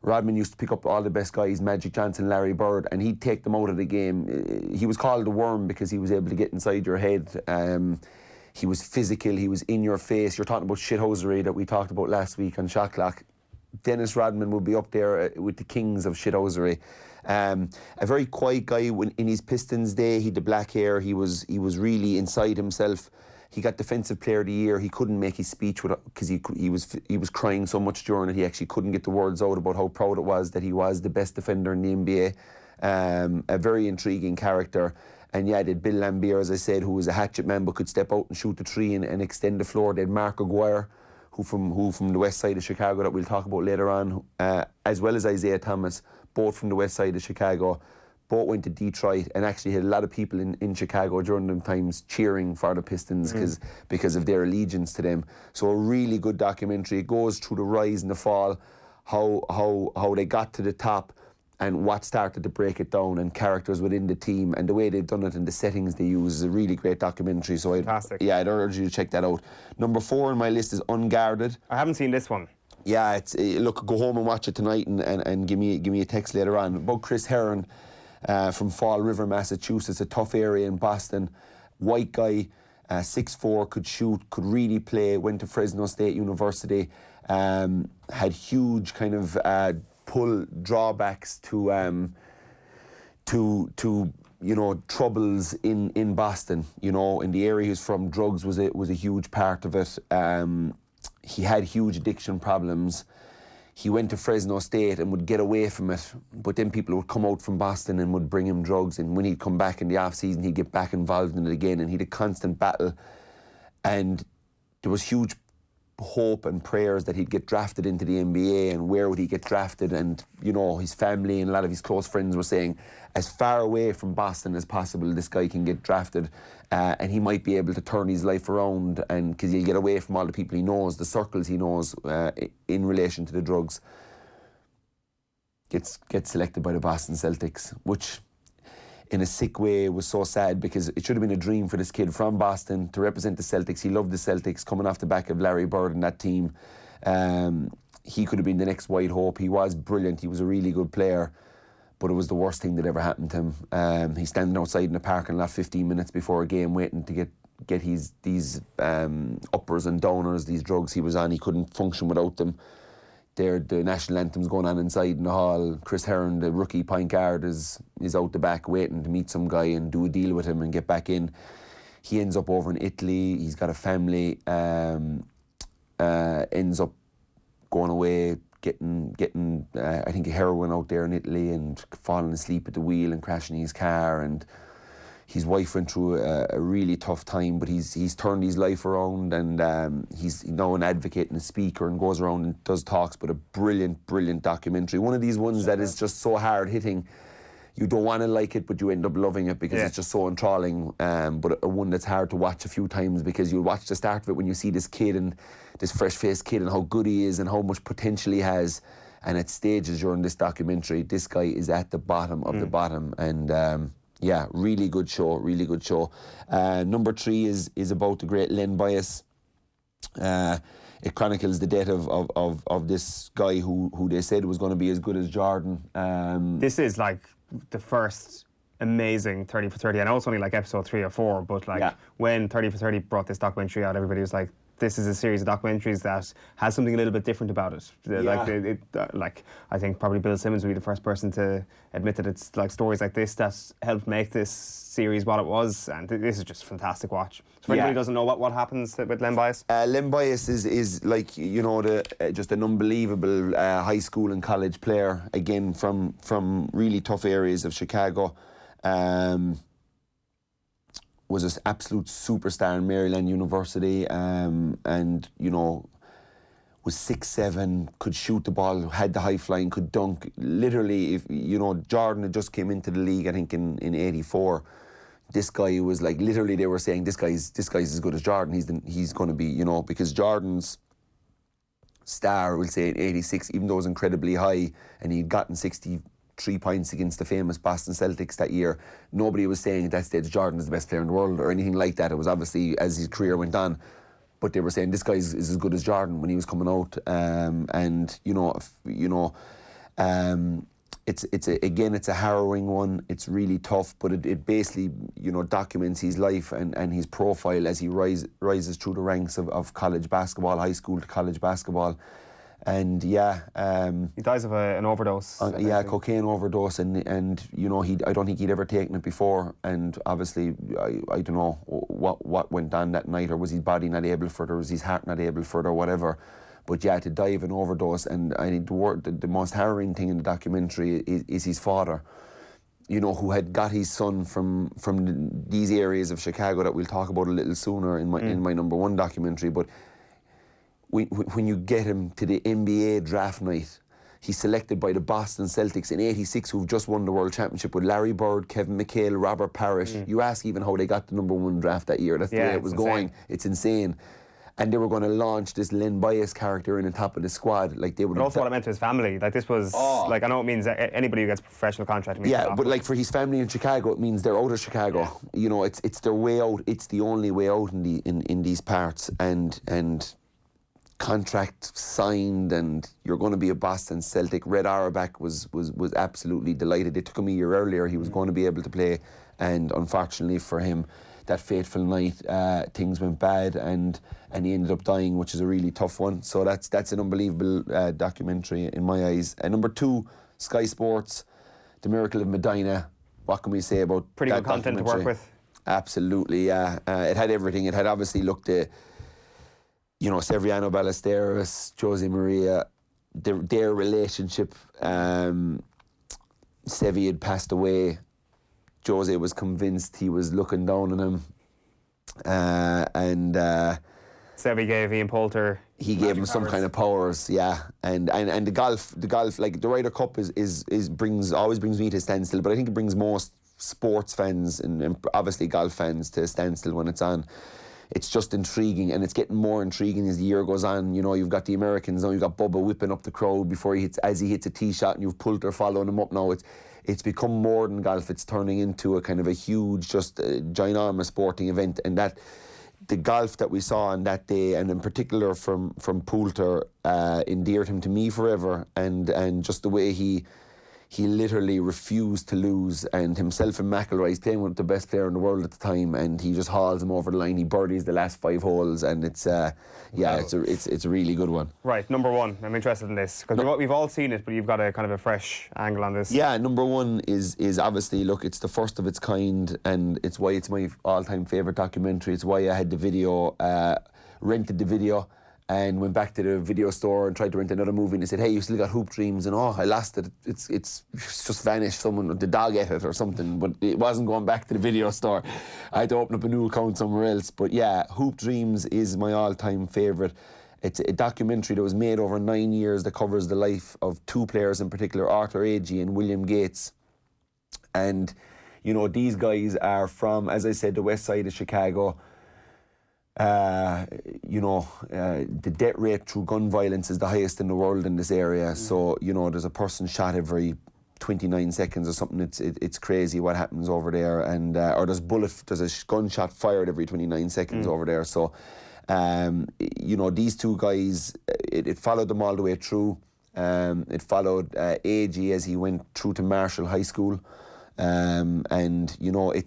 Rodman used to pick up all the best guys, Magic Johnson, Larry Bird, and he'd take them out of the game. He was called the worm because he was able to get inside your head. He was physical, he was in your face. You're talking about shithousery that we talked about last week on Shot Clock. Dennis Rodman would be up there with the kings of shithousery. A very quiet guy in his Pistons day. He had the black hair. He was really inside himself. He got Defensive Player of the Year. He couldn't make his speech because he was crying so much during it. He actually couldn't get the words out about how proud it was that he was the best defender in the NBA. A very intriguing character. And yeah, they had Bill Lambier, as I said, who was a hatchet man but could step out and shoot the three and extend the floor. They had Mark Aguirre, who from the west side of Chicago that we'll talk about later on, as well as Isaiah Thomas, both from the west side of Chicago. Both went to Detroit and actually had a lot of people in Chicago during them times cheering for the Pistons because of their allegiance to them. So a really good documentary. It goes through the rise and the fall, how they got to the top and what started to break it down, and characters within the team and the way they've done it and the settings they use is a really great documentary. So I'd urge you to check that out. Number 4 on my list is Unguarded. I haven't seen this one. Yeah, look, go home and watch it tonight and give me a text later on. About Chris Heron. From Fall River, Massachusetts, a tough area in Boston. White guy, 6'4", could shoot, could really play, went to Fresno State University, had huge kind of pull drawbacks to troubles in Boston. In the area he's from, drugs was a huge part of it. He had huge addiction problems. He went to Fresno State and would get away from it, but then people would come out from Boston and would bring him drugs, and when he'd come back in the off-season, he'd get back involved in it again, and he had a constant battle. And there was huge hope and prayers that he'd get drafted into the NBA, and where would he get drafted? And, his family and a lot of his close friends were saying, as far away from Boston as possible, this guy can get drafted, and he might be able to turn his life around, and because he'll get away from all the people he knows, the circles he knows in relation to the drugs. Gets selected by the Boston Celtics, which in a sick way was so sad, because it should have been a dream for this kid from Boston to represent the Celtics. He loved the Celtics, coming off the back of Larry Bird and that team. He could have been the next White Hope. He was brilliant. He was a really good player. But it was the worst thing that ever happened to him. He's standing outside in the parking lot 15 minutes before a game waiting to get these uppers and downers, these drugs he was on. He couldn't function without them. The national anthem's going on inside in the hall. Chris Heron, the rookie point guard, is out the back waiting to meet some guy and do a deal with him and get back in. He ends up over in Italy. He's got a family. Ends up going away, getting I think heroin out there in Italy, and falling asleep at the wheel and crashing his car, and his wife went through a really tough time, but he's turned his life around, and he's now an advocate and a speaker and goes around and does talks. But a brilliant documentary, one of these ones that is just so hard hitting you don't want to like it, but you end up loving it because it's just so enthralling. But a one that's hard to watch a few times, because you'll watch the start of it when you see this kid and this fresh-faced kid and how good he is and how much potential he has. And at stages during this documentary, this guy is at the bottom of the bottom. And yeah, really good show, really good show. Number 3 is about the great Len Bias. It chronicles the death of this guy who they said was going to be as good as Jordan. This is like the first amazing 30 for 30. I know it's only like episode 3 or 4, but like when 30 for 30 brought this documentary out, everybody was like, this is a series of documentaries that has something a little bit different about it. Like I think probably Bill Simmons would be the first person to admit that it's like stories like this that helped make this series what it was, and this is just a fantastic watch. So for anybody who doesn't know what happens with Len Bias? Len Bias is like, just an unbelievable high school and college player, again from really tough areas of Chicago. Was an absolute superstar in Maryland University, and was 6'7", could shoot the ball, had the high flying, could dunk. Literally, if Jordan had just came into the league, I think in '84. This guy was like, literally, they were saying this guy's as good as Jordan. He's going to be, because Jordan's star, we'll say in '86, even though it was incredibly high, and he'd gotten 63 points against the famous Boston Celtics that year, nobody was saying at that stage Jordan is the best player in the world or anything like that. It was obviously as his career went on, but they were saying this guy is as good as Jordan when he was coming out. It's a harrowing one. It's really tough, but it basically documents his life and his profile as he rises through the ranks of college basketball, high school to college basketball. And he dies of an overdose. Cocaine overdose, and I don't think he'd ever taken it before. And obviously, I don't know what went on that night, or was his body not able for it, or was his heart not able for it, or whatever. But to die of an overdose, and I think the most harrowing thing in the documentary is his father, who had got his son from these areas of Chicago that we'll talk about a little sooner in my number one documentary, but. When you get him to the NBA draft night, he's selected by the Boston Celtics in '86, who've just won the World Championship with Larry Bird, Kevin McHale, Robert Parrish. You ask even how they got the number one draft that year. That's the way it was going. It's insane. And they were going to launch this Len Bias character in the top of the squad. Like they would. But also what it meant to his family. Like this was like, I know it means anybody who gets a professional contract. But like for his family in Chicago, it means they're out of Chicago. Yeah. It's their way out. It's the only way out in these parts. And contract signed, and you're going to be a Boston Celtic. Red Auerbach was absolutely delighted. It took him a year earlier. He was going to be able to play, and unfortunately for him, that fateful night, things went bad, and he ended up dying, which is a really tough one. So that's an unbelievable documentary in my eyes. And number 2, Sky Sports, The Miracle of Medina. What can we say about pretty that good content to work with? Absolutely, yeah. It had everything. It had obviously looked at Severiano Ballesteros, Jose Maria, their relationship. Sevi had passed away. Jose was convinced he was looking down on him. Sevi gave Ian Poulter. He gave him some kind of powers, yeah. And the golf, like the Ryder Cup always brings me to a standstill, but I think it brings most sports fans and obviously golf fans to a standstill when it's on. It's just intriguing, and it's getting more intriguing as the year goes on. You've got the Americans now. You've got Bubba whipping up the crowd before he hits a tee shot, and you've Poulter following him up now. It's become more than golf. It's turning into a kind of a huge, just ginormous sporting event, and that the golf that we saw on that day, and in particular from Poulter, endeared him to me forever, and just the way he literally refused to lose, and himself and McIlroy, he's playing with the best player in the world at the time, and he just hauls him over the line. He birdies the last 5 holes, and it's a really good one. Right, number 1. I'm interested in this because we've all seen it, but you've got a kind of a fresh angle on this. Yeah, number 1 is obviously, look, it's the first of its kind, and it's why it's my all-time favourite documentary. It's why I had the video, rented the video, and went back to the video store and tried to rent another movie, and they said, hey, you still got Hoop Dreams, and I lost it. It's just vanished. The dog ate it or something, but it wasn't going back to the video store. I had to open up a new account somewhere else. But yeah, Hoop Dreams is my all-time favourite. It's a documentary that was made over 9 years that covers the life of 2 players in particular, Arthur Agee and William Gates. And, these guys are from, as I said, the west side of Chicago. The death rate through gun violence is the highest in the world in this area. So, there's a person shot every 29 seconds or something. It's crazy what happens over there. And or there's a gunshot fired every 29 seconds over there. So, these 2 guys, it followed them all the way through. It followed Agee as he went through to Marshall High School. It's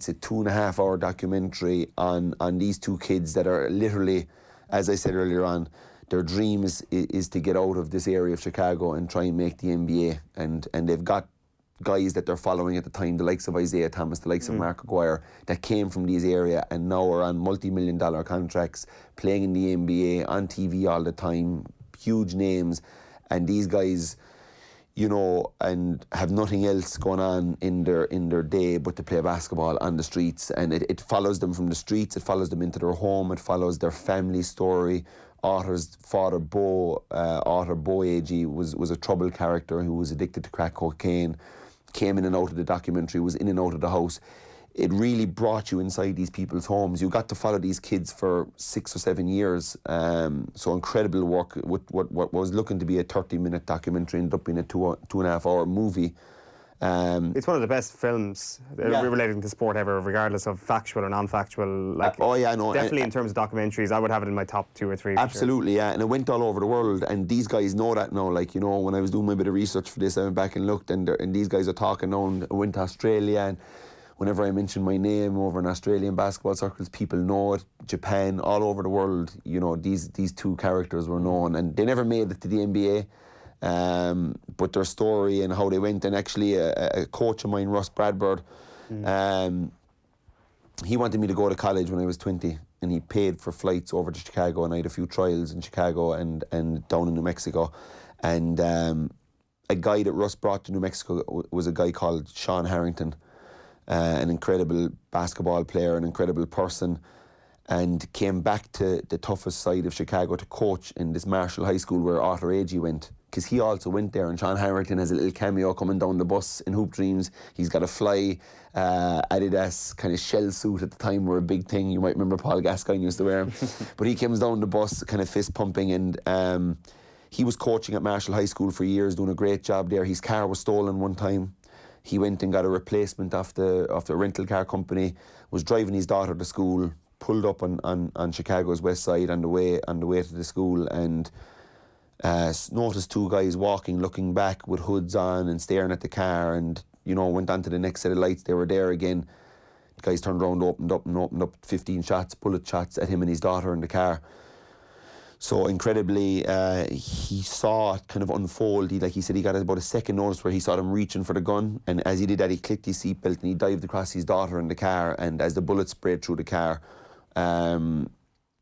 a 2.5-hour documentary on these 2 kids that are literally as I said earlier on, their dream is to get out of this area of Chicago and try and make the NBA. And they've got guys that they're following at the time, the likes of Isaiah Thomas, the likes of Mark Aguirre, that came from these area and now are on multi-million-dollar contracts, playing in the NBA, on TV all the time, huge names. And these guys, you know, and have nothing else going on in their day but to play basketball on the streets. And it follows them from the streets, it follows them into their home, it follows their family story. Otter's father, Otter Boyegi, was a troubled character who was addicted to crack cocaine, came in and out of the documentary, was in and out of the house. It really brought you inside these people's homes. You got to follow these kids for 6 or 7 years. So incredible work with what was looking to be a 30-minute documentary, ended up being a 2.5-hour movie. It's one of the best films relating to sport ever, regardless of factual or non-factual. Definitely in terms of documentaries, I would have it in my top 2 or 3. Absolutely, yeah, and it went all over the world, and these guys know that now. Like, you know, when I was doing my bit of research for this, I went back and looked, and these guys are talking now. And I went to Australia, and whenever I mention my name over in Australian basketball circles, people know it. Japan, all over the world, you know, these two characters were known, and they never made it to the NBA. But their story and how they went, and actually a coach of mine, Russ Bradford, he wanted me to go to college when I was 20, and he paid for flights over to Chicago, and I had a few trials in Chicago and down in New Mexico. And a guy that Russ brought to New Mexico was a guy called Sean Harrington, an incredible basketball player, an incredible person, and came back to the toughest side of Chicago to coach in this Marshall High School where Otter Agee went, because he also went there. And Sean Harrington has a little cameo coming down the bus in Hoop Dreams. He's got a fly Adidas kind of shell suit at the time, were a big thing. You might remember Paul Gascoigne used to wear him. But he comes down the bus kind of fist pumping, and he was coaching at Marshall High School for years, doing a great job there. His car was stolen one time. He went and got a replacement off the rental car company, was driving his daughter to school, pulled up on Chicago's west side on the way to the school, and noticed 2 guys walking, looking back with hoods on and staring at the car, and, you know, went on to the next set of lights. They were there again. The guys turned around, opened up 15 shots, bullet shots at him and his daughter in the car. So incredibly, he saw it kind of unfold. He said he got about a second notice where he saw them reaching for the gun, and as he did that, he clicked his seatbelt and he dived across his daughter in the car, and as the bullets sprayed through the car,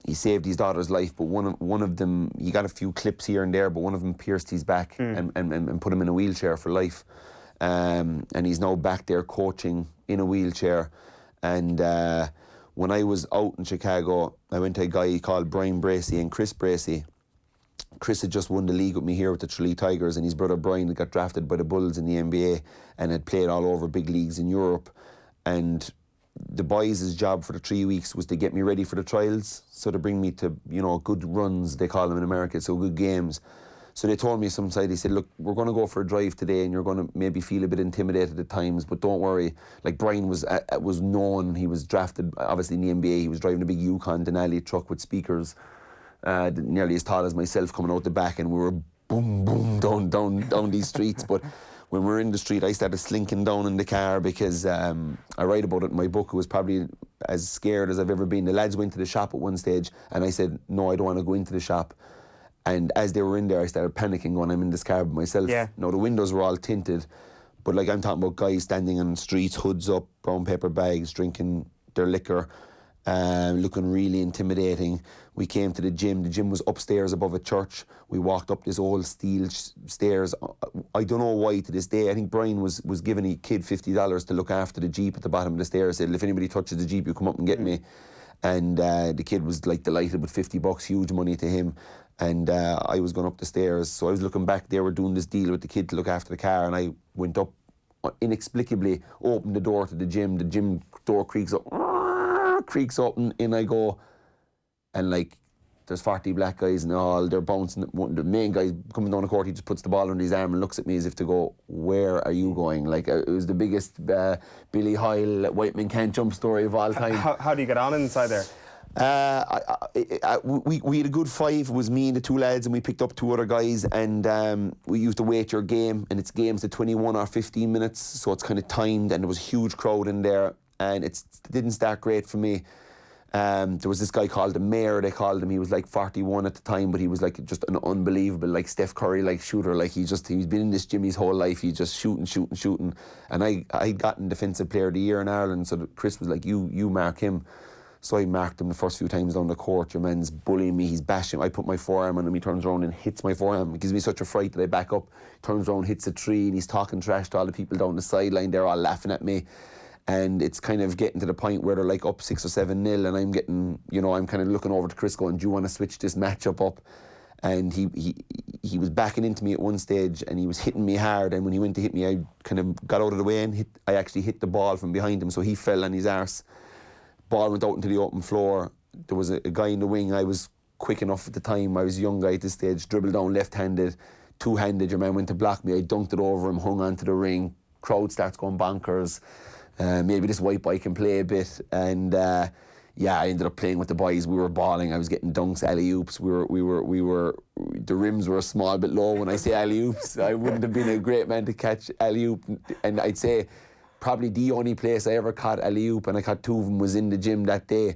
he saved his daughter's life. But one of them, he got a few clips here and there, but one of them pierced his back and put him in a wheelchair for life. And he's now back there coaching in a wheelchair. And when I was out in Chicago, I went to a guy called Brian Bracey and Chris Bracey. Chris had just won the league with me here with the Tralee Tigers, and his brother Brian had got drafted by the Bulls in the NBA and had played all over big leagues in Europe. And the boys' job for the 3 weeks was to get me ready for the trials, so to bring me to, you know, good runs, they call them in America, so good games. So they told me some side, they said, look, we're going to go for a drive today and you're going to maybe feel a bit intimidated at times, but don't worry. Like, Brian was known, he was drafted, obviously, in the NBA. He was driving a big Yukon Denali truck with speakers, nearly as tall as myself, coming out the back, and we were boom, boom, down these streets. But when we were in the street, I started slinking down in the car because I write about it in my book. I was probably as scared as I've ever been. The lads went to the shop at one stage, and I said, no, I don't want to go into the shop. And as they were in there, I started panicking, going, I'm in this car by myself. Yeah. No, the windows were all tinted, but like, I'm talking about guys standing on the streets, hoods up, brown paper bags, drinking their liquor, looking really intimidating. We came to the gym. The gym was upstairs above a church. We walked up this old steel stairs. I don't know why to this day. I think Brian was giving a kid $50 to look after the Jeep at the bottom of the stairs. Said, if anybody touches the Jeep, you come up and get me. And the kid was like delighted with $50, huge money to him. And I was going up the stairs, so I was looking back. They were doing this deal with the kid to look after the car, and I went up, inexplicably opened the door to the gym. The gym door creaks open, in I go, and like, there's 40 black guys in the hall, they're bouncing. The main guy coming down the court, he just puts the ball under his arm and looks at me as if to go, where are you going? Like, it was the biggest Billy Hoyle, white men can't jump story of all time. How do you get on inside there? We had a good 5. It was me and the 2 lads, and we picked up 2 other guys, and we used to weight your game, and it's games to 21 or 15 minutes, so it's kind of timed, and there was a huge crowd in there, and it didn't start great for me. There was this guy called the Mayor, they called him. He was like 41 at the time, but he was like just an unbelievable, like Steph Curry like shooter. Like he's been in this gym his whole life. He's just shooting. And I gotten Defensive Player of the Year in Ireland, so Chris was like, you mark him. So I marked him the first few times down the court. Your man's bullying me, he's bashing. I put my forearm on him, he turns around and hits my forearm. It gives me such a fright that I back up, turns around, hits a tree, and he's talking trash to all the people down the sideline. They're all laughing at me. And it's kind of getting to the point where they're like up 6 or 7-0, and I'm getting, I'm kind of looking over to Chris going, do you want to switch this matchup up? And he was backing into me at one stage, and he was hitting me hard, and when he went to hit me, I kind of got out of the way and I actually hit the ball from behind him, so he fell on his arse. Ball went out into the open floor. There was a guy in the wing. I was quick enough at the time. I was a young guy at this stage. Dribbled down left-handed, two-handed. Your man went to block me. I dunked it over him, hung onto the ring. Crowd starts going bonkers. Maybe this white boy can play a bit. And I ended up playing with the boys. We were balling. I was getting dunks, alley-oops. The rims were a small bit low when I say alley-oops. I wouldn't have been a great man to catch alley-oop. And I'd say probably the only place I ever caught alley-oop, and I caught 2 of them, was in the gym that day.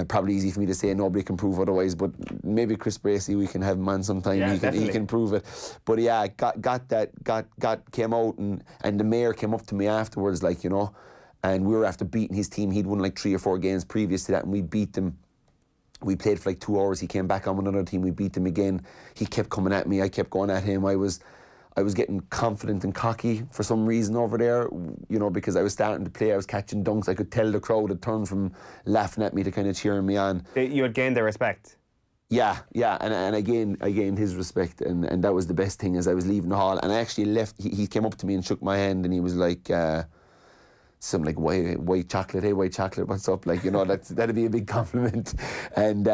Probably easy for me to say, nobody can prove otherwise, but maybe Chris Bracey, we can have him on sometime. Yeah, he can prove it. But yeah, came out, and the Mayor came up to me afterwards, and we were after beating his team. He'd won like 3 or 4 games previous to that, and we beat them. We played for like 2 hours. He came back on with another team. We beat them again. He kept coming at me. I kept going at him. I was getting confident and cocky for some reason over there, because I was starting to play. I was catching dunks. I could tell the crowd had turned from laughing at me to kind of cheering me on. You had gained their respect. Yeah, and I gained his respect, and that was the best thing. As I was leaving the hall, and I actually left. He came up to me and shook my hand, and he was like, something like, white chocolate, hey, white chocolate, what's up? That'd be a big compliment. And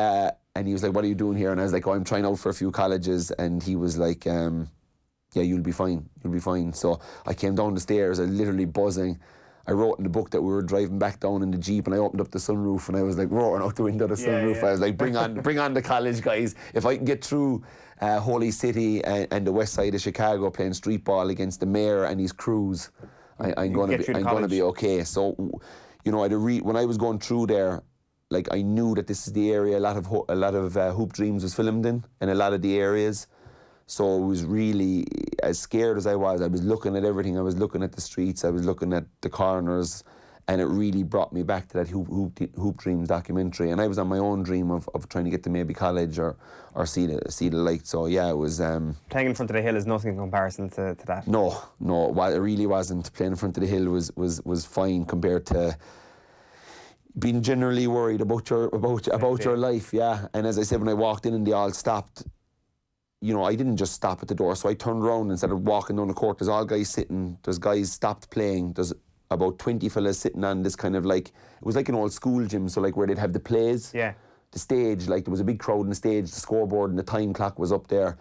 he was like, what are you doing here? And I was like, I'm trying out for a few colleges. And he was like, yeah, you'll be fine. So I came down the stairs, I was literally buzzing. I wrote in the book that we were driving back down in the Jeep, and I opened up the sunroof, and I was like roaring out the window of the sunroof. Yeah. I was like, bring on the college guys. If I can get through Holy City and the west side of Chicago playing street ball against the Mayor and his crews, I'm going to be okay. So, when I was going through there, I knew that this is the area a lot of Hoop Dreams was filmed in a lot of the areas. So I was really, as scared as I was looking at everything. I was looking at the streets, I was looking at the corners, and it really brought me back to that Hoop Dreams documentary. And I was on my own dream of trying to get to maybe college or see the light. So yeah, it was... Playing in front of the hill is nothing in comparison to that. No, it really wasn't. Playing in front of the hill was fine compared to being generally worried about your life, yeah. And as I said, when I walked in and they all stopped, I didn't just stop at the door. So I turned around instead of walking down the court. There's all guys sitting. There's guys stopped playing. There's about 20 fellas sitting on this kind of it was like an old school gym. So where they'd have the plays. Yeah. The stage, there was a big crowd on the stage. The scoreboard and the time clock was up there.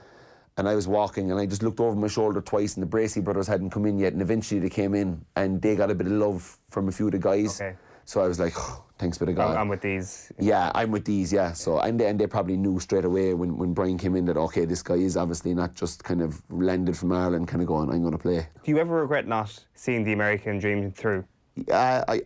And I was walking and I just looked over my shoulder twice, and the Bracey brothers hadn't come in yet. And eventually they came in and they got a bit of love from a few of the guys. Okay. So I was like, oh, thanks be to God. I'm with these. Yeah, I'm with these, yeah. So and they probably knew straight away when Brian came in that, okay, this guy is obviously not just kind of landed from Ireland kind of going, I'm going to play. Do you ever regret not seeing the American dream through? I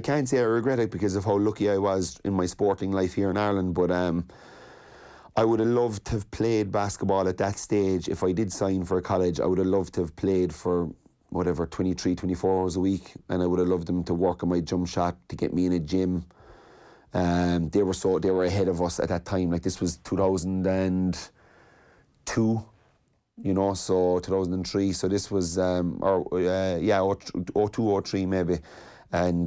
can't say I regret it because of how lucky I was in my sporting life here in Ireland, but I would have loved to have played basketball at that stage. If I did sign for a college, I would have loved to have played for 23, 24 hours a week, and I would have loved them to work on my jump shot, to get me in a gym. They were ahead of us at that time. This was 2002, so 2003. So this was 02, 03 maybe, and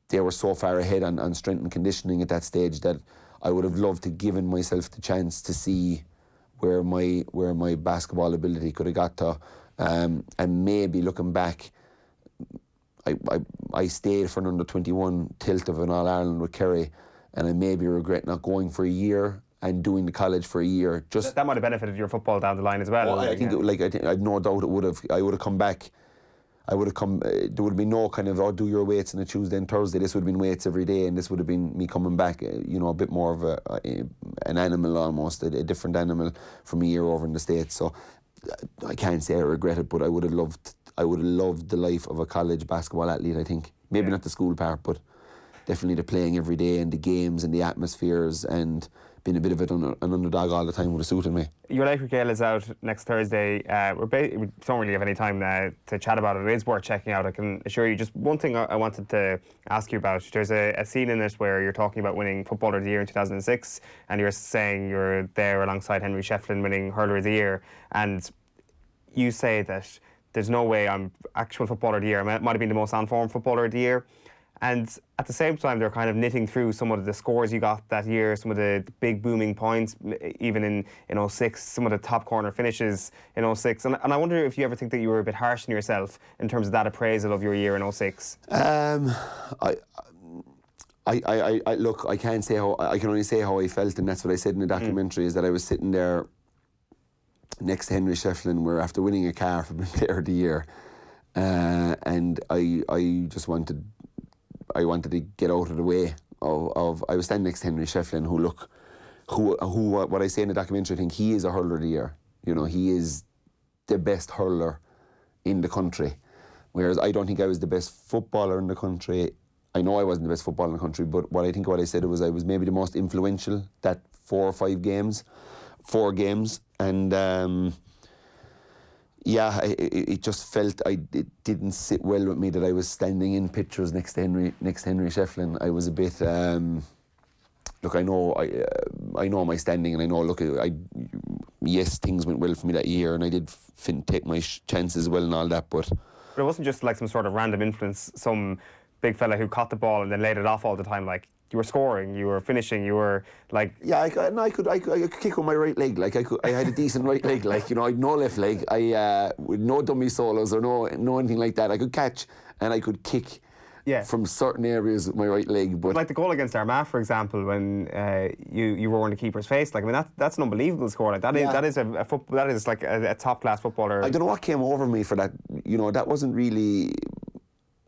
they were so far ahead on strength and conditioning at that stage that I would have loved to given myself the chance to see where my basketball ability could have got to. And maybe looking back, I stayed for an under-21 tilt of an All-Ireland with Kerry, and I maybe regret not going for a year and doing the college for a year. Just that might have benefited your football down the line as well. I think I've no doubt it would have. I would have come back. There would have been no kind of, do your weights on a Tuesday and Thursday. This would have been weights every day, and this would have been me coming back, a bit more of an animal almost, a different animal from a year over in the States. So I can't say I regret it, but I would have loved the life of a college basketball athlete, I think. Maybe not the school part, but definitely the playing every day and the games and the atmospheres, and being a bit of an underdog all the time would have suited me. Your Laochra Gael is out next Thursday. We don't really have any time to chat about it. It is worth checking out, I can assure you. Just one thing I wanted to ask you about. There's a scene in it where you're talking about winning Footballer of the Year in 2006, and you're saying you're there alongside Henry Shefflin winning Hurler of the Year, and you say that there's no way I'm actual Footballer of the Year. I might have been the most on-form Footballer of the Year. And at the same time, they're kind of knitting through some of the scores you got that year, some of the big booming points, even in 06, some of the top corner finishes in 06. And I wonder if you ever think that you were a bit harsh on yourself in terms of that appraisal of your year in 06. Look, I can't say how, I can only say how I felt, and that's what I said in the documentary, is that I was sitting there next to Henry Shefflin, where after winning a car for Player of the Year, and I just wanted to get out of the way of I was standing next to Henry Shefflin, what I say in the documentary, I think he is a hurler of the year. You know, he is the best hurler in the country. Whereas I don't think I was the best footballer in the country. I know I wasn't the best footballer in the country, but what I said was I was maybe the most influential that 4 games. And it just felt it didn't sit well with me that I was standing in pictures next to Henry Shefflin. I was a bit look, I know my standing, and I know, yes, things went well for me that year, and I did take my chances well and all that, but it wasn't just like some sort of random influence, some big fella who caught the ball and then laid it off all the time. Like, you were scoring, you were finishing, you were like... Yeah, I could kick with my right leg. Like, I had a decent right leg. Like, you know, I had no left leg. With no dummy solos or no anything like that. I could catch and I could kick from certain areas with my right leg. But like the goal against Armagh, for example, when you were in the keeper's face. Like, I mean, that's an unbelievable score. Like, that is like a top class footballer. I don't know what came over me for that. You know, that wasn't really...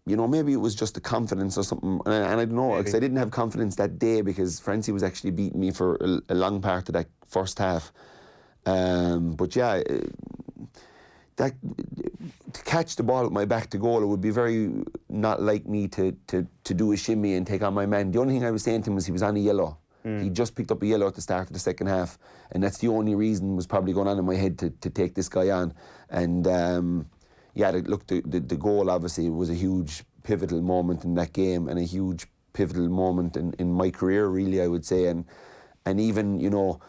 You know, maybe it was just the confidence or something, and I don't know, because I didn't have confidence that day, because Francie was actually beating me for a long part of that first half. But yeah, to catch the ball with my back to goal, it would be very not like me to do a shimmy and take on my man. The only thing I was saying to him was he was on a yellow. He just picked up a yellow at the start of the second half, and that's the only reason was probably going on in my head to take this guy on. And the goal obviously was a huge pivotal moment in that game, and a huge pivotal moment in my career, really, I would say. And even, you know,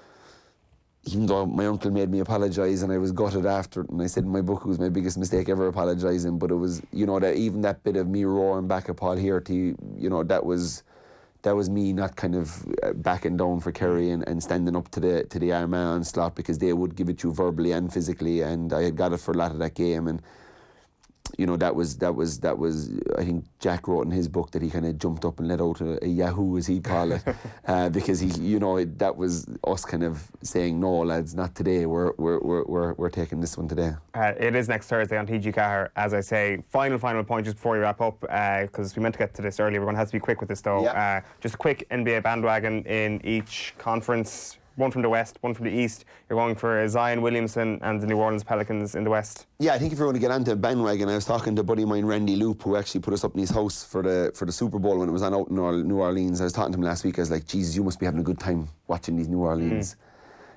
even though my uncle made me apologise and I was gutted after it, and I said in my book it was my biggest mistake ever apologising, but it was, you know, that even that bit of me roaring back at Paul Hearty, you know, that was me not kind of backing down for Kerry and standing up to the Armagh onslaught, because they would give it to you verbally and physically, and I had got it for a lot of that game. And you know, that was. I think Jack wrote in his book that he kind of jumped up and let out a yahoo, as he called it, because that was us kind of saying, no, lads, not today. We're taking this one today. It is next Thursday on TG Cahir, as I say. Final point just before we wrap up, because we meant to get to this earlier. We're going to have to be quick with this though. Yeah. Just a quick NBA bandwagon in each conference. One from the West, one from the East. You're going for Zion Williamson and the New Orleans Pelicans in the West. Yeah, I think if you're going to get onto a bandwagon, I was talking to a buddy of mine, Randy Loop, who actually put us up in his house for the Super Bowl when it was on out in New Orleans. I was talking to him last week. I was like, Jesus, you must be having a good time watching these New Orleans.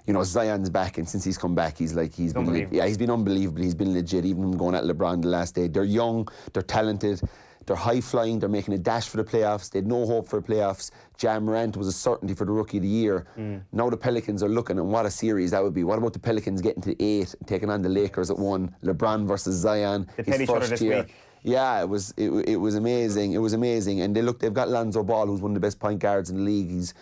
You know, Zion's back, and since he's come back, he's been unbelievable. He's been legit, even him going at LeBron the last day. They're young, they're talented, they're high-flying, they're making a dash for the playoffs. They had no hope for the playoffs. Ja Morant was a certainty for the Rookie of the Year. Now the Pelicans are looking, and what a series that would be. What about the Pelicans getting to 8, taking on the Lakers at 1, LeBron versus Zion, they played each other this week. Yeah, it was amazing. It was amazing. And they've got Lonzo Ball, who's one of the best point guards in the league. He's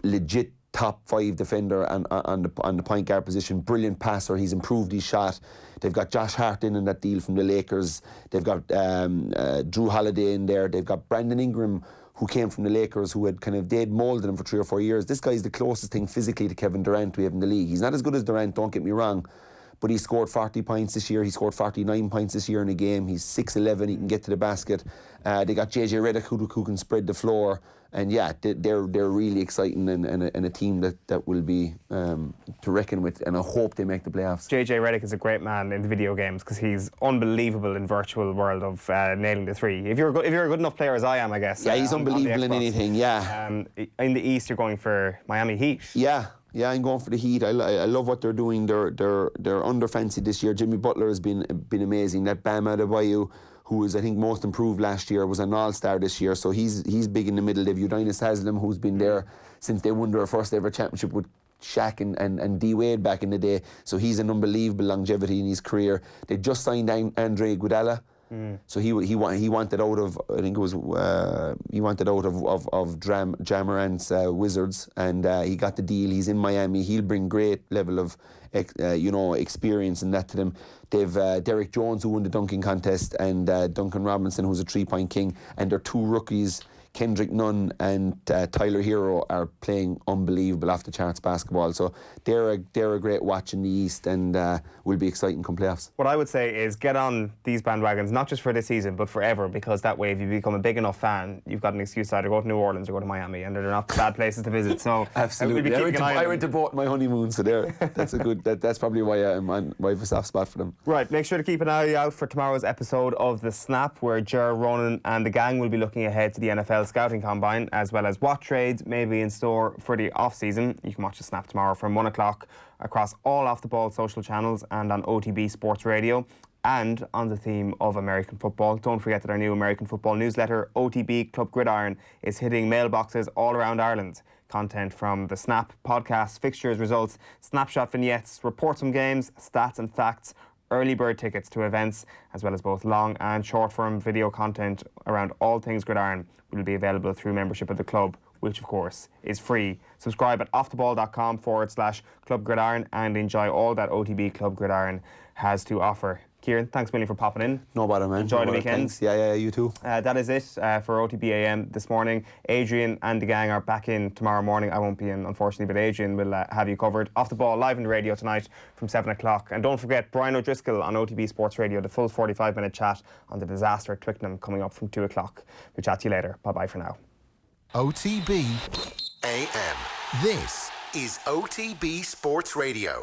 legit top 5 defender on the point guard position. Brilliant passer. He's improved his shot. They've got Josh Hart in that deal from the Lakers. They've got Drew Holiday in there. They've got Brandon Ingram, who came from the Lakers, who they'd moulded him for 3 or 4 years. This guy's the closest thing physically to Kevin Durant we have in the league. He's not as good as Durant, don't get me wrong, but he scored 40 points this year. He scored 49 points this year in a game. He's 6'11", he can get to the basket. They got JJ Redick who can spread the floor. And yeah, they're really exciting and a team that will be to reckon with, and I hope they make the playoffs. JJ Redick is a great man in the video games because he's unbelievable in virtual world of nailing the three. If you're a good enough player as I am, I guess. Yeah, he's unbelievable in anything. Yeah. In the East, you're going for Miami Heat. Yeah, I'm going for the Heat. I love what they're doing. They're under fancied this year. Jimmy Butler has been amazing. That Bam Adebayo, who was, I think, most improved last year, was an all-star this year, so he's big in the middle. They've Udonis Haslem, who's been there since they won their first ever championship with Shaq and D Wade back in the day, so he's an unbelievable longevity in his career. They just signed Andre Iguodala, so he wanted out of, I think it was he wanted out of Ja Morant's Wizards, and he got the deal. He's in Miami. He'll bring great level of experience and that to them. They've Derek Jones, who won the dunking contest, and Duncan Robinson, who's a three-point king, and their two rookies, Kendrick Nunn and Tyler Hero, are playing unbelievable off the charts basketball. So they're a great watch in the East, and will be exciting come playoffs. What I would say is get on these bandwagons, not just for this season, but forever, because that way, if you become a big enough fan, you've got an excuse to either go to New Orleans or go to Miami, and they're not bad places to visit. So absolutely, I went to both my honeymoon, so that's probably why I have a soft spot for them. Right, make sure to keep an eye out for tomorrow's episode of The Snap, where Ger Ronan and the gang will be looking ahead to the NFL Scouting Combine, as well as what trades may be in store for the off-season. You can watch The Snap tomorrow from 1 o'clock across all Off the Ball social channels and on OTB Sports Radio. And on the theme of American football, don't forget that our new American football newsletter, OTB Club Gridiron, is hitting mailboxes all around Ireland. Content from The Snap, podcasts, fixtures, results, snapshot vignettes, reports from games, stats and facts, early bird tickets to events, as well as both long and short-form video content around all things Gridiron will be available through membership of the club, which of course is free. Subscribe at offtheball.com/Club Gridiron and enjoy all that OTB Club Gridiron has to offer. Kieran, thanks a million for popping in. No bother, man. Enjoy the weekend. Thanks. Yeah, you too. That is it for OTBAM this morning. Adrian and the gang are back in tomorrow morning. I won't be in, unfortunately, but Adrian will have you covered. Off the Ball live on the radio tonight from 7 o'clock. And don't forget Brian O'Driscoll on OTB Sports Radio, the full 45-minute chat on the disaster at Twickenham coming up from 2 o'clock. We'll chat to you later. Bye-bye for now. OTB AM. This is OTB Sports Radio.